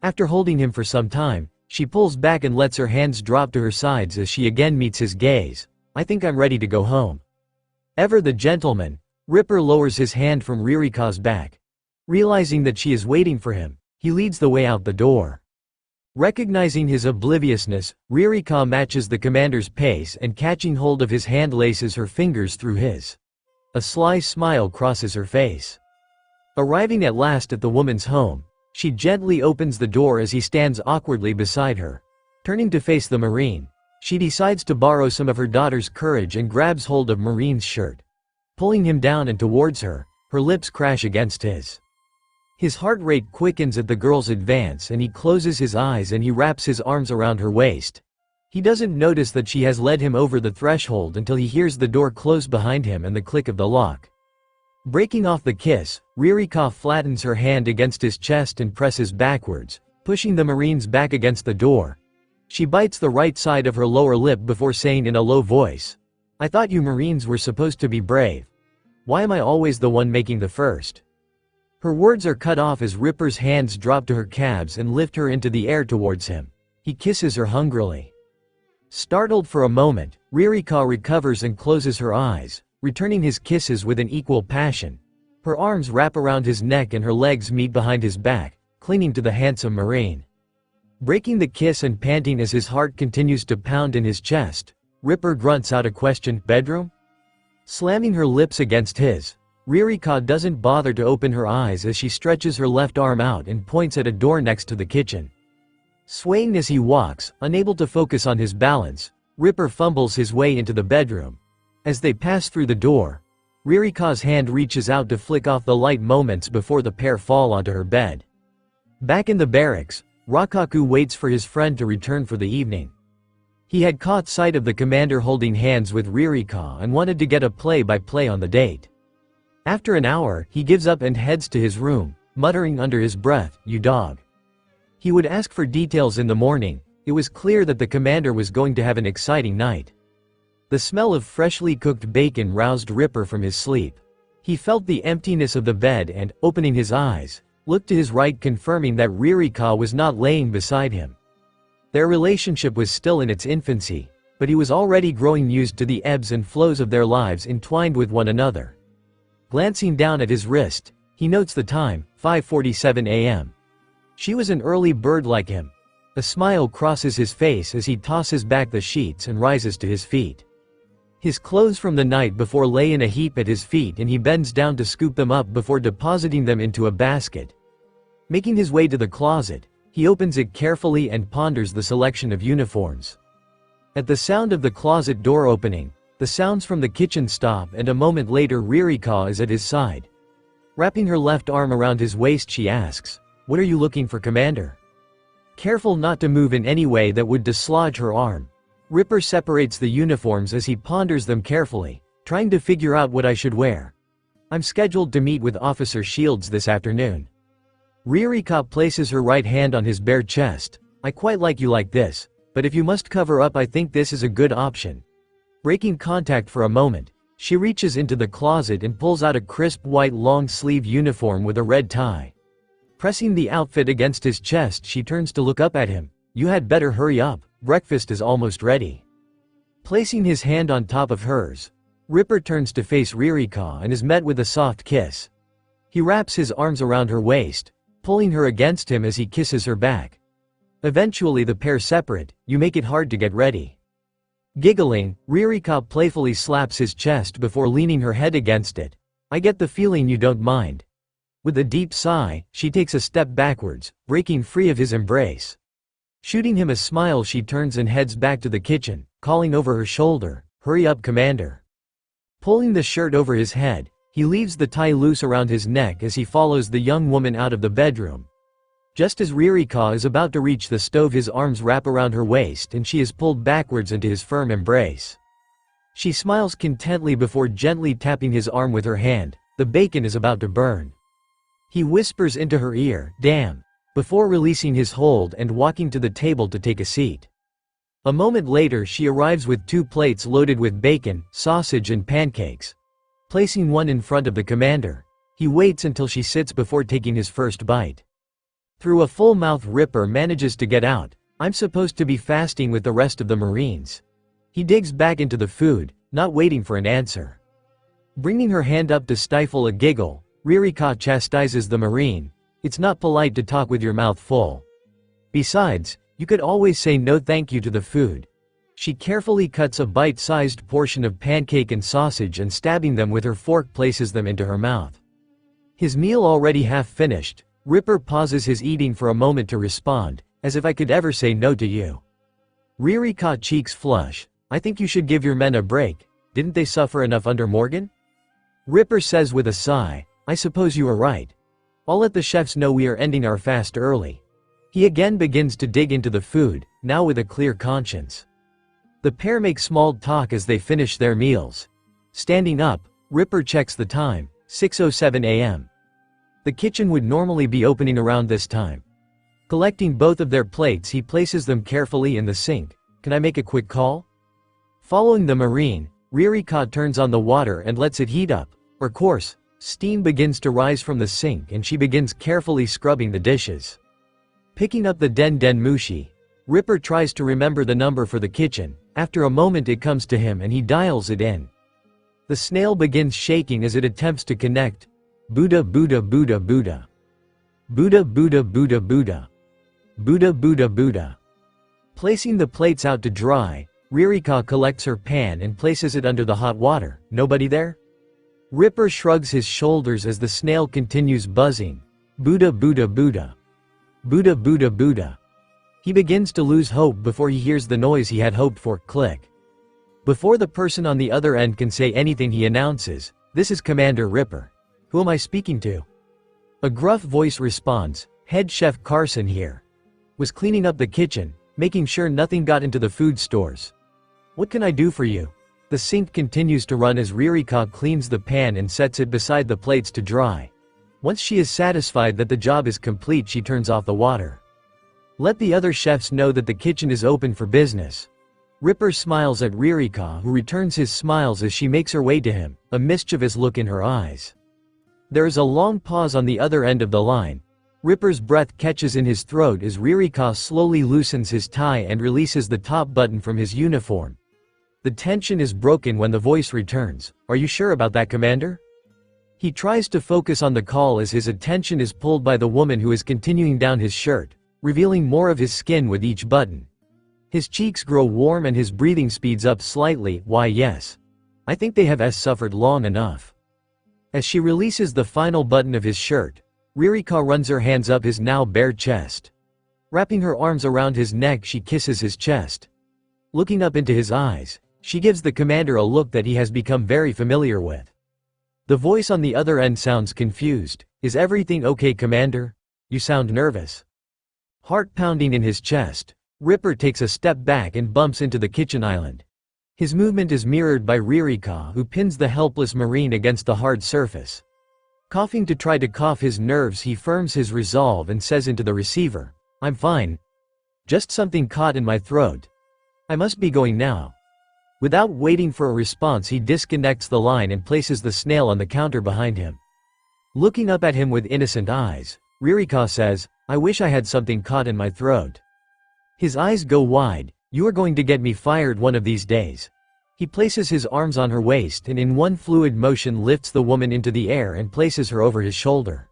After holding him for some time, she pulls back and lets her hands drop to her sides as she again meets his gaze. "I think I'm ready to go home." Ever the gentleman, Ripper lowers his hand from Ririka's back. Realizing that she is waiting for him, he leads the way out the door. Recognizing his obliviousness, Ririka matches the commander's pace and catching hold of his hand laces her fingers through his. A sly smile crosses her face. Arriving at last at the woman's home, she gently opens the door as he stands awkwardly beside her. Turning to face the Marine, she decides to borrow some of her daughter's courage and grabs hold of Marine's shirt. Pulling him down and towards her, her lips crash against his. His heart rate quickens at the girl's advance and he closes his eyes and he wraps his arms around her waist. He doesn't notice that she has led him over the threshold until he hears the door close behind him and the click of the lock. Breaking off the kiss, Ririka flattens her hand against his chest and presses backwards, pushing the Marine's back against the door. She bites the right side of her lower lip before saying in a low voice, "I thought you Marines were supposed to be brave. Why am I always the one making the first?" Her words are cut off as Ripper's hands drop to her calves and lift her into the air towards him. He kisses her hungrily. Startled for a moment, Ririka recovers and closes her eyes, returning his kisses with an equal passion. Her arms wrap around his neck and her legs meet behind his back, clinging to the handsome Marine. Breaking the kiss and panting as his heart continues to pound in his chest, Ripper grunts out a question, "Bedroom?" Slamming her lips against his, Ririka doesn't bother to open her eyes as she stretches her left arm out and points at a door next to the kitchen. Swaying as he walks, unable to focus on his balance, Ripper fumbles his way into the bedroom. As they pass through the door, Ririka's hand reaches out to flick off the light moments before the pair fall onto her bed. Back in the barracks, Rakaku waits for his friend to return for the evening. He had caught sight of the commander holding hands with Ririka and wanted to get a play-by-play on the date. After an hour, he gives up and heads to his room, muttering under his breath, "You dog." He would ask for details in the morning. It was clear that the commander was going to have an exciting night. The smell of freshly cooked bacon roused Ripper from his sleep. He felt the emptiness of the bed and, opening his eyes, looked to his right, confirming that Ririka was not laying beside him. Their relationship was still in its infancy, but he was already growing used to the ebbs and flows of their lives entwined with one another. Glancing down at his wrist, he notes the time, 5:47 a.m. She was an early bird like him. A smile crosses his face as he tosses back the sheets and rises to his feet. His clothes from the night before lay in a heap at his feet and he bends down to scoop them up before depositing them into a basket. Making his way to the closet, he opens it carefully and ponders the selection of uniforms. At the sound of the closet door opening, the sounds from the kitchen stop and a moment later Ririka is at his side. Wrapping her left arm around his waist she asks, "What are you looking for, Commander?" Careful not to move in any way that would dislodge her arm, Ripper separates the uniforms as he ponders them carefully, trying to figure out what I should wear. "I'm scheduled to meet with Officer Shields this afternoon." Ririka places her right hand on his bare chest. "I quite like you like this, but if you must cover up I think this is a good option." Breaking contact for a moment, she reaches into the closet and pulls out a crisp white long-sleeve uniform with a red tie. Pressing the outfit against his chest she turns to look up at him. "You had better hurry up, breakfast is almost ready." Placing his hand on top of hers, Ripper turns to face Ririka and is met with a soft kiss. He wraps his arms around her waist, pulling her against him as he kisses her back. Eventually the pair separate. "You make it hard to get ready." Giggling, Ririka playfully slaps his chest before leaning her head against it. "I get the feeling you don't mind." With a deep sigh, she takes a step backwards, breaking free of his embrace. Shooting him a smile she turns and heads back to the kitchen, calling over her shoulder, "Hurry up, Commander." Pulling the shirt over his head, he leaves the tie loose around his neck as he follows the young woman out of the bedroom. Just as Ririka is about to reach the stove his arms wrap around her waist and she is pulled backwards into his firm embrace. She smiles contently before gently tapping his arm with her hand. The bacon is about to burn. He whispers into her ear, "Damn," before releasing his hold and walking to the table to take a seat. A moment later she arrives with 2 plates loaded with bacon, sausage and pancakes. Placing one in front of the commander, he waits until she sits before taking his first bite. Through a full mouth Ripper manages to get out, "I'm supposed to be fasting with the rest of the Marines." He digs back into the food, not waiting for an answer. Bringing her hand up to stifle a giggle, Ririka chastises the Marine, "It's not polite to talk with your mouth full. Besides, You could always say no thank you to the food. She carefully cuts a bite-sized portion of pancake and sausage and stabbing them with her fork places them into her mouth. His meal already half finished, Ripper pauses his eating for a moment to respond, as if I could ever say no to you. Ririka cheeks flush. I think you should give your men a break, didn't they suffer enough under Morgan? Ripper says with a sigh, I suppose you are right. I'll let the chefs know we are ending our fast early. He again begins to dig into the food, now with a clear conscience. The pair make small talk as they finish their meals. Standing up, Ripper checks the time, 6:07 a.m. The kitchen would normally be opening around this time. Collecting both of their plates, he places them carefully in the sink. Can I make a quick call? Following the Marine, Ririka turns on the water and lets it heat up. Of course, steam begins to rise from the sink and she begins carefully scrubbing the dishes. Picking up the den mushi, Ripper tries to remember the number for the kitchen. After a moment it comes to him and he dials it in. The snail begins shaking as it attempts to connect. Buddha Buddha Buddha Buddha. Buddha Buddha Buddha Buddha. Buddha Buddha Buddha. Placing the plates out to dry, Ririka collects her pan and places it under the hot water. Nobody there? Ripper shrugs his shoulders as the snail continues buzzing. Buddha Buddha Buddha. Buddha Buddha Buddha. He begins to lose hope before he hears the noise he had hoped for. Click. Before the person on the other end can say anything, he announces, "This is Commander Ripper. Who am I speaking to?" A gruff voice responds, "Head Chef Carson here. Was cleaning up the kitchen, making sure nothing got into the food stores. What can I do for you?" The sink continues to run as Ririka cleans the pan and sets it beside the plates to dry. Once she is satisfied that the job is complete, she turns off the water. Let the other chefs know that the kitchen is open for business. Ripper smiles at Ririka, who returns his smiles as she makes her way to him, a mischievous look in her eyes. There is a long pause on the other end of the line. Ripper's breath catches in his throat as Ririka slowly loosens his tie and releases the top button from his uniform. The tension is broken when the voice returns. Are you sure about that, Commander? He tries to focus on the call as his attention is pulled by the woman who is continuing down his shirt, revealing more of his skin with each button. His cheeks grow warm and his breathing speeds up slightly. Why yes. I think they have suffered long enough. As she releases the final button of his shirt, Ririka runs her hands up his now bare chest. Wrapping her arms around his neck, she kisses his chest. Looking up into his eyes, she gives the commander a look that he has become very familiar with. The voice on the other end sounds confused. Is everything okay, Commander? You sound nervous. Heart pounding in his chest, Ripper takes a step back and bumps into the kitchen island. His movement is mirrored by Ririka, who pins the helpless Marine against the hard surface. Coughing to try to cough his nerves, he firms his resolve and says into the receiver, "I'm fine. Just something caught in my throat. I must be going now." Without waiting for a response, he disconnects the line and places the snail on the counter behind him. Looking up at him with innocent eyes, Ririka says, "I wish I had something caught in my throat." His eyes go wide. "You are going to get me fired one of these days." He places his arms on her waist and in one fluid motion lifts the woman into the air and places her over his shoulder.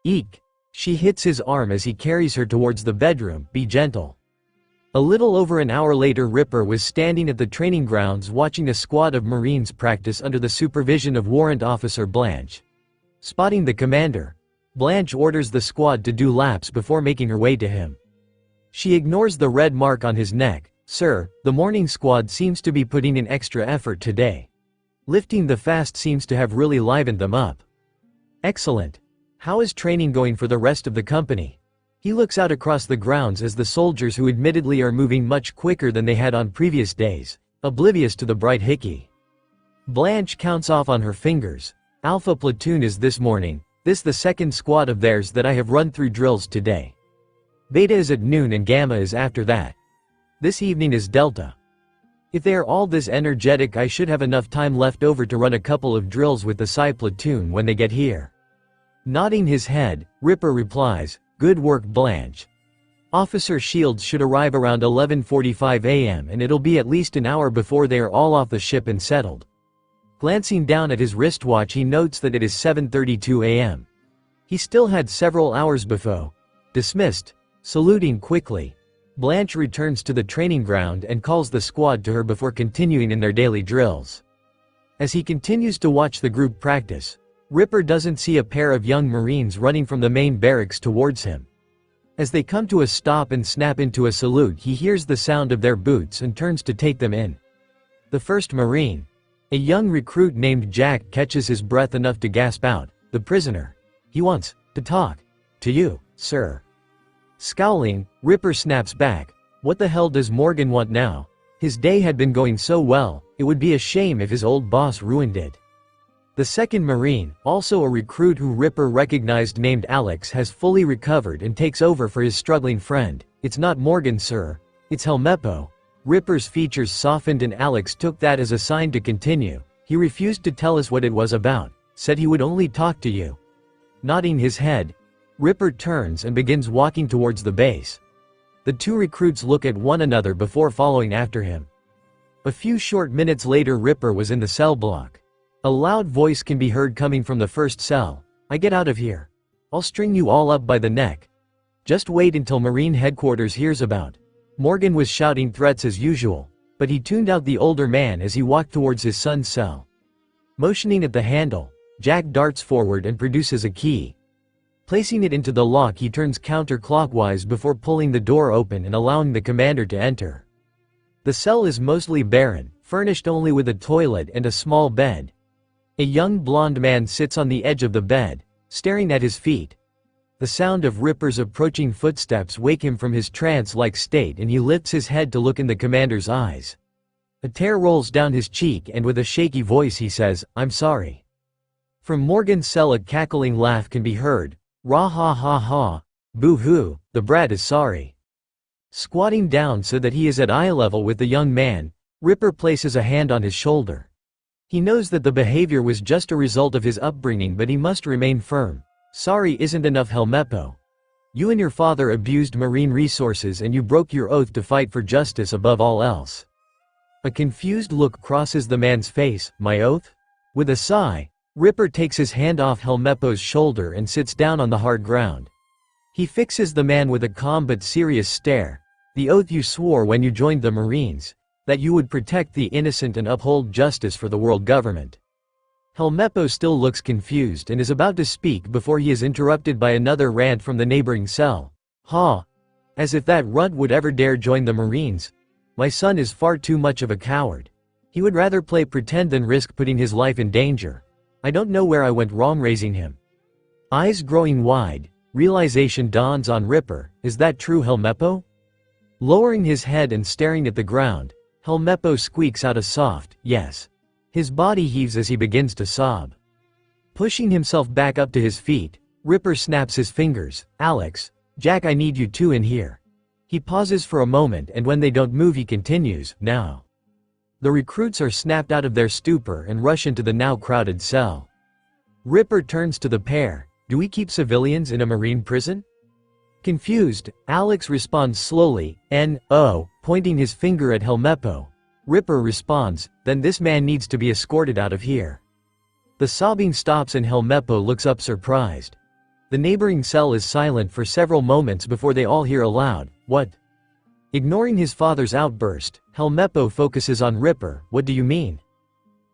Eek! She hits his arm as he carries her towards the bedroom. Be gentle. A little over an hour later, Ripper was standing at the training grounds watching a squad of Marines practice under the supervision of Warrant Officer Blanche. Spotting the commander, Blanche orders the squad to do laps before making her way to him. She ignores the red mark on his neck. "Sir, the morning squad seems to be putting in extra effort today. Lifting the fast seems to have really livened them up." "Excellent. How is training going for the rest of the company?" He looks out across the grounds as the soldiers, who admittedly are moving much quicker than they had on previous days, oblivious to the bright hickey. Blanche counts off on her fingers. "Alpha platoon is this morning, this the second squad of theirs that I have run through drills today. Beta is at noon and Gamma is after that. This evening is Delta. If they are all this energetic, I should have enough time left over to run a couple of drills with the Psi platoon when they get here." Nodding his head, Ripper replies, "Good work, Blanche. Officer Shields should arrive around 11:45 a.m. and it'll be at least an hour before they are all off the ship and settled." Glancing down at his wristwatch, he notes that it is 7:32 a.m. He still had several hours before. Dismissed. Saluting quickly, Blanche returns to the training ground and calls the squad to her before continuing in their daily drills. As he continues to watch the group practice, Ripper doesn't see a pair of young Marines running from the main barracks towards him. As they come to a stop and snap into a salute, he hears the sound of their boots and turns to take them in. The first Marine, a young recruit named Jack, catches his breath enough to gasp out, "The prisoner. He wants to talk to you, sir." Scowling, Ripper snaps back, "What the hell does Morgan want now?" His day had been going so well, it would be a shame if his old boss ruined it. The second Marine, also a recruit who Ripper recognized named Alex, has fully recovered and takes over for his struggling friend. "It's not Morgan, sir. It's Helmeppo." Ripper's features softened and Alex took that as a sign to continue. "He refused to tell us what it was about, said he would only talk to you." Nodding his head, Ripper turns and begins walking towards the base. The two recruits look at one another before following after him. A few short minutes later, Ripper was in the cell block. A loud voice can be heard coming from the first cell. "I get out of here. I'll string you all up by the neck. Just wait until Marine headquarters hears about." Morgan was shouting threats as usual, but he tuned out the older man as he walked towards his son's cell. Motioning at the handle, Jack darts forward and produces a key. Placing it into the lock, he turns counterclockwise before pulling the door open and allowing the commander to enter. The cell is mostly barren, furnished only with a toilet and a small bed. A young blonde man sits on the edge of the bed, staring at his feet. The sound of Ripper's approaching footsteps wake him from his trance-like state and he lifts his head to look in the commander's eyes. A tear rolls down his cheek and with a shaky voice he says, "I'm sorry." From Morgan's cell a cackling laugh can be heard. "Rah ha ha ha, boo-hoo, the brat is sorry." Squatting down so that he is at eye level with the young man, Ripper places a hand on his shoulder. He knows that the behavior was just a result of his upbringing, but he must remain firm. "Sorry isn't enough, Helmeppo. You and your father abused Marine resources and you broke your oath to fight for justice above all else." A confused look crosses the man's face. "My oath?" With a sigh, Ripper takes his hand off Helmeppo's shoulder and sits down on the hard ground. He fixes the man with a calm but serious stare. "The oath you swore when you joined the Marines, that you would protect the innocent and uphold justice for the world government." Helmeppo still looks confused and is about to speak before he is interrupted by another rant from the neighboring cell. "Ha! As if that runt would ever dare join the Marines. My son is far too much of a coward. He would rather play pretend than risk putting his life in danger. I don't know where I went wrong raising him." Eyes growing wide, realization dawns on Ripper. "Is that true, Helmeppo?" Lowering his head and staring at the ground, Helmeppo squeaks out a soft, "Yes." His body heaves as he begins to sob. Pushing himself back up to his feet, Ripper snaps his fingers. "Alex, Jack, I need you two in here." He pauses for a moment and when they don't move he continues, "Now." The recruits are snapped out of their stupor and rush into the now crowded cell. Ripper turns to the pair. "Do we keep civilians in a Marine prison?" Confused, Alex responds slowly, "No," pointing his finger at Helmeppo. Ripper responds, "Then this man needs to be escorted out of here." The sobbing stops and Helmeppo looks up surprised. The neighboring cell is silent for several moments before they all hear aloud, "What?" Ignoring his father's outburst, Helmeppo focuses on Ripper. "What do you mean?"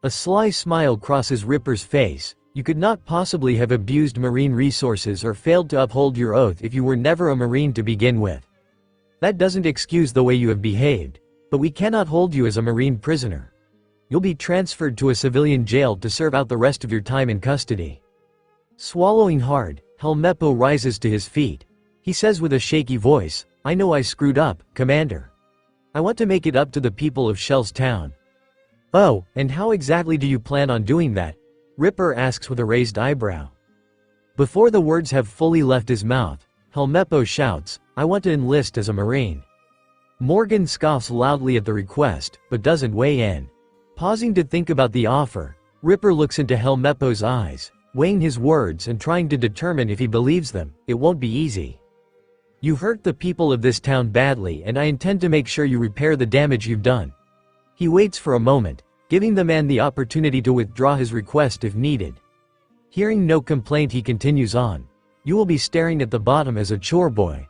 A sly smile crosses Ripper's face. "You could not possibly have abused Marine resources or failed to uphold your oath if you were never a Marine to begin with. That doesn't excuse the way you have behaved, but we cannot hold you as a Marine prisoner. You'll be transferred to a civilian jail to serve out the rest of your time in custody." Swallowing hard, Helmeppo rises to his feet. He says with a shaky voice, "I know I screwed up, Commander. I want to make it up to the people of Shell's Town." "Oh, and how exactly do you plan on doing that?" Ripper asks with a raised eyebrow. Before the words have fully left his mouth, Helmeppo shouts, "I want to enlist as a Marine." Morgan scoffs loudly at the request, but doesn't weigh in. Pausing to think about the offer, Ripper looks into Helmeppo's eyes, weighing his words and trying to determine if he believes them. "It won't be easy. You hurt the people of this town badly and I intend to make sure you repair the damage you've done." He waits for a moment, giving the man the opportunity to withdraw his request if needed. Hearing no complaint he continues on, "You will be staring at the bottom as a chore boy."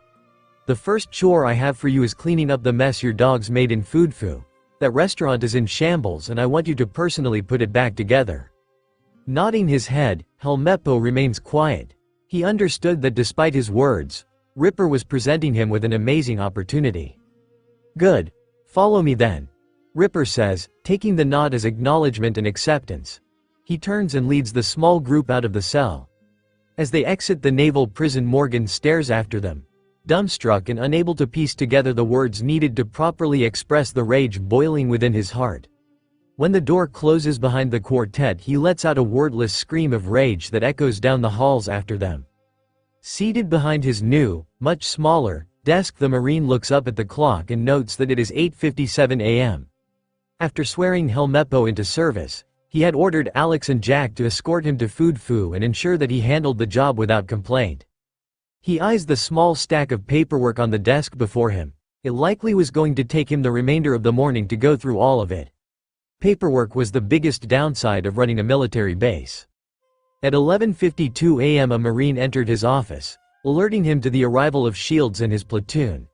The first chore I have for you is cleaning up the mess your dogs made in Foodfu. That restaurant is in shambles and I want you to personally put it back together." Nodding his head, Helmeppo remains quiet. He understood that despite his words, Ripper was presenting him with an amazing opportunity. "Good. Follow me then," Ripper says, taking the nod as acknowledgement and acceptance. He turns and leads the small group out of the cell. As they exit the naval prison, Morgan stares after them, dumbstruck and unable to piece together the words needed to properly express the rage boiling within his heart. When the door closes behind the quartet, he lets out a wordless scream of rage that echoes down the halls after them. Seated behind his new, much smaller, desk, the Marine looks up at the clock and notes that it is 8:57 a.m. After swearing Helmeppo into service, he had ordered Alex and Jack to escort him to Foodfu and ensure that he handled the job without complaint. He eyes the small stack of paperwork on the desk before him. It likely was going to take him the remainder of the morning to go through all of it. Paperwork was the biggest downside of running a military base. At 11:52 a.m. a Marine entered his office, alerting him to the arrival of Shields and his platoon.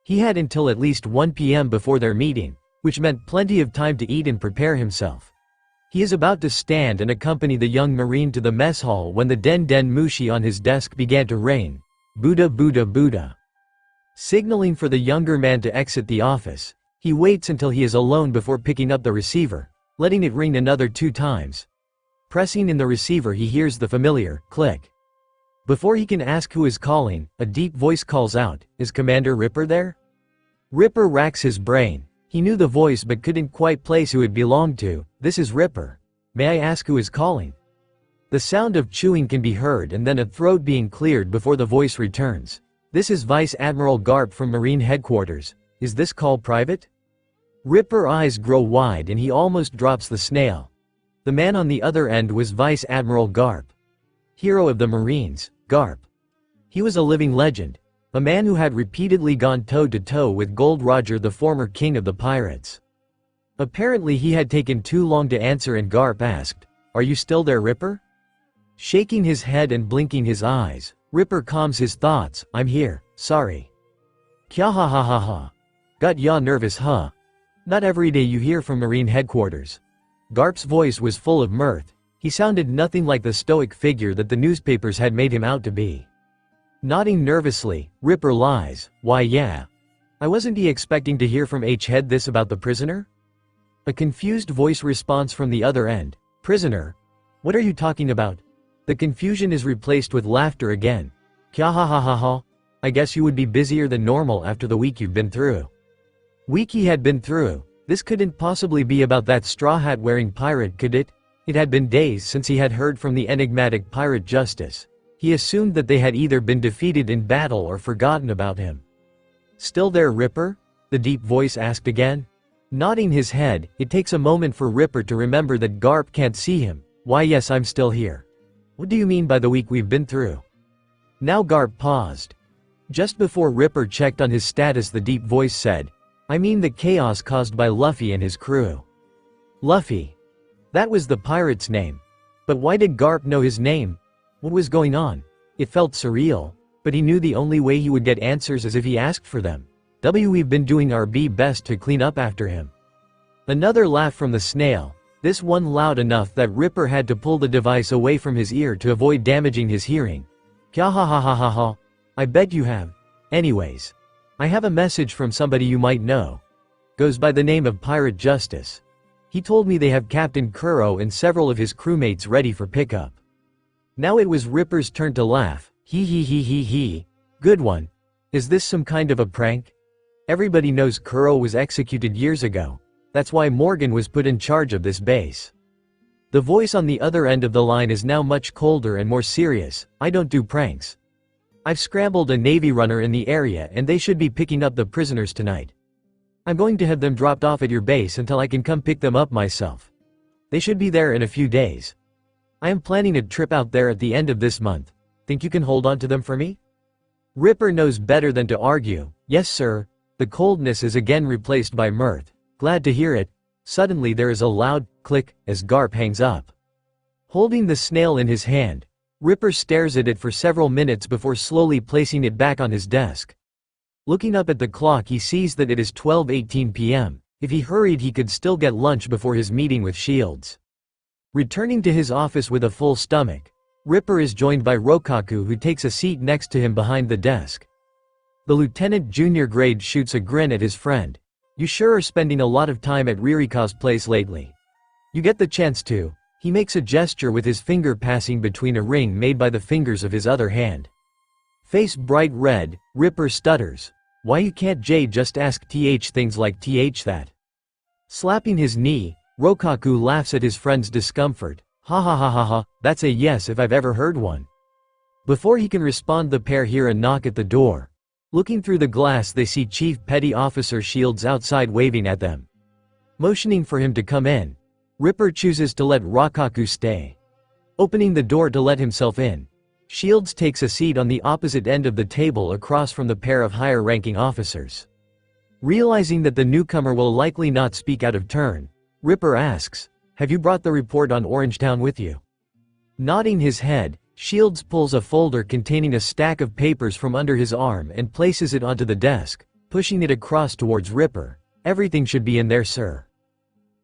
He had until at least 1 p.m. before their meeting, which meant plenty of time to eat and prepare himself. He is about to stand and accompany the young Marine to the mess hall when the Den Den Mushi on his desk began to ring. Buddha Buddha Buddha. Signaling for the younger man to exit the office, he waits until he is alone before picking up the receiver, letting it ring another 2 times. Pressing in the receiver, he hears the familiar click. Before he can ask who is calling, a deep voice calls out, "Is Commander Ripper there?" Ripper racks his brain. He knew the voice but couldn't quite place who it belonged to. "This is Ripper. May I ask who is calling?" The sound of chewing can be heard and then a throat being cleared before the voice returns. "This is Vice Admiral Garp from Marine Headquarters. Is this call private?" Ripper eyes grow wide and he almost drops the snail. The man on the other end was Vice Admiral Garp. Hero of the Marines, Garp. He was a living legend. A man who had repeatedly gone toe-to-toe with Gold Roger, the former king of the pirates. Apparently he had taken too long to answer and Garp asked, "Are you still there, Ripper?" Shaking his head and blinking his eyes, Ripper calms his thoughts. "I'm here, sorry." Kya ha ha ha ha. Got ya nervous huh? Not every day you hear from Marine Headquarters. Garp's voice was full of mirth. He sounded nothing like the stoic figure that the newspapers had made him out to be. Nodding nervously, Ripper lies. "Why yeah. I wasn't expecting to hear from H-Head this about the prisoner?" A confused voice responds from the other end. "Prisoner? What are you talking about?" The confusion is replaced with laughter again. Kya ha ha ha ha. I guess you would be busier than normal after the week you've been through. Week he had been through. This couldn't possibly be about that straw hat wearing pirate, could it? It had been days since he had heard from the enigmatic pirate Justice. He assumed that they had either been defeated in battle or forgotten about him. "Still there, Ripper?" the deep voice asked again. Nodding his head, it takes a moment for Ripper to remember that Garp can't see him. "Why yes, I'm still here. What do you mean by the week we've been through?" Now Garp paused. Just before Ripper checked on his status, the deep voice said, "I mean the chaos caused by Luffy and his crew." Luffy. That was the pirate's name. But why did Garp know his name? What was going on? It felt surreal, but he knew the only way he would get answers is if he asked for them. We've been doing our best to clean up after him." Another laugh from the snail, this one loud enough that Ripper had to pull the device away from his ear to avoid damaging his hearing. "Kya ha ha ha ha ha. I bet you have. Anyways, I have a message from somebody you might know. Goes by the name of Pirate Justice. He told me they have Captain Kuro and several of his crewmates ready for pickup." Now it was Ripper's turn to laugh. He he. Good one. Is this some kind of a prank? Everybody knows Kuro was executed years ago. That's why Morgan was put in charge of this base. The voice on the other end of the line is now much colder and more serious. "I don't do pranks. I've scrambled a Navy runner in the area and they should be picking up the prisoners tonight. I'm going to have them dropped off at your base until I can come pick them up myself. They should be there in a few days. I am planning a trip out there at the end of this month. Think you can hold on to them for me?" Ripper knows better than to argue. "Yes sir." The coldness is again replaced by mirth. "Glad to hear it." Suddenly there is a loud click as Garp hangs up. Holding the snail in his hand, Ripper stares at it for several minutes before slowly placing it back on his desk. Looking up at the clock, he sees that it is 12:18 p.m. If he hurried, he could still get lunch before his meeting with Shields. Returning to his office with a full stomach, Ripper is joined by Rokaku, who takes a seat next to him behind the desk. The lieutenant junior grade shoots a grin at his friend. "You sure are spending a lot of time at Ririka's place lately. You get the chance to." He makes a gesture with his finger passing between a ring made by the fingers of his other hand. Face bright red, Ripper stutters. "Why you can't just ask things like that?" Slapping his knee, Rokaku laughs at his friend's discomfort. "Ha ha ha ha ha, that's a yes if I've ever heard one." Before he can respond, the pair hear a knock at the door. Looking through the glass, they see Chief Petty Officer Shields outside waving at them. Motioning for him to come in, Ripper chooses to let Rokaku stay. Opening the door to let himself in, Shields takes a seat on the opposite end of the table across from the pair of higher-ranking officers. Realizing that the newcomer will likely not speak out of turn, Ripper asks, "Have you brought the report on Orangetown with you?" Nodding his head, Shields pulls a folder containing a stack of papers from under his arm and places it onto the desk, pushing it across towards Ripper. "Everything should be in there, sir."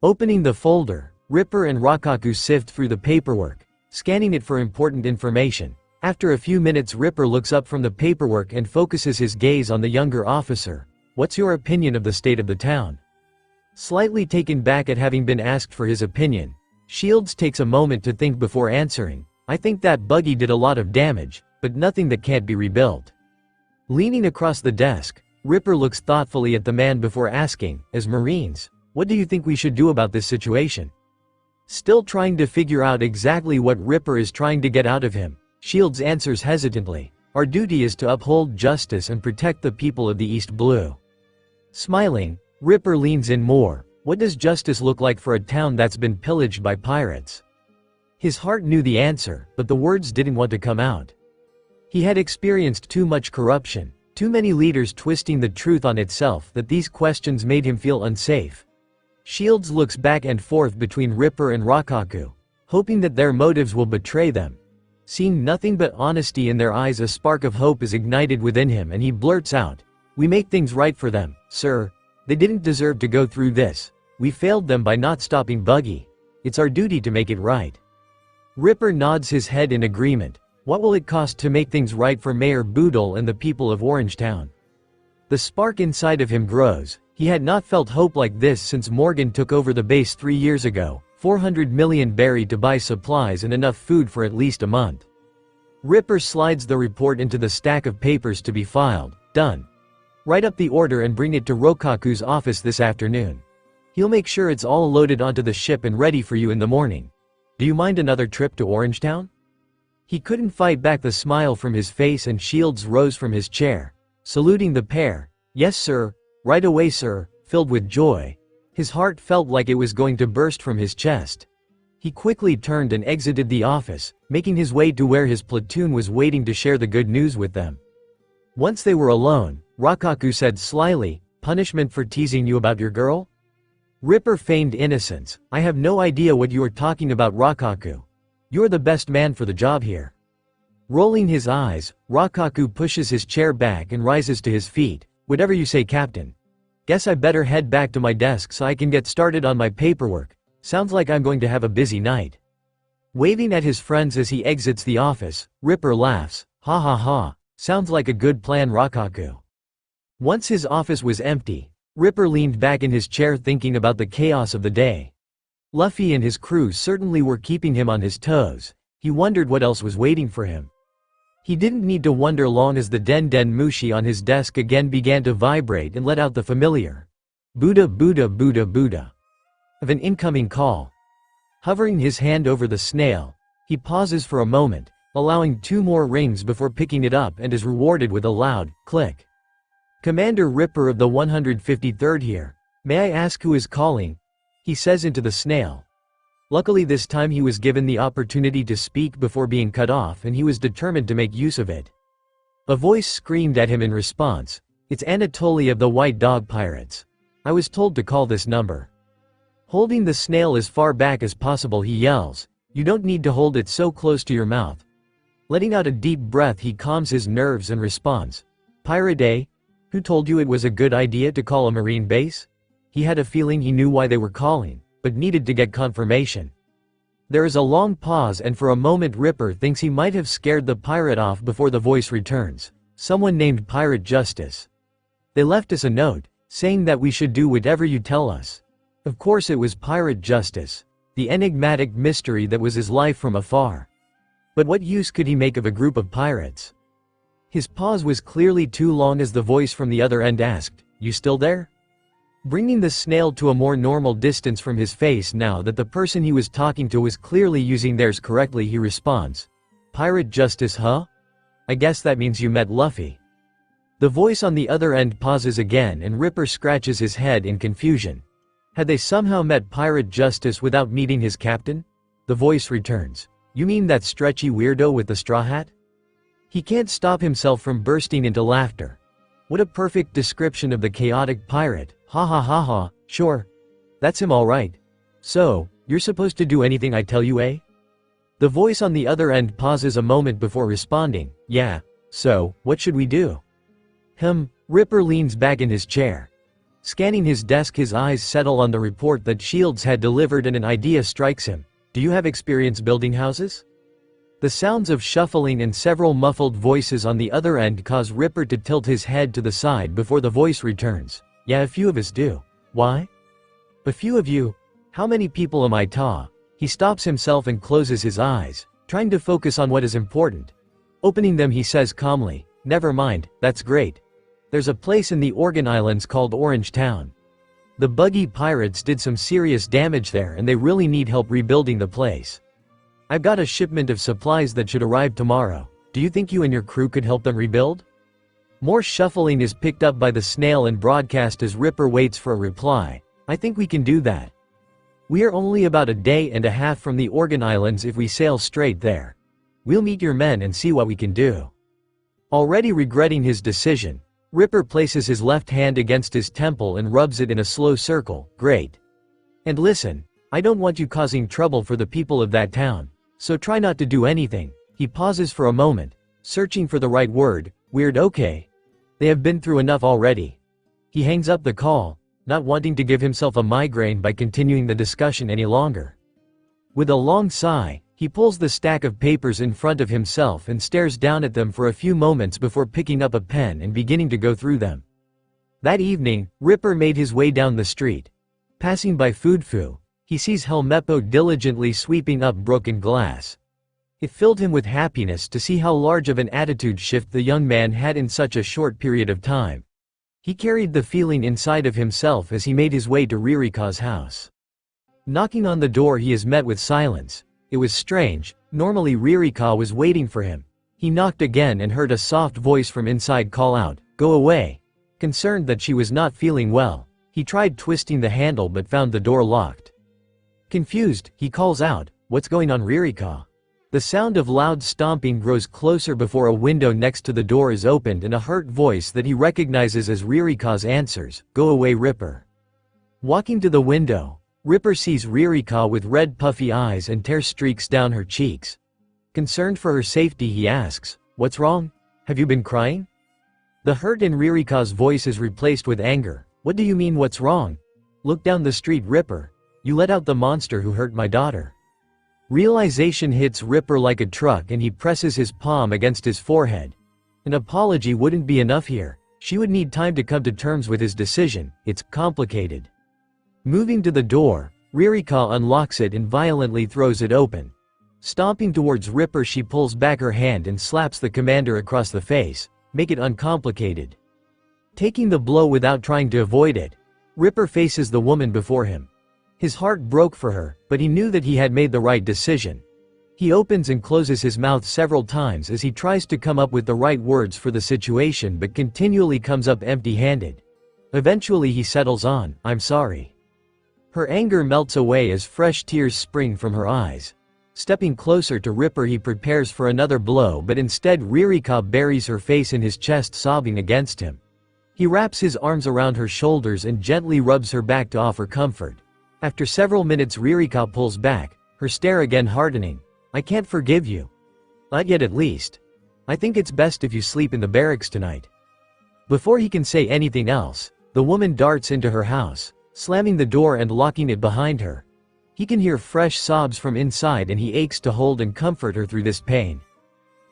Opening the folder, Ripper and Rokaku sift through the paperwork, scanning it for important information. After a few minutes, Ripper looks up from the paperwork and focuses his gaze on the younger officer. "What's your opinion of the state of the town?" Slightly taken back at having been asked for his opinion, Shields takes a moment to think before answering. "I think that buggy did a lot of damage, but nothing that can't be rebuilt." Leaning across the desk, Ripper looks thoughtfully at the man before asking, "As Marines, what do you think we should do about this situation?" Still trying to figure out exactly what Ripper is trying to get out of him, Shields answers hesitantly, "Our duty is to uphold justice and protect the people of the East Blue." Smiling, Ripper leans in more. "What does justice look like for a town that's been pillaged by pirates?" His heart knew the answer, but the words didn't want to come out. He had experienced too much corruption, too many leaders twisting the truth on itself, that these questions made him feel unsafe. Shields looks back and forth between Ripper and Rokaku, hoping that their motives will betray them. Seeing nothing but honesty in their eyes, a spark of hope is ignited within him and he blurts out, "We make things right for them, sir. They didn't deserve to go through this. We failed them by not stopping Buggy. It's our duty to make it right." Ripper nods his head in agreement. What will it cost to make things right for Mayor Boodle and the people of Orangetown? The spark inside of him grows. He had not felt hope like this since Morgan took over the base 3 years ago. 400 million buried to buy supplies and enough food for at least a month. Ripper slides the report into the stack of papers to be filed. "Done. Write up the order and bring it to Rokaku's office this afternoon. He'll make sure it's all loaded onto the ship and ready for you in the morning. Do you mind another trip to Orangetown?" He couldn't fight back the smile from his face and Shields rose from his chair, saluting the pair. "Yes sir, right away sir." Filled with joy, his heart felt like it was going to burst from his chest. He quickly turned and exited the office, making his way to where his platoon was waiting to share the good news with them. Once they were alone, Rokaku said slyly, "Punishment for teasing you about your girl?" Ripper feigned innocence. "I have no idea what you are talking about, Rokaku. You're the best man for the job here." Rolling his eyes, Rokaku pushes his chair back and rises to his feet. "Whatever you say, Captain. Guess I better head back to my desk so I can get started on my paperwork. Sounds like I'm going to have a busy night." Waving at his friends as he exits the office, Ripper laughs. "Ha ha ha. Sounds like a good plan, Rokaku." Once his office was empty, Ripper leaned back in his chair thinking about the chaos of the day. Luffy and his crew certainly were keeping him on his toes. He wondered what else was waiting for him. He didn't need to wonder long as the Den Den Mushi on his desk again began to vibrate and let out the familiar Buddha Buddha Buddha Buddha of an incoming call. Hovering his hand over the snail, he pauses for a moment, allowing 2 more rings before picking it up and is rewarded with a loud click. "Commander Ripper of the 153rd here. May I ask who is calling?" he says into the snail. Luckily this time he was given the opportunity to speak before being cut off and he was determined to make use of it. A voice screamed at him in response, "It's Anatoly of the White Dog Pirates. I was told to call this number." Holding the snail as far back as possible he yells, "You don't need to hold it so close to your mouth." Letting out a deep breath he calms his nerves and responds, "Pirate A? Who told you it was a good idea to call a marine base? He had a feeling he knew why they were calling, but needed to get confirmation. There is a long pause, and for a moment Ripper thinks he might have scared the pirate off before the voice returns. Someone named Pirate Justice. They left us a note, saying that we should do whatever you tell us. Of course it was Pirate Justice, the enigmatic mystery that was his life from afar. But what use could he make of a group of pirates? His pause was clearly too long as the voice from the other end asked, "You still there?" Bringing the snail to a more normal distance from his face now that the person he was talking to was clearly using theirs correctly, he responds, "Pirate Justice, huh? I guess that means you met Luffy." The voice on the other end pauses again, and Ripper scratches his head in confusion. Had they somehow met Pirate Justice without meeting his captain? The voice returns, "You mean that stretchy weirdo with the straw hat?" He can't stop himself from bursting into laughter. What a perfect description of the chaotic pirate. Ha ha ha ha, sure. That's him alright. So, you're supposed to do anything I tell you, eh? The voice on the other end pauses a moment before responding, "Yeah, so, what should we do?" Ripper leans back in his chair. Scanning his desk, his eyes settle on the report that Shields had delivered, and an idea strikes him. "Do you have experience building houses?" The sounds of shuffling and several muffled voices on the other end cause Ripper to tilt his head to the side before the voice returns. "Yeah, a few of us do." "Why?" "A few of you? How many people am I ta?" He stops himself and closes his eyes, trying to focus on what is important. Opening them, he says calmly, "Never mind, that's great. There's a place in the Organ Islands called Orange Town. The buggy pirates did some serious damage there, and they really need help rebuilding the place. I've got a shipment of supplies that should arrive tomorrow. Do you think you and your crew could help them rebuild?" More shuffling is picked up by the snail and broadcast as Ripper waits for a reply. "I think we can do that. We are only about a day and a half from the Organ Islands if we sail straight there. We'll meet your men and see what we can do." Already regretting his decision, Ripper places his left hand against his temple and rubs it in a slow circle. "Great. And listen, I don't want you causing trouble for the people of that town, so try not to do anything." He pauses for a moment, searching for the right word. "Weird, okay. They have been through enough already." He hangs up the call, not wanting to give himself a migraine by continuing the discussion any longer. With a long sigh, he pulls the stack of papers in front of himself and stares down at them for a few moments before picking up a pen and beginning to go through them. That evening, Ripper made his way down the street. Passing by Foodfu, he sees Helmeppo diligently sweeping up broken glass. It filled him with happiness to see how large of an attitude shift the young man had in such a short period of time. He carried the feeling inside of himself as he made his way to Ririka's house. Knocking on the door, he is met with silence. It was strange, normally Ririka was waiting for him. He knocked again and heard a soft voice from inside call out, "Go away." Concerned that she was not feeling well, he tried twisting the handle but found the door locked. Confused, he calls out, "What's going on, Ririka?" The sound of loud stomping grows closer before a window next to the door is opened and a hurt voice that he recognizes as Ririka's answers, "Go away, Ripper." Walking to the window, Ripper sees Ririka with red puffy eyes and tear streaks down her cheeks. Concerned for her safety, he asks, "What's wrong? Have you been crying?" The hurt in Ririka's voice is replaced with anger. "What do you mean, what's wrong? Look down the street, Ripper. You let out the monster who hurt my daughter." Realization hits Ripper like a truck and he presses his palm against his forehead. An apology wouldn't be enough here. She would need time to come to terms with his decision. It's complicated. Moving to the door, Ririka unlocks it and violently throws it open. Stomping towards Ripper, she pulls back her hand and slaps the commander across the face. "Make it uncomplicated." Taking the blow without trying to avoid it, Ripper faces the woman before him. His heart broke for her, but he knew that he had made the right decision. He opens and closes his mouth several times as he tries to come up with the right words for the situation but continually comes up empty-handed. Eventually he settles on, "I'm sorry." Her anger melts away as fresh tears spring from her eyes. Stepping closer to Ripper, he prepares for another blow, but instead Ririka buries her face in his chest, sobbing against him. He wraps his arms around her shoulders and gently rubs her back to offer comfort. After several minutes, Ririka pulls back, her stare again hardening. "I can't forgive you. Not yet, at least. I think it's best if you sleep in the barracks tonight." Before he can say anything else, the woman darts into her house, slamming the door and locking it behind her. He can hear fresh sobs from inside and he aches to hold and comfort her through this pain.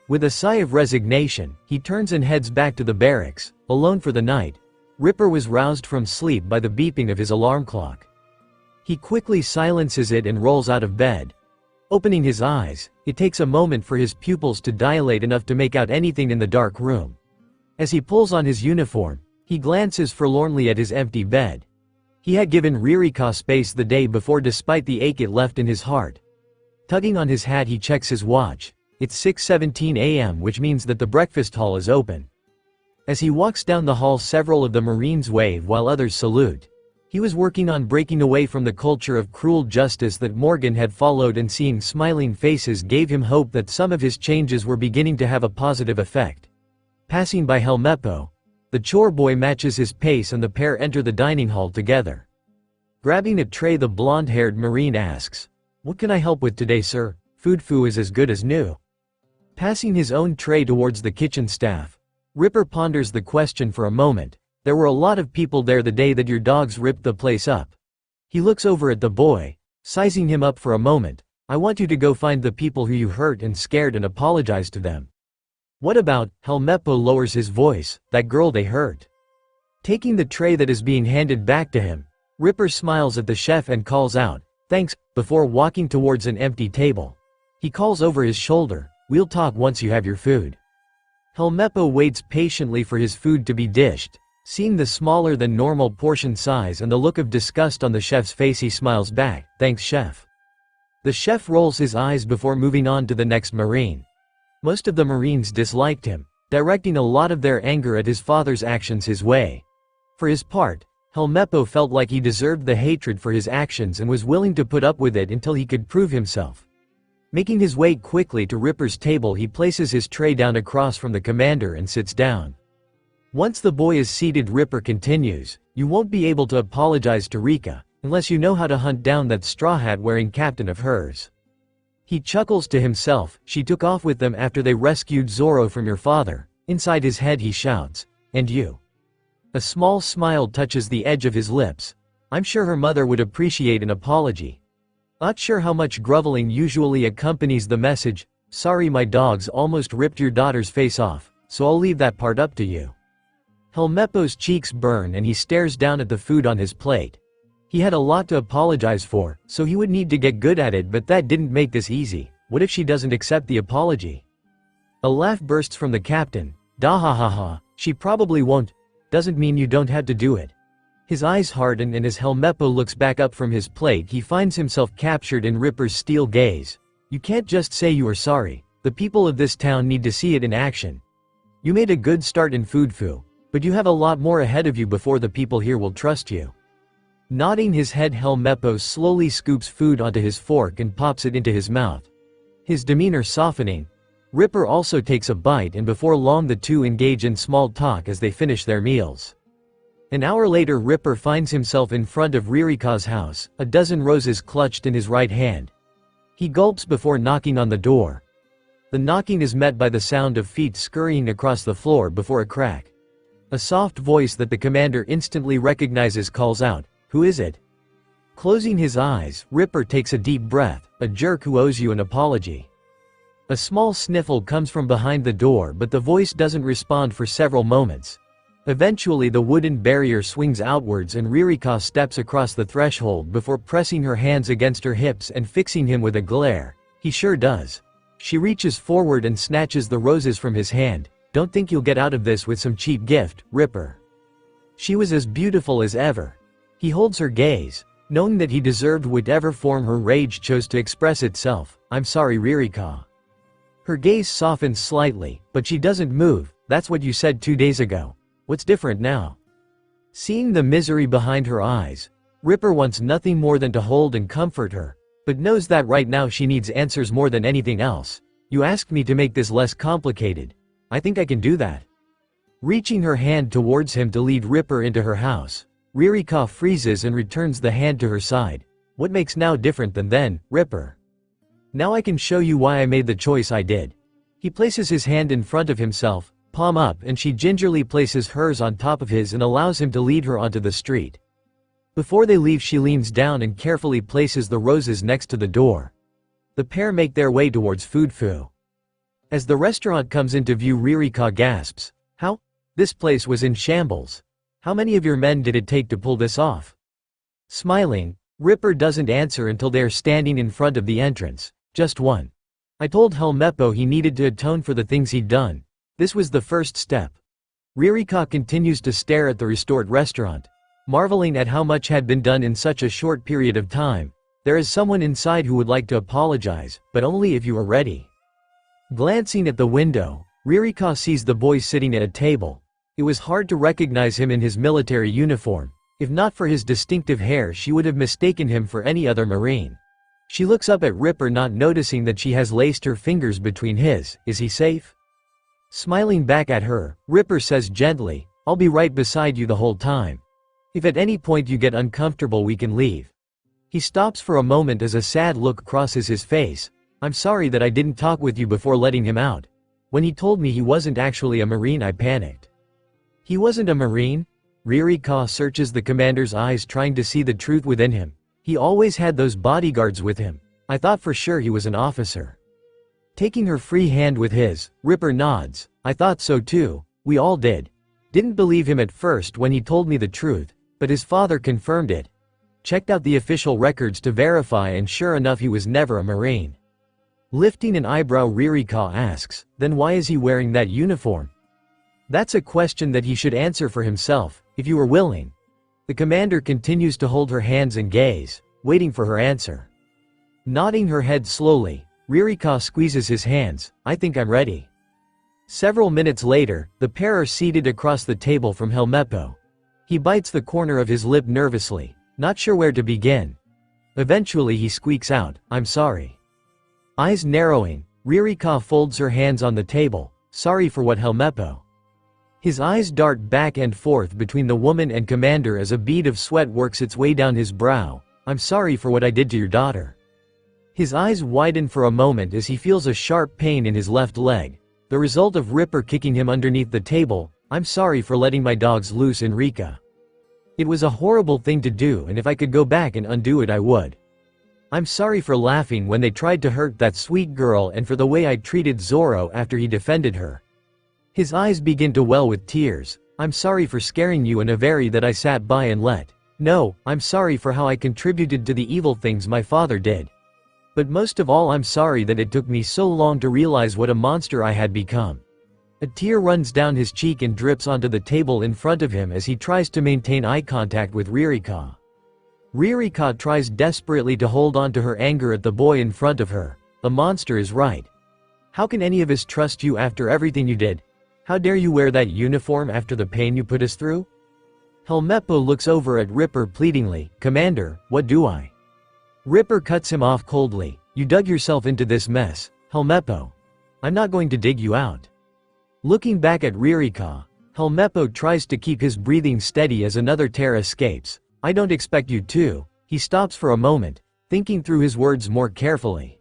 With a sigh of resignation, he turns and heads back to the barracks, alone for the night. Ripper was roused from sleep by the beeping of his alarm clock. He quickly silences it and rolls out of bed. Opening his eyes, it takes a moment for his pupils to dilate enough to make out anything in the dark room. As he pulls on his uniform, he glances forlornly at his empty bed. He had given Ririka space the day before despite the ache it left in his heart. Tugging on his hat, he checks his watch. It's 6:17 a.m., which means that the breakfast hall is open. As he walks down the hall, several of the Marines wave while others salute. He was working on breaking away from the culture of cruel justice that Morgan had followed, and seeing smiling faces gave him hope that some of his changes were beginning to have a positive effect. Passing by Helmeppo, the chore boy matches his pace and the pair enter the dining hall together. Grabbing a tray, the blonde-haired Marine asks, "What can I help with today, sir? Food is as good as new." Passing his own tray towards the kitchen staff, Ripper ponders the question for a moment. "There were a lot of people there the day that your dogs ripped the place up." He looks over at the boy, sizing him up for a moment. "I want you to go find the people who you hurt and scared and apologize to them." "What about," Helmeppo lowers his voice, "that girl they hurt?" Taking the tray that is being handed back to him, Ripper smiles at the chef and calls out, "Thanks," before walking towards an empty table. He calls over his shoulder, "We'll talk once you have your food." Helmeppo waits patiently for his food to be dished. Seeing the smaller than normal portion size and the look of disgust on the chef's face, he smiles back, "Thanks, chef." The chef rolls his eyes before moving on to the next Marine. Most of the Marines disliked him, directing a lot of their anger at his father's actions his way. For his part, Helmeppo felt like he deserved the hatred for his actions and was willing to put up with it until he could prove himself. Making his way quickly to Ripper's table, he places his tray down across from the commander and sits down. Once the boy is seated, Ripper continues, "You won't be able to apologize to Rika, unless you know how to hunt down that straw hat wearing captain of hers." He chuckles to himself, "She took off with them after they rescued Zoro from your father." Inside his head he shouts, "And you?" A small smile touches the edge of his lips. "I'm sure her mother would appreciate an apology." Not sure how much groveling usually accompanies the message, "Sorry, my dogs almost ripped your daughter's face off, so I'll leave that part up to you." Helmeppo's cheeks burn and he stares down at the food on his plate. He had a lot to apologize for, so he would need to get good at it, but that didn't make this easy. What if she doesn't accept the apology? A laugh bursts from the captain. "Dahahaha, she probably won't. Doesn't mean you don't have to do it." His eyes harden, and as Helmeppo looks back up from his plate, he finds himself captured in Ripper's steel gaze. "You can't just say you are sorry. The people of this town need to see it in action. You made a good start in Foodfu, but you have a lot more ahead of you before the people here will trust you." Nodding his head, Helmeppo slowly scoops food onto his fork and pops it into his mouth. His demeanor softening, Ripper also takes a bite, and before long the two engage in small talk as they finish their meals. An hour later, Ripper finds himself in front of Ririka's house, a dozen roses clutched in his right hand. He gulps before knocking on the door. The knocking is met by the sound of feet scurrying across the floor before a crack. A soft voice that the commander instantly recognizes calls out, "Who is it?" Closing his eyes, Ripper takes a deep breath. "A jerk who owes you an apology." A small sniffle comes from behind the door, but the voice doesn't respond for several moments. Eventually the wooden barrier swings outwards and Ririka steps across the threshold before pressing her hands against her hips and fixing him with a glare. He sure does. She reaches forward and snatches the roses from his hand. "Don't think you'll get out of this with some cheap gift, Ripper." She was as beautiful as ever. He holds her gaze, knowing that he deserved whatever form her rage chose to express itself. "I'm sorry, Ririka." Her gaze softens slightly, but she doesn't move. "That's what you said 2 days ago. What's different now?" Seeing the misery behind her eyes, Ripper wants nothing more than to hold and comfort her, but knows that right now she needs answers more than anything else. "You asked me to make this less complicated. I think I can do that." Reaching her hand towards him to lead Ripper into her house, Ririka freezes and returns the hand to her side. "What makes now different than then, Ripper? Now I can show you why I made the choice I did." He places his hand in front of himself. palm up and she gingerly places hers on top of his and allows him to lead her onto the street. Before they leave, she leans down and carefully places the roses next to the door. The pair make their way towards Food. As the restaurant comes into view, Ririka gasps, "How? This place was in shambles. How many of your men did it take to pull this off?" Smiling, Ripper doesn't answer until they are standing in front of the entrance. "Just one. I told Helmeppo he needed to atone for the things he'd done. This was the first step." Ririka continues to stare at the restored restaurant, marveling at how much had been done in such a short period of time. There is someone inside who would like to apologize, but only if you are ready. Glancing at the window, Ririka sees the boy sitting at a table. It was hard to recognize him in his military uniform. If not for his distinctive hair, she would have mistaken him for any other Marine. She looks up at Ripper, not noticing that she has laced her fingers between his. Is he safe? Smiling back at her, Ripper says gently, "I'll be right beside you the whole time. If at any point you get uncomfortable, we can leave." He stops for a moment as a sad look crosses his face. "I'm sorry that I didn't talk with you before letting him out. When he told me he wasn't actually a Marine, I panicked." "He wasn't a Marine?" Ririka searches the commander's eyes, trying to see the truth within him. "He always had those bodyguards with him. I thought for sure he was an officer." Taking her free hand with his, Ripper nods. "I thought so too. We all did. Didn't believe him at first when he told me the truth, but his father confirmed it. Checked out the official records to verify, and sure enough, he was never a Marine." Lifting an eyebrow, Ririka asks, "Then why is he wearing that uniform?" "That's a question that he should answer for himself, if you were willing." The commander continues to hold her hands and gaze, waiting for her answer. Nodding her head slowly, Ririka squeezes his hands. "I think I'm ready." Several minutes later, the pair are seated across the table from Helmeppo. He bites the corner of his lip nervously, not sure where to begin. Eventually he squeaks out, "I'm sorry." Eyes narrowing, Ririka folds her hands on the table. "Sorry for what, Helmeppo?" His eyes dart back and forth between the woman and commander as a bead of sweat works its way down his brow. "I'm sorry for what I did to your daughter." His eyes widen for a moment as he feels a sharp pain in his left leg, the result of Ripper kicking him underneath the table. "I'm sorry for letting my dogs loose, Enrica. It was a horrible thing to do, and if I could go back and undo it, I would. I'm sorry for laughing when they tried to hurt that sweet girl, and for the way I treated Zoro after he defended her." His eyes begin to well with tears. "I'm sorry for scaring you, and Avery, that I sat by and let. No, I'm sorry for how I contributed to the evil things my father did. But most of all, I'm sorry that it took me so long to realize what a monster I had become." A tear runs down his cheek and drips onto the table in front of him as he tries to maintain eye contact with Ririka. Ririka tries desperately to hold on to her anger at the boy in front of her. "The monster is right. How can any of us trust you after everything you did? How dare you wear that uniform after the pain you put us through?" Helmeppo looks over at Ripper pleadingly. "Commander, what do I?" Ripper cuts him off coldly. "You dug yourself into this mess, Helmeppo. I'm not going to dig you out." Looking back at Ririka, Helmeppo tries to keep his breathing steady as another tear escapes. "I don't expect you to." He stops for a moment, thinking through his words more carefully.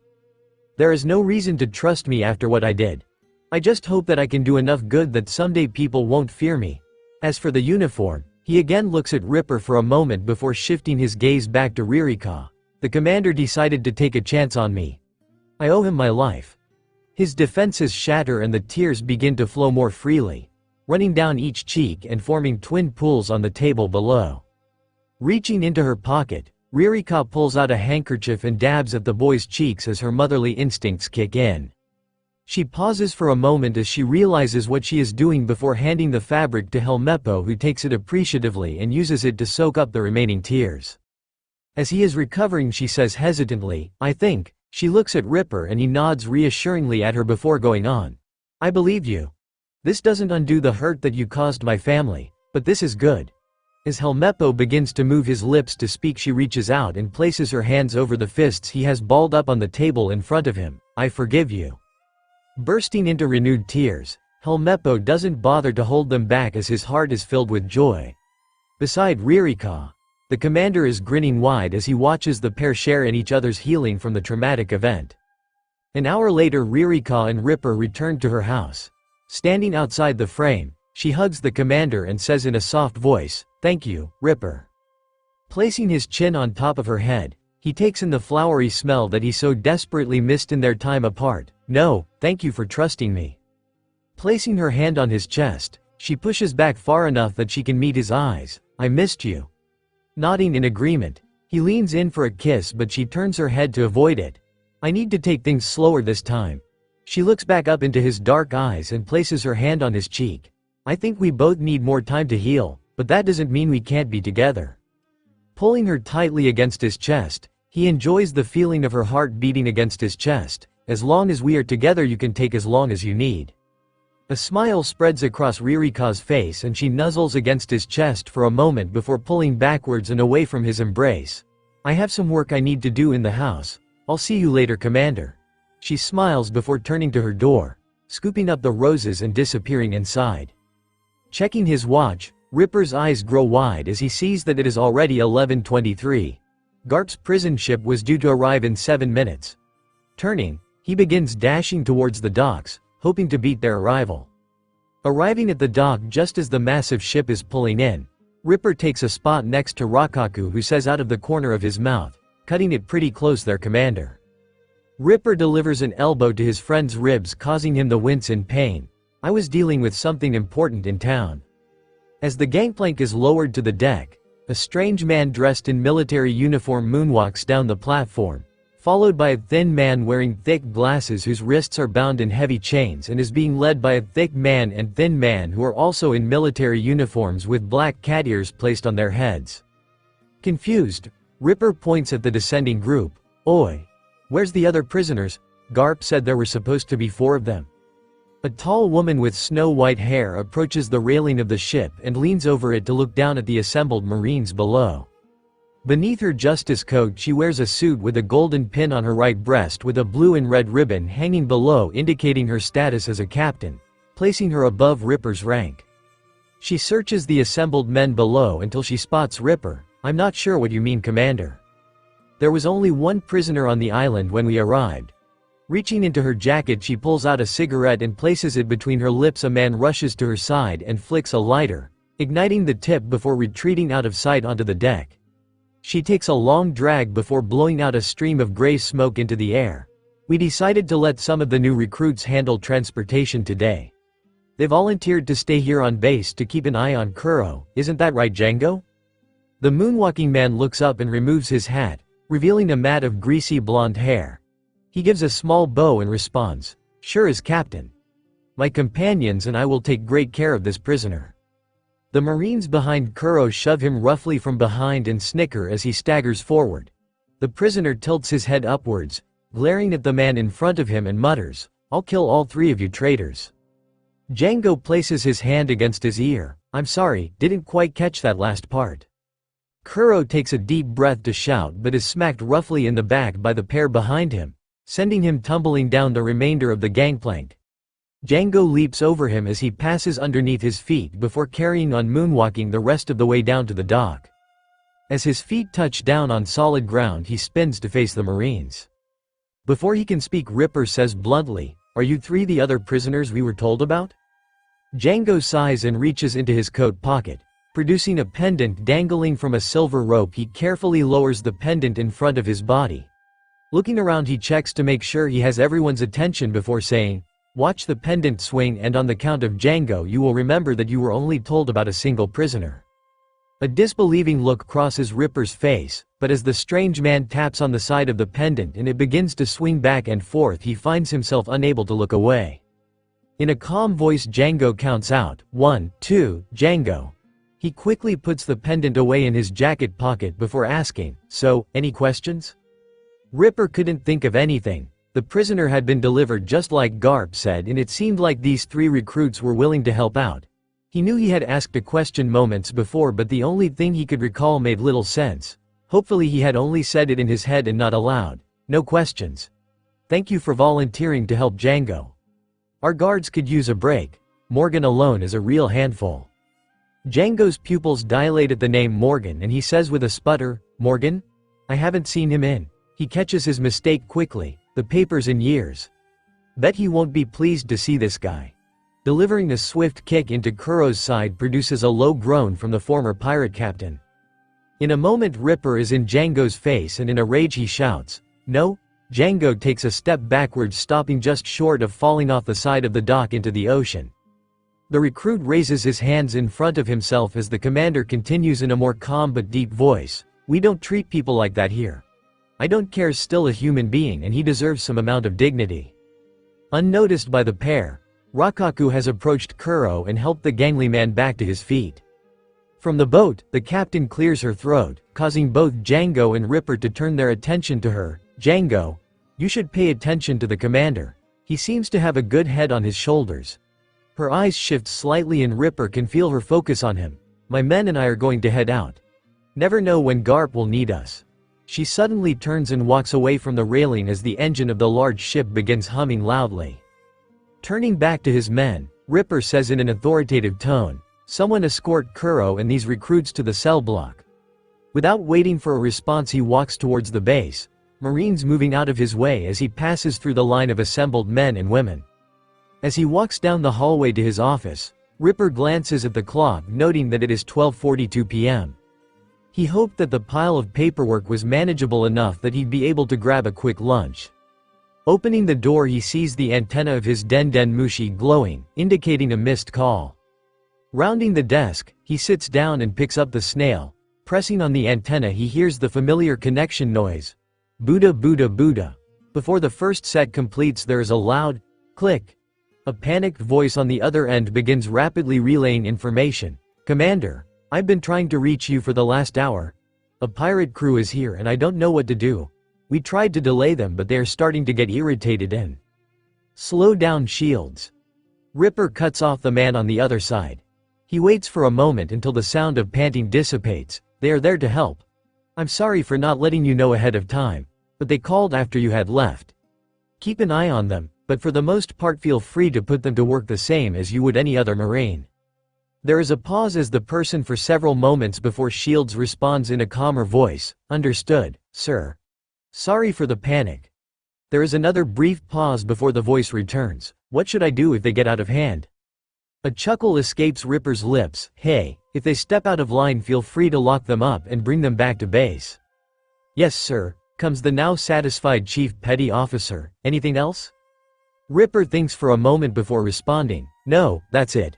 "There is no reason to trust me after what I did. I just hope that I can do enough good that someday people won't fear me. As for the uniform," he again looks at Ripper for a moment before shifting his gaze back to Ririka. "The commander decided to take a chance on me. I owe him my life." His defenses shatter and the tears begin to flow more freely, running down each cheek and forming twin pools on the table below. Reaching into her pocket, Ririka pulls out a handkerchief and dabs at the boy's cheeks as her motherly instincts kick in. She pauses for a moment as she realizes what she is doing before handing the fabric to Helmeppo, who takes it appreciatively and uses it to soak up the remaining tears. As he is recovering, she says hesitantly, "I think." She looks at Ripper and he nods reassuringly at her before going on. "I believe you. This doesn't undo the hurt that you caused my family, but this is good." As Helmeppo begins to move his lips to speak, she reaches out and places her hands over the fists he has balled up on the table in front of him. "I forgive you." Bursting into renewed tears, Helmeppo doesn't bother to hold them back as his heart is filled with joy. Beside Ririka, the commander is grinning wide as he watches the pair share in each other's healing from the traumatic event. An hour later, Ririka and Ripper return to her house. Standing outside the frame, she hugs the commander and says in a soft voice, "Thank you, Ripper." Placing his chin on top of her head, he takes in the flowery smell that he so desperately missed in their time apart. "No, thank you for trusting me." Placing her hand on his chest, she pushes back far enough that she can meet his eyes. "I missed you." Nodding in agreement, he leans in for a kiss but she turns her head to avoid it. "I need to take things slower this time." She looks back up into his dark eyes and places her hand on his cheek. "I think we both need more time to heal, but that doesn't mean we can't be together." Pulling her tightly against his chest, he enjoys the feeling of her heart beating against his chest. "As long as we are together you can take as long as you need." A smile spreads across Ririka's face and she nuzzles against his chest for a moment before pulling backwards and away from his embrace. "I have some work I need to do in the house. I'll see you later, Commander." She smiles before turning to her door, scooping up the roses and disappearing inside. Checking his watch, Ripper's eyes grow wide as he sees that it is already 11:23. Garp's prison ship was due to arrive in 7 minutes. Turning, he begins dashing towards the docks, hoping to beat their arrival. Arriving at the dock just as the massive ship is pulling in, Ripper takes a spot next to Rakaku, who says out of the corner of his mouth, "Cutting it pretty close there, Commander." Ripper delivers an elbow to his friend's ribs, causing him to wince in pain. "I was dealing with something important in town." As the gangplank is lowered to the deck, a strange man dressed in military uniform moonwalks down the platform, followed by a thin man wearing thick glasses whose wrists are bound in heavy chains and is being led by a thick man and thin man who are also in military uniforms with black cat ears placed on their heads. Confused, Ripper points at the descending group. "Oi! Where's the other prisoners? Garp said there were supposed to be 4 of them." A tall woman with snow-white hair approaches the railing of the ship and leans over it to look down at the assembled Marines below. Beneath her justice coat she wears a suit with a golden pin on her right breast with a blue and red ribbon hanging below indicating her status as a captain, placing her above Ripper's rank. She searches the assembled men below until she spots Ripper. "I'm not sure what you mean, Commander. There was only 1 prisoner on the island when we arrived." Reaching into her jacket she pulls out a cigarette and places it between her lips. A man rushes to her side and flicks a lighter, igniting the tip before retreating out of sight onto the deck. She takes a long drag before blowing out a stream of gray smoke into the air. "We decided to let some of the new recruits handle transportation today. They volunteered to stay here on base to keep an eye on Kuro, isn't that right, Django?" The moonwalking man looks up and removes his hat, revealing a mat of greasy blonde hair. He gives a small bow and responds, "Sure as Captain. My companions and I will take great care of this prisoner." The Marines behind Kuro shove him roughly from behind and snicker as he staggers forward. The prisoner tilts his head upwards, glaring at the man in front of him and mutters, "I'll kill all 3 of you traitors." Django places his hand against his ear. "I'm sorry, didn't quite catch that last part." Kuro takes a deep breath to shout but is smacked roughly in the back by the pair behind him, sending him tumbling down the remainder of the gangplank. Django leaps over him as he passes underneath his feet before carrying on moonwalking the rest of the way down to the dock. As his feet touch down on solid ground he spins to face the Marines. Before he can speak, Ripper says bluntly, "Are you 3 the other prisoners we were told about?" Django sighs and reaches into his coat pocket. Producing a pendant dangling from a silver rope, he carefully lowers the pendant in front of his body. Looking around he checks to make sure he has everyone's attention before saying, "Watch the pendant swing and on the count of Django you will remember that you were only told about a single prisoner." A disbelieving look crosses Ripper's face, but as the strange man taps on the side of the pendant and it begins to swing back and forth he finds himself unable to look away. In a calm voice Django counts out, 1, 2, Django. He quickly puts the pendant away in his jacket pocket before asking, "So, any questions?" Ripper couldn't think of anything. The prisoner had been delivered just like Garp said and it seemed like these 3 recruits were willing to help out. He knew he had asked a question moments before but the only thing he could recall made little sense. Hopefully he had only said it in his head and not aloud. "No questions. Thank you for volunteering to help Django. Our guards could use a break. Morgan alone is a real handful." Django's pupils dilate at the name Morgan and he says with a sputter, "Morgan? I haven't seen him in." He catches his mistake quickly. "The papers in years. Bet he won't be pleased to see this guy." Delivering a swift kick into Kuro's side produces a low groan from the former pirate captain. In a moment Ripper is in Django's face and in a rage he shouts, "No!" Django takes a step backwards, stopping just short of falling off the side of the dock into the ocean. The recruit raises his hands in front of himself as the commander continues in a more calm but deep voice, "We don't treat people like that here. I don't care, still a human being and he deserves some amount of dignity." Unnoticed by the pair, Rakaku has approached Kuro and helped the gangly man back to his feet. From the boat, the captain clears her throat, causing both Django and Ripper to turn their attention to her. "Django, you should pay attention to the commander. He seems to have a good head on his shoulders." Her eyes shift slightly and Ripper can feel her focus on him. "My men and I are going to head out. Never know when Garp will need us." She suddenly turns and walks away from the railing as the engine of the large ship begins humming loudly. Turning back to his men, Ripper says in an authoritative tone, "Someone escort Kuro and these recruits to the cell block." Without waiting for a response he walks towards the base, Marines moving out of his way as he passes through the line of assembled men and women. As he walks down the hallway to his office, Ripper glances at the clock, noting that it is 12:42 p.m. He hoped that the pile of paperwork was manageable enough that he'd be able to grab a quick lunch. Opening the door he sees the antenna of his Den Mushi glowing, indicating a missed call. Rounding the desk, he sits down and picks up the snail. Pressing on the antenna he hears the familiar connection noise. Buddha Buddha Buddha. Before the first set completes there is a loud click. A panicked voice on the other end begins rapidly relaying information. "Commander, I've been trying to reach you for the last hour. A pirate crew is here and I don't know what to do. We tried to delay them but they are starting to get irritated and slow down shields." Ripper cuts off the man on the other side. He waits for a moment until the sound of panting dissipates. "They are there to help. I'm sorry for not letting you know ahead of time, but they called after you had left. Keep an eye on them, but for the most part feel free to put them to work the same as you would any other Marine." There is a pause as the person for several moments before Shields responds in a calmer voice, "Understood, sir. Sorry for the panic." There is another brief pause before the voice returns, "What should I do if they get out of hand?" A chuckle escapes Ripper's lips. "Hey, if they step out of line feel free to lock them up and bring them back to base." "Yes sir," comes the now satisfied Chief Petty Officer. "Anything else?" Ripper thinks for a moment before responding, "No, that's it.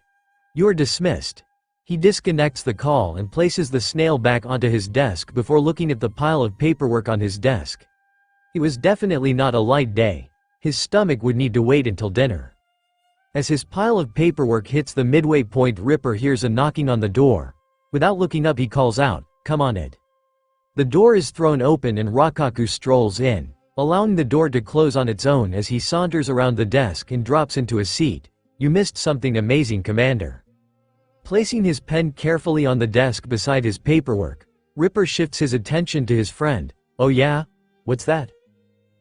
You are dismissed." He disconnects the call and places the snail back onto his desk before looking at the pile of paperwork on his desk. It was definitely not a light day. His stomach would need to wait until dinner. As his pile of paperwork hits the midway point Ripper hears a knocking on the door. Without looking up he calls out, "Come on it." The door is thrown open and Rakaku strolls in, allowing the door to close on its own as he saunters around the desk and drops into a seat. "You missed something amazing, Commander." Placing his pen carefully on the desk beside his paperwork, Ripper shifts his attention to his friend. "Oh yeah? What's that?"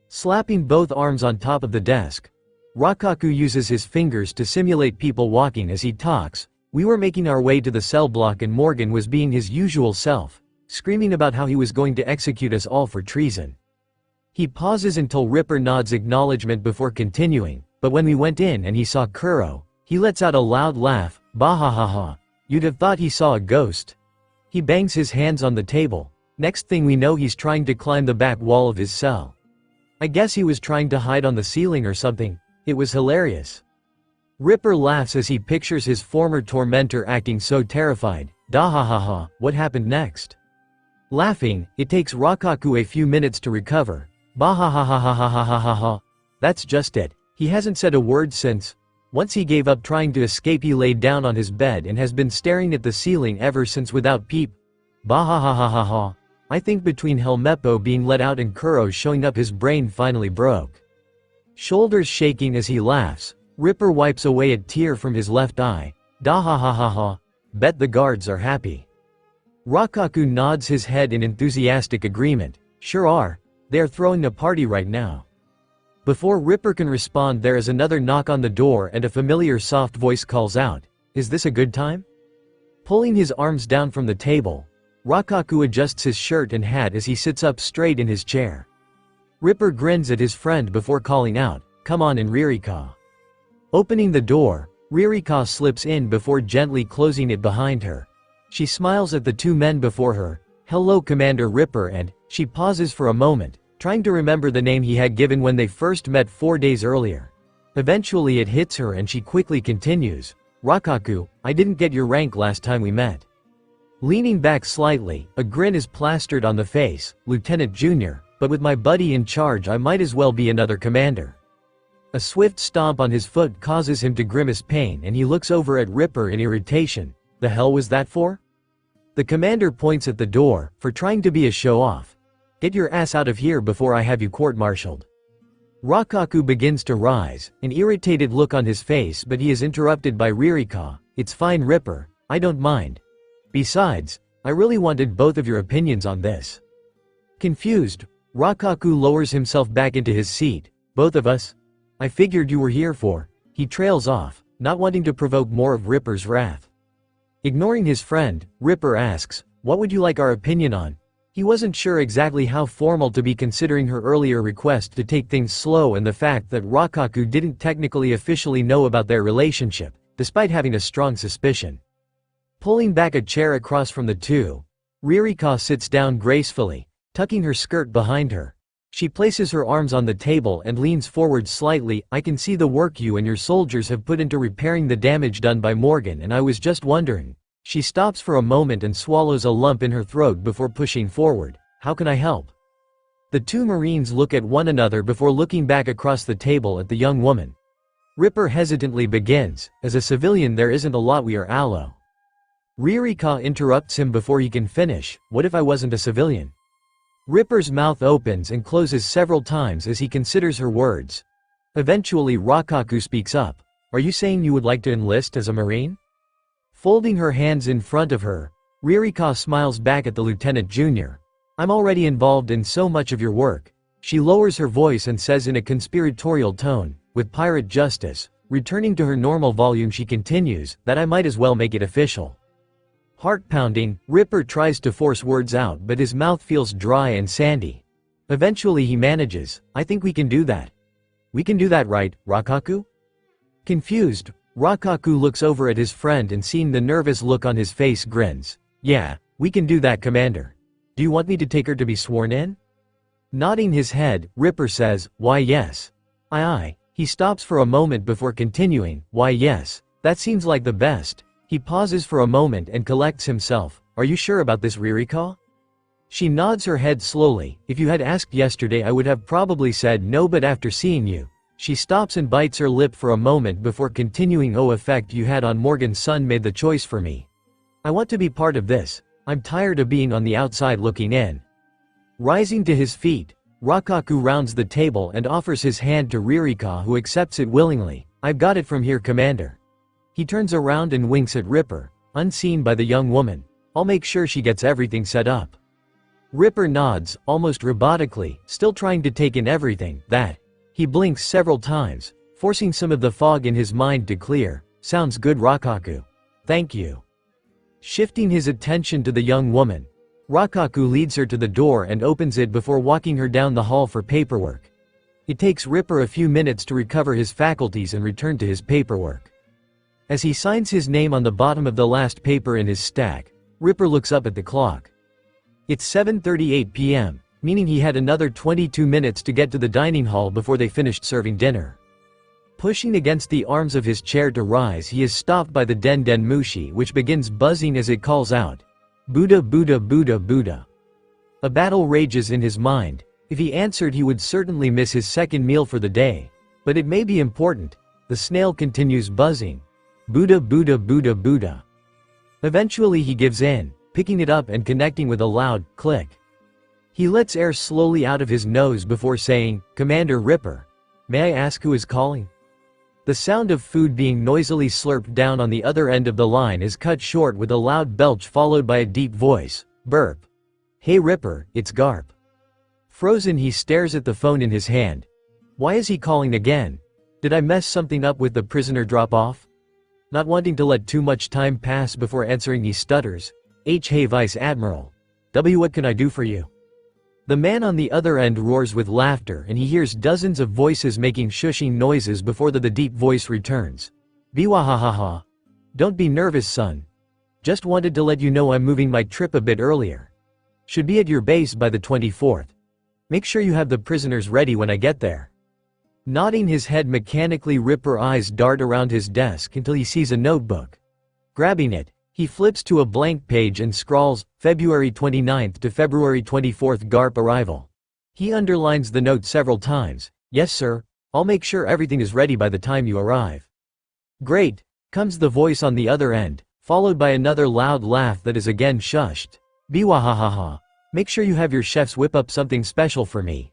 Slapping both arms on top of the desk, Rakaku uses his fingers to simulate people walking as he talks. "We were making our way to the cell block and Morgan was being his usual self, screaming about how he was going to execute us all for treason." He pauses until Ripper nods acknowledgement before continuing, "But when we went in and he saw Kuro, he lets out a loud laugh, bahahaha. You'd have thought he saw a ghost." He bangs his hands on the table. "Next thing we know he's trying to climb the back wall of his cell. I guess he was trying to hide on the ceiling or something. It was hilarious." Ripper laughs as he pictures his former tormentor acting so terrified. "Dahahaha, what happened next?" Laughing, it takes Rakaku a few minutes to recover. "Bahahahahahahaha. That's just it. He hasn't said a word since. Once he gave up trying to escape he laid down on his bed and has been staring at the ceiling ever since without peep. Bahahahahaha. I think between Helmeppo being let out and Kuro showing up his brain finally broke." Shoulders shaking as he laughs, Ripper wipes away a tear from his left eye. "Dahahahaha. Bet the guards are happy." Rakaku nods his head in enthusiastic agreement. "Sure are. They're throwing a party right now." Before Ripper can respond there is another knock on the door and a familiar soft voice calls out, "Is this a good time?" Pulling his arms down from the table, Rakaku adjusts his shirt and hat as he sits up straight in his chair. Ripper grins at his friend before calling out, "Come on in Ririka." Opening the door, Ririka slips in before gently closing it behind her. She smiles at the two men before her. "Hello, Commander Ripper," and she pauses for a moment, trying to remember the name he had given when they first met 4 days earlier. Eventually it hits her and she quickly continues, "Rakaku, I didn't get your rank last time we met." Leaning back slightly, a grin is plastered on the face. "Lieutenant Junior, but with my buddy in charge I might as well be another commander." A swift stomp on his foot causes him to grimace pain and he looks over at Ripper in irritation. "The hell was that for?" The commander points at the door, "For trying to be a show-off. Get your ass out of here before I have you court-martialed." Rakaku begins to rise, an irritated look on his face, but he is interrupted by Ririka. "It's fine, Ripper, I don't mind. Besides, I really wanted both of your opinions on this." Confused, Rakaku lowers himself back into his seat. "Both of us? I figured you were here for..." He trails off, not wanting to provoke more of Ripper's wrath. Ignoring his friend, Ripper asks, "What would you like our opinion on?" He wasn't sure exactly how formal to be, considering her earlier request to take things slow and the fact that Rakaku didn't technically officially know about their relationship, despite having a strong suspicion. Pulling back a chair across from the two, Ririka sits down gracefully, tucking her skirt behind her. She places her arms on the table and leans forward slightly. "I can see the work you and your soldiers have put into repairing the damage done by Morgan, and I was just wondering..." She stops for a moment and swallows a lump in her throat before pushing forward. "How can I help?" The two Marines look at one another before looking back across the table at the young woman. Ripper hesitantly begins, "As a civilian there isn't a lot we are aloe." Ririka interrupts him before he can finish. "What if I wasn't a civilian?" Ripper's mouth opens and closes several times as he considers her words. Eventually Rakaku speaks up. "Are you saying you would like to enlist as a Marine?" Folding her hands in front of her, Ririka smiles back at the Lieutenant Junior. "I'm already involved in so much of your work." She lowers her voice and says in a conspiratorial tone, "With pirate justice." Returning to her normal volume she continues, "That I might as well make it official." Heart-pounding, Ripper tries to force words out but his mouth feels dry and sandy. Eventually he manages, "I think we can do that." "We can do that, right, Rakaku?" Confused, Rakaku looks over at his friend and seeing the nervous look on his face grins. "Yeah, we can do that, Commander. Do you want me to take her to be sworn in?" Nodding his head, Ripper says, "Why yes." Aye. He stops for a moment before continuing, "Why yes, that seems like the best." He pauses for a moment and collects himself. "Are you sure about this, Ririka?" She nods her head slowly. "If you had asked yesterday I would have probably said no, but after seeing you..." She stops and bites her lip for a moment before continuing, "Oh, effect you had on Morgan's son made the choice for me. I want to be part of this. I'm tired of being on the outside looking in." Rising to his feet, Rakaku rounds the table and offers his hand to Ririka, who accepts it willingly. "I've got it from here, Commander." He turns around and winks at Ripper, unseen by the young woman. "I'll make sure she gets everything set up." Ripper nods, almost robotically, still trying to take in everything. That. He blinks several times, forcing some of the fog in his mind to clear. "Sounds good, Rakaku. Thank you." Shifting his attention to the young woman, Rakaku leads her to the door and opens it before walking her down the hall for paperwork. It takes Ripper a few minutes to recover his faculties and return to his paperwork. As he signs his name on the bottom of the last paper in his stack, Ripper looks up at the clock. It's 7:38 p.m., meaning he had another 22 minutes to get to the dining hall before they finished serving dinner. Pushing against the arms of his chair to rise, he is stopped by the Den Den Mushi, which begins buzzing as it calls out, "Buddha, Buddha, Buddha, Buddha." A battle rages in his mind. If he answered he would certainly miss his second meal for the day. But it may be important. The snail continues buzzing. "Buddha, Buddha, Buddha, Buddha." Eventually he gives in, picking it up and connecting with a loud click. He lets air slowly out of his nose before saying, "Commander Ripper. May I ask who is calling?" The sound of food being noisily slurped down on the other end of the line is cut short with a loud belch followed by a deep voice, "Burp. Hey Ripper, it's Garp." Frozen, he stares at the phone in his hand. Why is he calling again? Did I mess something up with the prisoner drop-off? Not wanting to let too much time pass before answering, he stutters, "Hey Vice Admiral. What can I do for you?" The man on the other end roars with laughter and he hears dozens of voices making shushing noises before the deep voice returns. Biwahahaha. Don't be nervous, son. Just wanted to let you know I'm moving my trip a bit earlier. Should be at your base by the 24th. Make sure you have the prisoners ready when I get there. Nodding his head mechanically, Ripper eyes dart around his desk until he sees a notebook. Grabbing it, he flips to a blank page and scrawls, February 29th to February 24th Garp arrival. He underlines the note several times. Yes sir, I'll make sure everything is ready by the time you arrive. Great, comes the voice on the other end, followed by another loud laugh that is again shushed. Biwahahaha. Make sure you have your chefs whip up something special for me.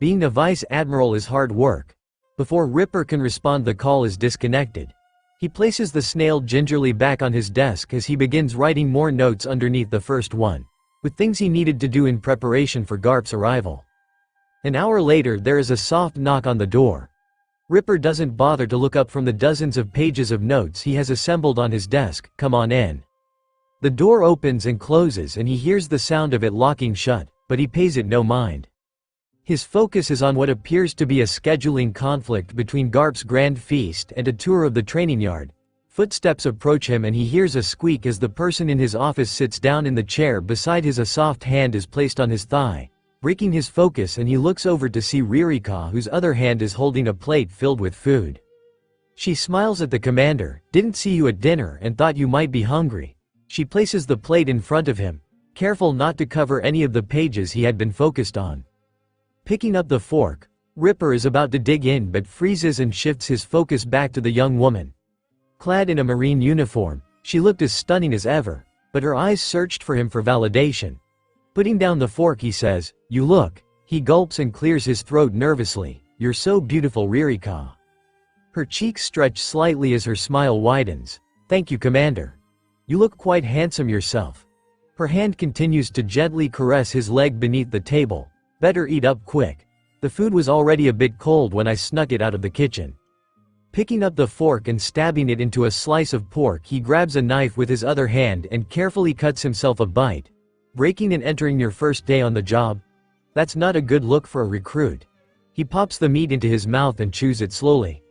Being a vice admiral is hard work. Before Ripper can respond, the call is disconnected. He places the snail gingerly back on his desk as he begins writing more notes underneath the first one, with things he needed to do in preparation for Garp's arrival. An hour later, there is a soft knock on the door. Ripper doesn't bother to look up from the dozens of pages of notes he has assembled on his desk. Come on in. The door opens and closes and he hears the sound of it locking shut, but he pays it no mind. His focus is on what appears to be a scheduling conflict between Garp's grand feast and a tour of the training yard. Footsteps approach him and he hears a squeak as the person in his office sits down in the chair beside his. A soft hand is placed on his thigh, breaking his focus, and he looks over to see Ririka, whose other hand is holding a plate filled with food. She smiles at the commander. Didn't see you at dinner and thought you might be hungry. She places the plate in front of him, careful not to cover any of the pages he had been focused on. Picking up the fork, Ripper is about to dig in but freezes and shifts his focus back to the young woman. Clad in a marine uniform, she looked as stunning as ever, but her eyes searched for him for validation. Putting down the fork, he says, "You look." He gulps and clears his throat nervously. "You're so beautiful, Ririka." Her cheeks stretch slightly as her smile widens. "Thank you, Commander. You look quite handsome yourself." Her hand continues to gently caress his leg beneath the table. "Better eat up quick. The food was already a bit cold when I snuck it out of the kitchen." Picking up the fork and stabbing it into a slice of pork, he grabs a knife with his other hand and carefully cuts himself a bite. "Breaking and entering your first day on the job? That's not a good look for a recruit." He pops the meat into his mouth and chews it slowly.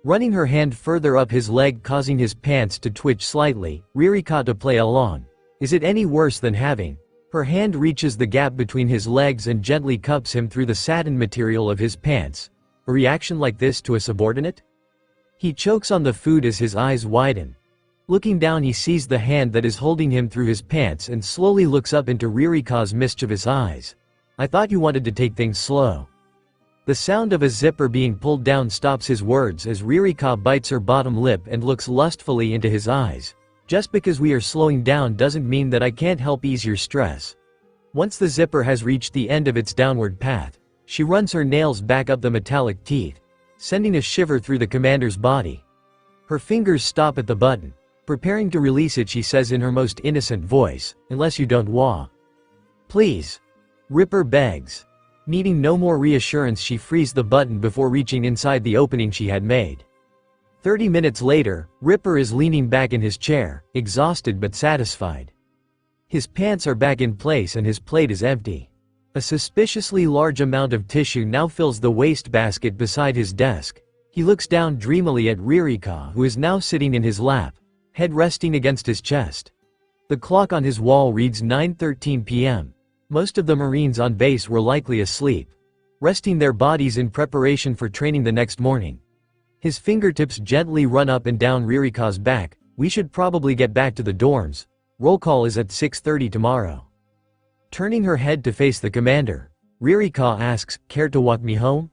Running her hand further up his leg, causing his pants to twitch slightly, Ririka to play along. "Is it any worse than having?" Her hand reaches the gap between his legs and gently cups him through the satin material of his pants. A reaction like this to a subordinate? He chokes on the food as his eyes widen. Looking down, he sees the hand that is holding him through his pants and slowly looks up into Ririka's mischievous eyes. "I thought you wanted to take things slow." The sound of a zipper being pulled down stops his words as Ririka bites her bottom lip and looks lustfully into his eyes. "Just because we are slowing down doesn't mean that I can't help ease your stress." Once the zipper has reached the end of its downward path, she runs her nails back up the metallic teeth, sending a shiver through the commander's body. Her fingers stop at the button. Preparing to release it, she says in her most innocent voice, "Unless you don't please." Ripper begs. Needing no more reassurance, she frees the button before reaching inside the opening she had made. 30 minutes later, Ripper is leaning back in his chair, exhausted but satisfied. His pants are back in place and his plate is empty. A suspiciously large amount of tissue now fills the wastebasket beside his desk. He looks down dreamily at Ririka, who is now sitting in his lap, head resting against his chest. The clock on his wall reads 9:13 p.m. Most of the Marines on base were likely asleep, resting their bodies in preparation for training the next morning. His fingertips gently run up and down Ririka's back. "We should probably get back to the dorms. Roll call is at 6:30 tomorrow." Turning her head to face the commander, Ririka asks, "Care to walk me home?"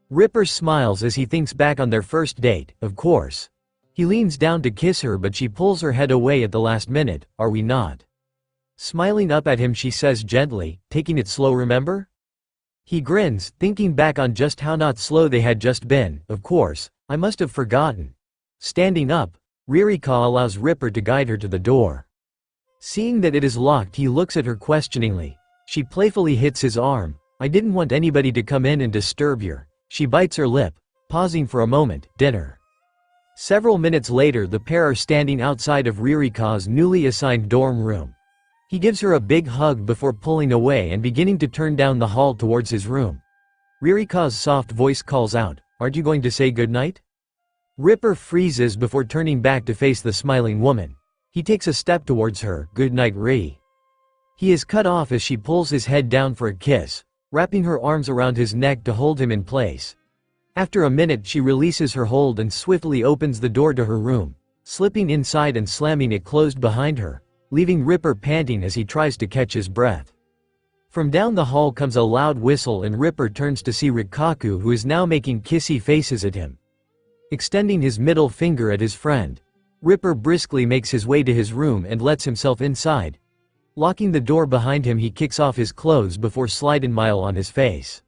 Ripper smiles as he thinks back on their first date. Of course. He leans down to kiss her, but she pulls her head away at the last minute. "Are we not?" Smiling up at him, she says gently, "Taking it slow, remember?" He grins, thinking back on just how not slow they had just been. "Of course, I must have forgotten." Standing up, Ririka allows Ripper to guide her to the door. Seeing that it is locked, he looks at her questioningly. She playfully hits his arm. "I didn't want anybody to come in and disturb you." She bites her lip, pausing for a moment. "Dinner." Several minutes later, the pair are standing outside of Ririka's newly assigned dorm room. He gives her a big hug before pulling away and beginning to turn down the hall towards his room. Ririka's soft voice calls out, "Aren't you going to say goodnight?" Ripper freezes before turning back to face the smiling woman. He takes a step towards her. "Good night, Ree." He is cut off as she pulls his head down for a kiss, wrapping her arms around his neck to hold him in place. After a minute she releases her hold and swiftly opens the door to her room, slipping inside and slamming it closed behind her, leaving Ripper panting as he tries to catch his breath. From down the hall comes a loud whistle and Ripper turns to see Rikaku, who is now making kissy faces at him, extending his middle finger at his friend. Ripper briskly makes his way to his room and lets himself inside. Locking the door behind him, he kicks off his clothes before sliding Mile on his face.